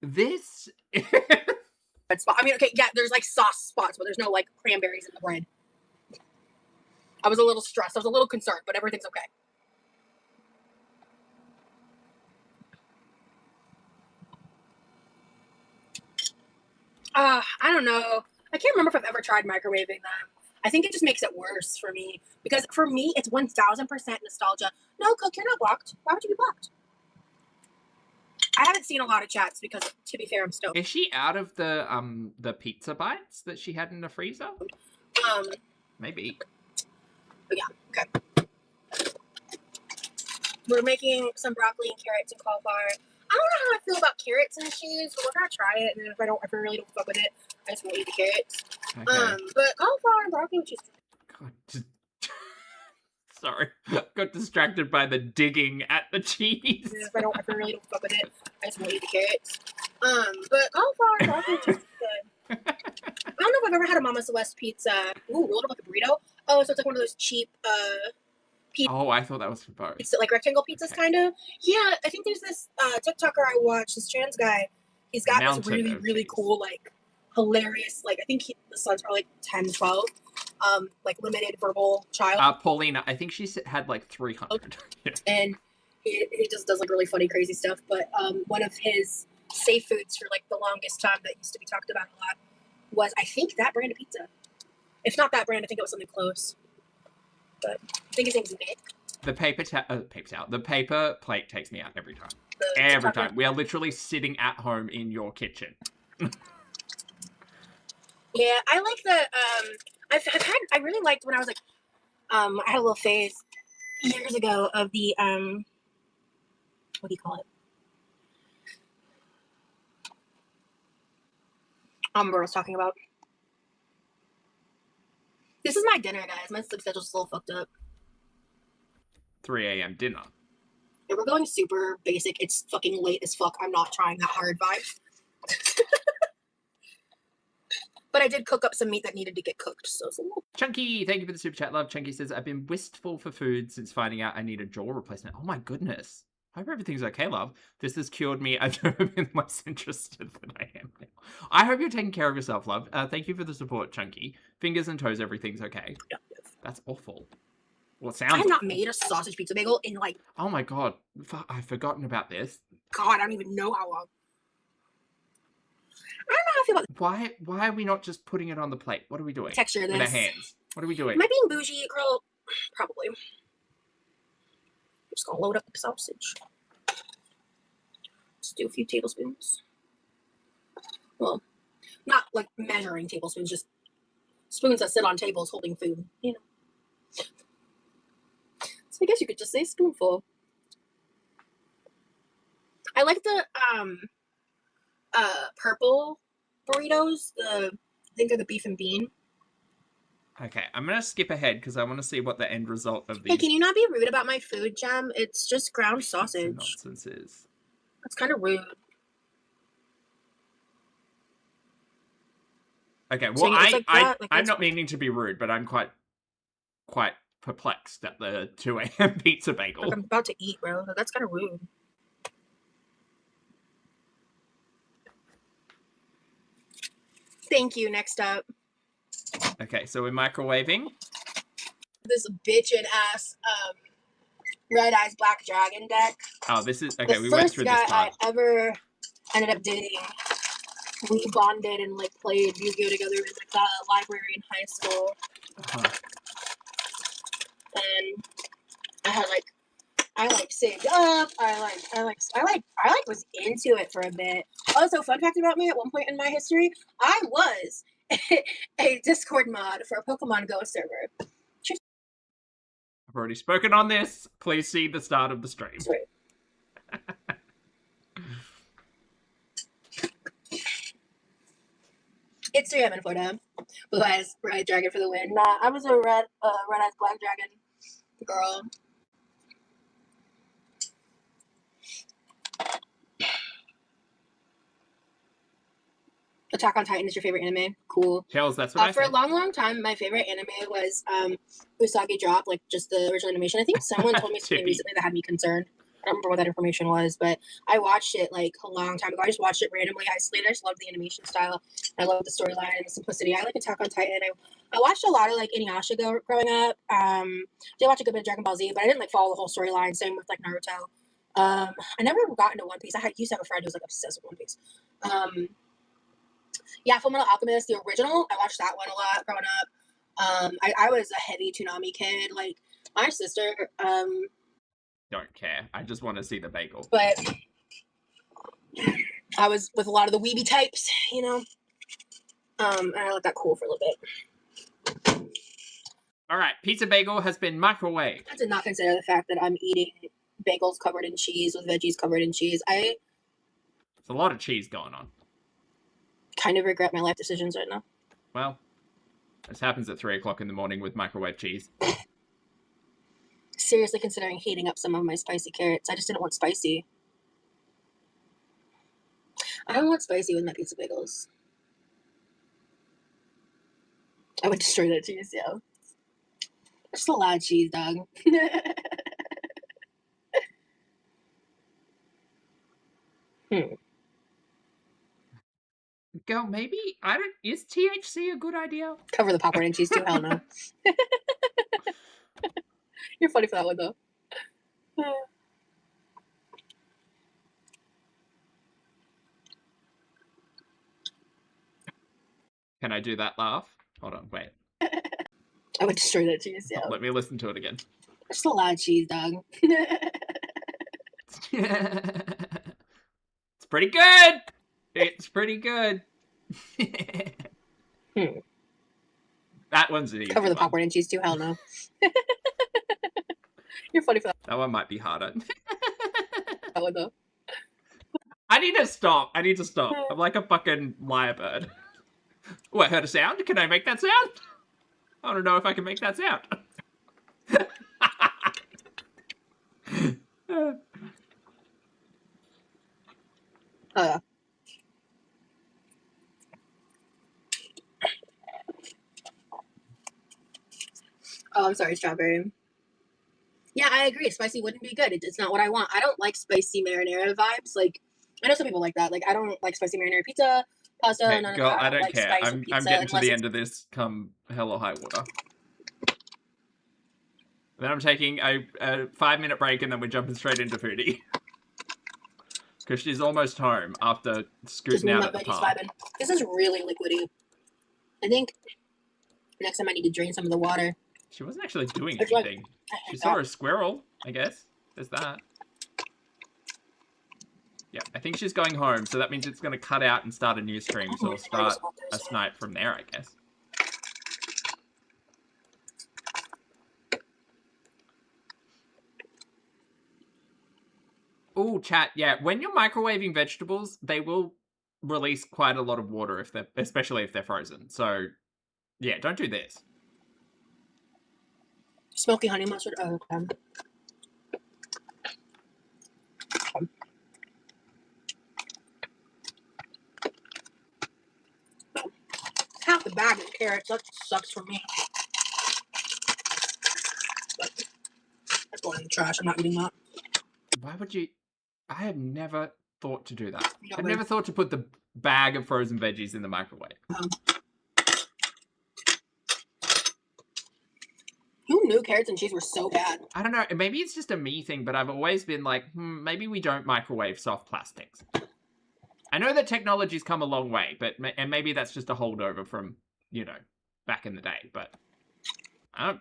this...
red spot. I mean, okay, yeah, there's, like, sauce spots, but there's no, like, cranberries in the bread. I was a little stressed. I was a little concerned, but everything's okay. I don't know. I can't remember if I've ever tried microwaving them. I think it just makes it worse for me because for me it's 1000% nostalgia. No, Cook, you're not blocked. Why would you be blocked? I haven't seen a lot of chats because, to be fair, I'm stoked.
Is she out of the pizza bites that she had in the freezer? Maybe.
But yeah, okay. We're making some broccoli and carrots and cauliflower. I don't know how I feel about carrots and cheese, but we're gonna try it. And then if I really don't fuck with it, I just won't eat the carrots.
Okay.
But cauliflower and broccoli with cheese.
God, sorry, got distracted by the digging at the cheese.
If I really don't fuck with it, I just won't eat the carrots. But cauliflower and broccoli with cheese is good. I don't know if I've ever had a Mama Celeste pizza. Ooh, rolled up like a burrito. Oh, so it's like one of those cheap pizza.
Oh, I thought that was for both.
It's like rectangle pizzas, kind of. Yeah, I think there's this TikToker I watch, this trans guy. He's got this really cool, like, hilarious, like, I think the son's probably like 10, 12, like, limited verbal child.
Paulina, I think she had like 300. Yeah.
And he just does, like, really funny, crazy stuff. But one of his safe foods for, like, the longest time that used to be talked about a lot was, I think, that brand of pizza. If not that brand, I think it was something close. But I think his name's Nick.
The paper plate takes me out every time. Every time. We are literally sitting at home in your kitchen.
Yeah, I like the I really liked when I was like I had a little phase years ago of the what do you call it? What I was talking about. This is my dinner, guys. My sleep schedule's a little fucked up.
3 a.m. dinner.
Yeah, we're going super basic. It's fucking late as fuck. I'm not trying that hard vibe. But I did cook up some meat that needed to get cooked, so it's a little...
Chunky, thank you for the super chat, love. Chunky says, I've been wistful for food since finding out I need a jaw replacement. Oh my goodness. Hope everything's okay, love. This has cured me. I've never been less interested than I am now. I hope you're taking care of yourself, love. Thank you for the support, Chunky. Fingers and toes, everything's okay.
Yeah.
That's awful. Well, it sounds
I have not
awful.
made a sausage pizza bagel in, like...
Oh my god. I've forgotten about this.
God, I don't even know how long. I don't know how I feel about...
Why are we not just putting it on the plate? What are we doing?
Texture this.
With our hands. What are we doing?
Am I being bougie, girl? Probably. I'm just gonna load up the sausage. Just do a few tablespoons. Well, not like measuring tablespoons, just spoons that sit on tables holding food, you know. So I guess you could just say spoonful. I like the purple burritos. I think they're the beef and bean.
Okay, I'm gonna skip ahead because I want to see what the end result of these.
Hey, can you not be rude about my food, Gem? It's just ground sausage.
Nonsense is.
That's kind of rude.
Okay, well, I'm not meaning to be rude, but I'm quite perplexed at the 2 a.m. pizza bagel.
Like I'm about to eat, bro. That's kind of rude. Thank you. Next up.
Okay, so we're microwaving.
This bitchin' ass Red Eyes Black Dragon deck.
Oh, this is okay. We went through this part.
The first guy I ever ended up dating. We bonded and like played Yu-Gi-Oh together in like the library in high school. And I saved up. I was into it for a bit. Also, fun fact about me: at one point in my history, I was a Discord mod for a Pokemon Go server.
I've already spoken on this. Please see the start of the stream.
Sweet. It's 3 a.m. in Florida. Blue Eyes Red Dragon for the win. Nah, I was a Red Eyes Black Dragon girl. Attack on Titan is your favorite anime? Cool.
Hells, that's what I
For
said.
a long time, my favorite anime was Usagi Drop, like just the original animation. I think someone told me something recently that had me concerned. I don't remember what that information was, but I watched it like a long time ago. I just watched it randomly, isolated. I just loved the animation style. I loved the storyline and the simplicity. I like Attack on Titan. I watched a lot of like Inuyasha growing up. Did watch a good bit of Dragon Ball Z, but I didn't like follow the whole storyline. Same with like Naruto. I never got into One Piece. I used to have a friend who was like obsessed with One Piece. Yeah, Fullmetal Alchemist, the original. I watched that one a lot growing up. I was a heavy Toonami kid. Like my sister,
Don't care. I just want to see the bagel.
but I was with a lot of the weeby types, you know. And I let that cool for a little bit.
All right, pizza bagel has been microwaved.
I did not consider the fact that I'm eating bagels covered in cheese with veggies covered in cheese. I
There's a lot of cheese going on.
kind of regret my life decisions right now.
Well, this happens at 3 o'clock in the morning with microwave cheese.
Seriously considering heating up some of my spicy carrots. I just didn't want spicy. I don't want spicy with my pizza bagels. I would destroy that cheese, yo. Just a lot of cheese, dog.
Girl, maybe, is THC a good idea?
Cover the popcorn and cheese too, hell no. You're funny for that one, though.
Can I do that laugh? Hold on, wait.
I would destroy that cheese, yo.
Let me listen to it again.
Just a lot of cheese, dog.
It's pretty good! It's pretty good. That one's an easy
Cover the
one.
popcorn and cheese too, hell no. You're funny for
That one might be harder.
that one, though.
I need to stop. I'm like a fucking lyrebird. Oh, I heard a sound. Can I make that sound? I don't know if I can make that sound.
Oh, yeah. Oh, I'm sorry, strawberry. Yeah, I agree. Spicy wouldn't be good. It's not what I want. I don't like spicy marinara vibes. Like, I know some people like that. Like, I don't like spicy marinara pizza, pasta,
Hey,
none
girl,
of that.
I don't
like
care.
spicy
I'm
pizza
getting to the
unless
end of this come hell or high water. Then I'm taking a 5-minute break and then we're jumping straight into foodie. Because she's almost home after scooting out at the park.
vibing. This is really liquidy. I think next time I need to drain some of the water.
She wasn't actually doing
It's like-
anything. She saw a squirrel, I guess. There's that. Yeah, I think she's going home, so that means it's going to cut out and start a new stream. So we'll start a snipe from there, I guess. Oh, chat, yeah. When you're microwaving vegetables, they will release quite a lot of water, especially if they're frozen. So, yeah, don't do this.
Smoky honey mustard. Oh, okay. Half the bag of carrots. That sucks for me. But that's going in the trash. I'm not eating that.
Why would you... I have never thought to do that.
No
I've
way.
never thought to put the bag of frozen veggies in the microwave.
Who knew carrots and cheese were so bad?
I don't know. Maybe it's just a me thing, but I've always been like, maybe we don't microwave soft plastics. I know that technology's come a long way, and maybe that's just a holdover from, you know, back in the day, but I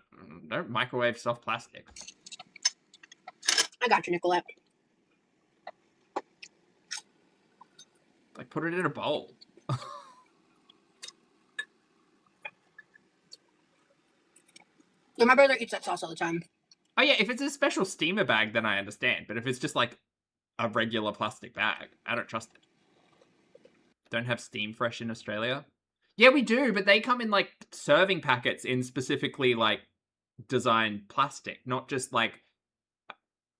don't microwave soft plastics.
I got you, Nicolette.
Like, put it in a bowl.
Yeah, my brother eats that sauce all the time.
Oh yeah, if it's a special steamer bag, then I understand. But if it's just like a regular plastic bag, I don't trust it. Don't have Steam Fresh in Australia? Yeah, we do, but they come in like serving packets in specifically like designed plastic, not just like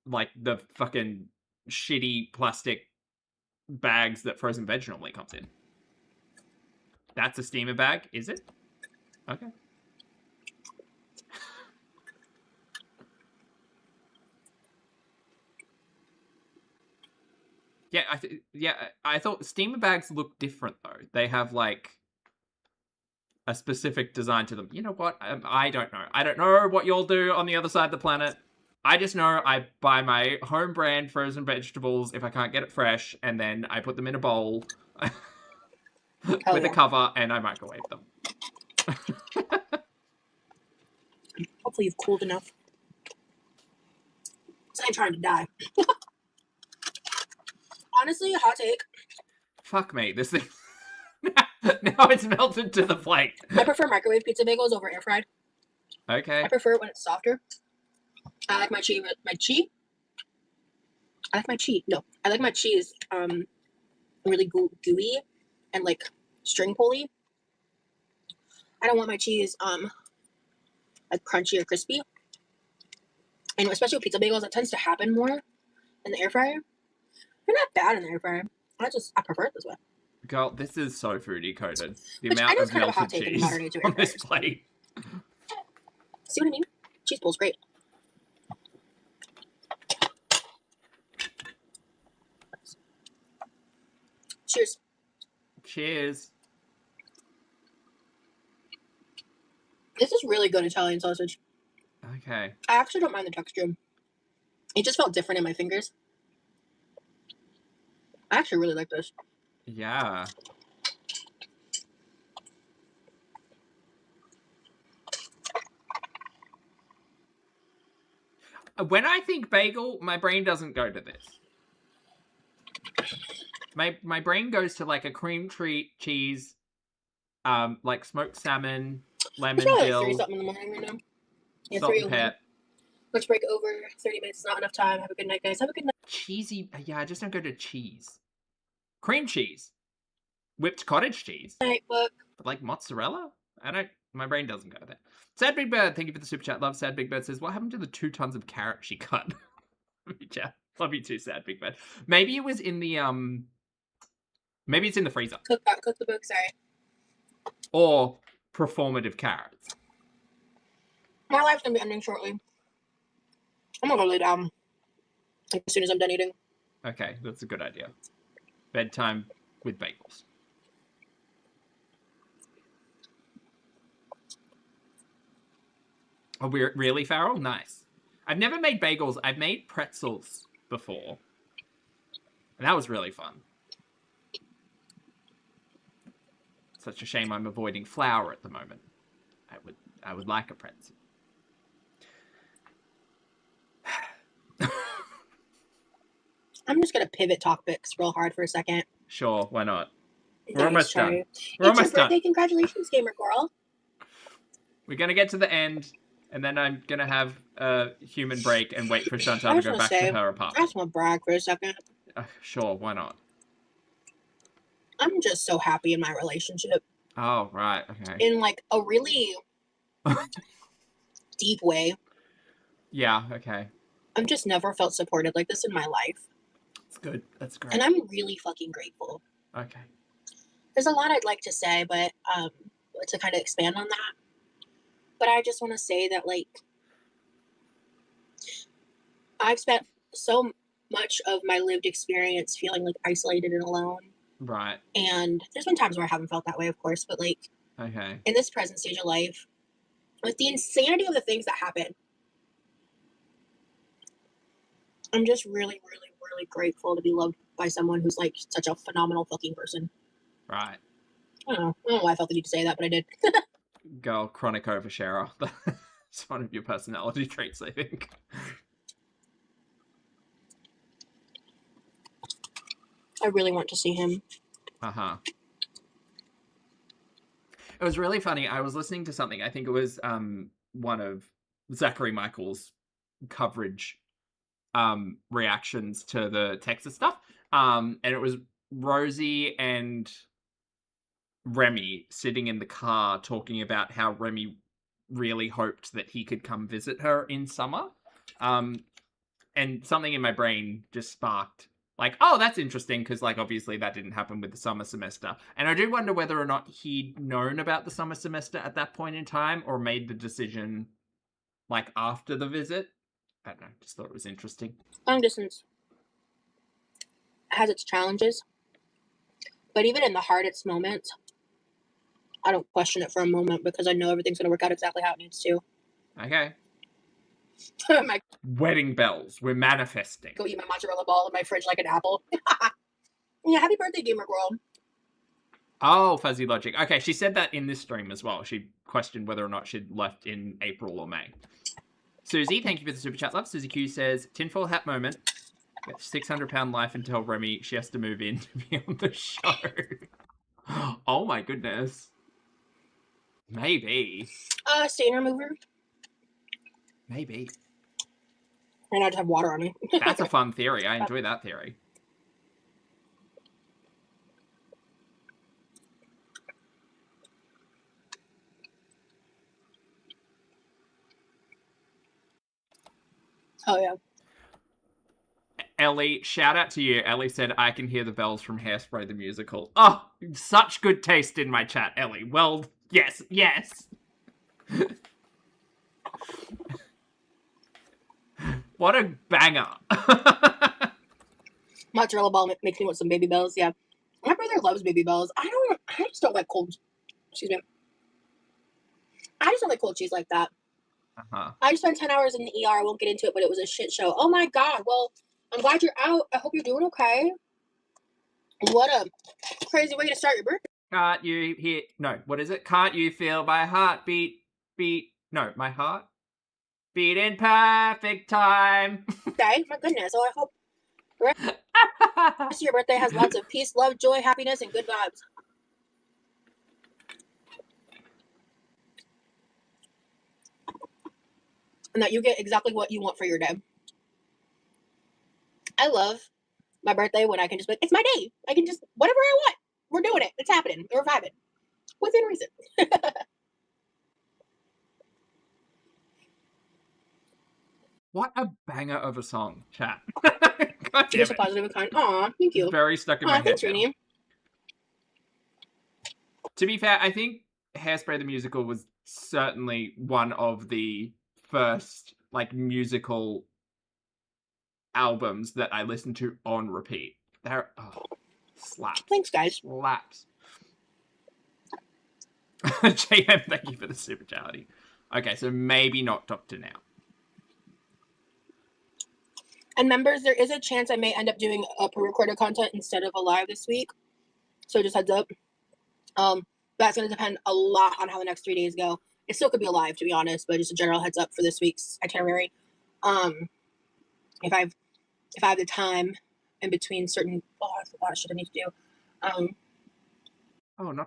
the fucking shitty plastic bags that frozen veg normally comes in. That's a steamer bag, is it? Okay. Yeah, I thought steamer bags look different though. They have like a specific design to them. You know what? I don't know. I don't know what you'll do on the other side of the planet. I just know I buy my home brand frozen vegetables if I can't get it fresh, and then I put them in a bowl with a cover and I microwave them.
Hopefully you've cooled enough. So I'm trying to die. Honestly, hot take.
Fuck me, this thing. Now it's melted to the plate.
I prefer microwave pizza bagels over air fried.
Okay.
I prefer it when it's softer. I like my cheese. I like my cheese really gooey and like string pulley. I don't want my cheese like crunchy or crispy. And especially with pizza bagels, that tends to happen more in the air fryer. They're not bad in the air fryer. I prefer it this way.
Girl, this is so foodie coded. The
Which I
amount
know
of
is kind of a hot
melted
take in
cheese
modern day to air
on this
fryers.
plate.
See what I mean? Cheese bowl's great. Cheers.
Cheers.
This is really good Italian sausage.
Okay.
I actually don't mind the texture. It just felt different in my fingers. I actually really like this.
Yeah. When I think bagel, my brain doesn't go to this. My brain goes to like a cream cheese, like smoked salmon, lemon
It's probably like
dill,
3 something in the morning right now. Yeah,
salt and
3:01.
pepper.
Let's break over. 30 minutes is not enough time. Have a good night, guys. Have a good night.
Cheesy. Yeah, I just don't go to cheese. Cream cheese. Whipped cottage cheese.
Night, book.
But like mozzarella? My brain doesn't go there. Sad Big Bird, thank you for the super chat. Love Sad Big Bird says, what happened to the 2 tons of carrot she cut? Yeah, love you too, Sad Big Bird. Maybe it was in the, maybe it's in the freezer.
Cook the book, sorry.
Or performative carrots.
My life's gonna be ending shortly. I'm gonna go lay down as soon as I'm done eating.
Okay, that's a good idea. Bedtime with bagels. Oh, we're really, Farrell? Nice. I've never made bagels. I've made pretzels before. And that was really fun. Such a shame I'm avoiding flour at the moment. I would like a pretzel.
I'm just gonna pivot topics real hard for a second.
Sure, why not? We're
Nice
almost
try.
done.
It's
We're
your
almost done.
birthday. Congratulations, gamer girl.
We're going to get to the end, and then I'm going to have a human break and wait for Chantal to go back to her
I
apartment.
just want to brag for a second.
Sure, why not?
I'm just so happy in my relationship.
Oh, right, okay.
In like a really deep way.
Yeah, okay.
I've just never felt supported like this in my life.
That's good. That's great.
And I'm really fucking grateful.
Okay.
There's a lot I'd like to say, but to kind of expand on that. But I just want to say that, like, I've spent so much of my lived experience feeling like isolated and alone.
Right.
And there's been times where I haven't felt that way, of course, but like,
okay.
In this present stage of life, with the insanity of the things that happen, I'm just really, really, really grateful to be loved by someone who's like such a phenomenal fucking person.
Right.
I don't know why I felt the need to say that, but I did.
Girl, chronic oversharer. It's one of your personality traits, I think.
I really want to see him.
Uh-huh. It was really funny. I was listening to something. I think it was one of Zachary Michael's coverage reactions to the Texas stuff. And it was Rosie and Remy sitting in the car talking about how Remy really hoped that he could come visit her in summer. And something in my brain just sparked like, oh, that's interesting, because like obviously that didn't happen with the summer semester. And I do wonder whether or not he'd known about the summer semester at that point in time or made the decision like after the visit. I don't know, just thought it was interesting.
Long distance has its challenges, but even in the hardest moments, I don't question it for a moment because I know everything's going to work out exactly how it needs to.
Okay.
My
Wedding bells. We're manifesting.
go eat my mozzarella ball in my fridge like an apple. Yeah, happy birthday, gamer girl.
Oh, fuzzy logic. Okay, she said that in this stream as well. She questioned whether or not she'd left in April or May. Susie, thank you for the super chat, love. Susie Q says, tinfoil hat moment. Get £600 life and tell Remy she has to move in to be on the show. Oh my goodness. Maybe.
Stain remover.
Maybe.
And I just have water on me.
That's a fun theory. I enjoy that theory.
Oh, yeah.
Ellie, shout out to you. Ellie said, I can hear the bells from Hairspray the musical. Oh, such good taste in my chat, Ellie. Well, yes, yes. What a banger.
Mozzarella ball makes me want some baby bells. Yeah. My brother loves baby bells. I just don't like cold. Excuse me. I just don't like cold cheese like that. I just spent 10 hours in the ER. I won't get into it, but it was a shit show. Oh my God. Well, I'm glad you're out. I hope you're doing okay. What a crazy way to start your birthday.
Can't you hear? No, what is it? Can't you feel my heartbeat? No, my heart beat in perfect time.
Okay, my goodness. So I hope the rest of your birthday has lots of peace, love, joy, happiness, and good vibes. And that you get exactly what you want for your day. I love my birthday when I can just be like, it's my day. I can just, whatever I want. We're doing it. It's happening. We're vibing. Within reason.
What a banger of a song, chat. God damn
Just a positive and kind. Aw, thank you.
It's very stuck in my head
thanks,
now.
Rini.
To be fair, I think Hairspray the musical was certainly one of the first like musical albums that I listened to on repeat. They're slaps.
Thanks, guys.
Slaps. JM, thank you for the super charity. Okay, so maybe not Doctor Now.
And members, there is a chance I may end up doing a pre-recorded content instead of a live this week. So just heads up. That's going to depend a lot on how the next 3 days go. It still could be a live, to be honest, but just a general heads up for this week's itinerary. If I have the time in between certain, that's a lot of shit I need to do.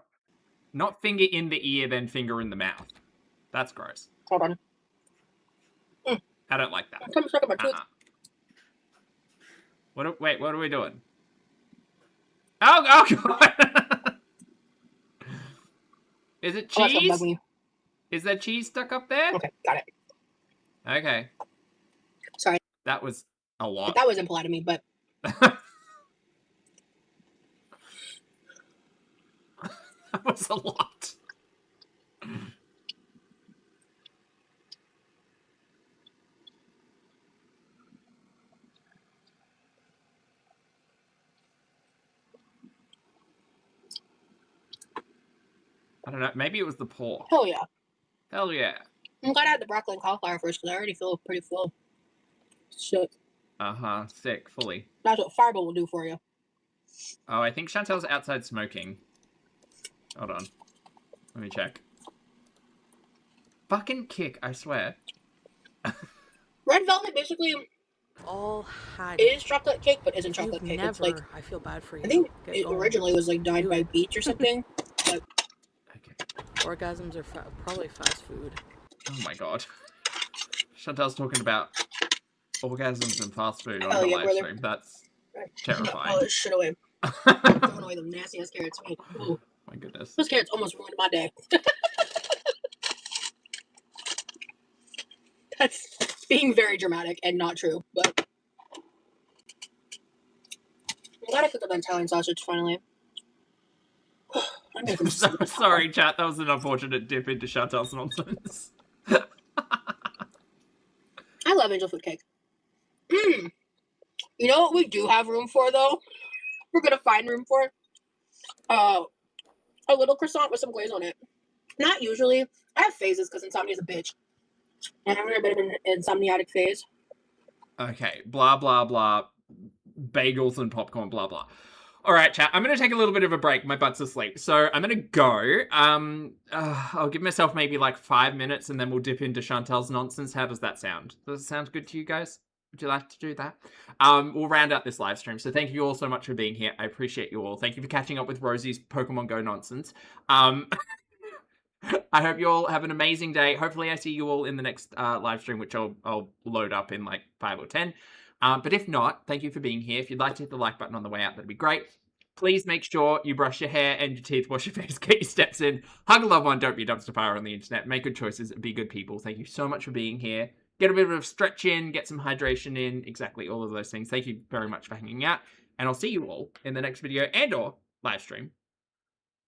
Not finger in the ear, then finger in the mouth. That's gross.
Hold on.
I don't like that.
I'm stuck in my tooth.
Wait, what are we doing? Oh God! Is it cheese? Is there cheese stuck up there?
Okay, got it.
Okay.
Sorry.
That was a lot.
That was impolite of me, but...
That was a lot. I don't know. Maybe it was the pork.
Hell yeah.
Hell yeah.
I'm glad I had the broccoli and cauliflower first because I already feel pretty full. Shit.
Sick. Fully.
That's what Fireball will do for you.
Oh, I think Chantel's outside smoking. Hold on. Let me check. Fucking kick, I swear.
Red Velvet basically
all had
it is chocolate cake, but isn't chocolate cake.
Never,
it's like
I feel bad for you.
I think it originally was like dyed by beets or something. But
okay.
Orgasms are probably fast food.
Oh my god. Chantel's talking about orgasms and fast food on
hell
the
yeah,
live
brother.
stream. That's terrifying.
Oh, this shit away. Throwing away them nasty ass carrots. Ooh.
My goodness.
Those carrots almost ruined my day. That's being very dramatic and not true, but I'm glad I cooked up that Italian sausage finally.
I'm so sorry, chat. That was an unfortunate dip into Chantel's nonsense.
I love angel food cake. You know what we do have room for, though? We're gonna find room for a little croissant with some glaze on it. Not usually. I have phases because insomnia is a bitch. And I'm in a bit of an insomniatic phase.
Okay, blah, blah, blah. Bagels and popcorn, blah, blah. All right, chat. I'm going to take a little bit of a break. My butt's asleep. So I'm going to go. I'll give myself maybe like 5 minutes and then we'll dip into Chantel's nonsense. How does that sound? Does it sound good to you guys? Would you like to do that? We'll round out this live stream. So thank you all so much for being here. I appreciate you all. Thank you for catching up with Rosie's Pokemon Go nonsense. I hope you all have an amazing day. Hopefully I see you all in the next live stream, which I'll load up in like 5 or 10. But if not, thank you for being here. If you'd like to hit the like button on the way out, that'd be great. Please make sure you brush your hair and your teeth, wash your face, get your steps in, hug a loved one, don't be a dumpster fire on the internet, make good choices, be good people. Thank you so much for being here. Get a bit of a stretch in, get some hydration in, exactly all of those things. Thank you very much for hanging out, and I'll see you all in the next video and or live stream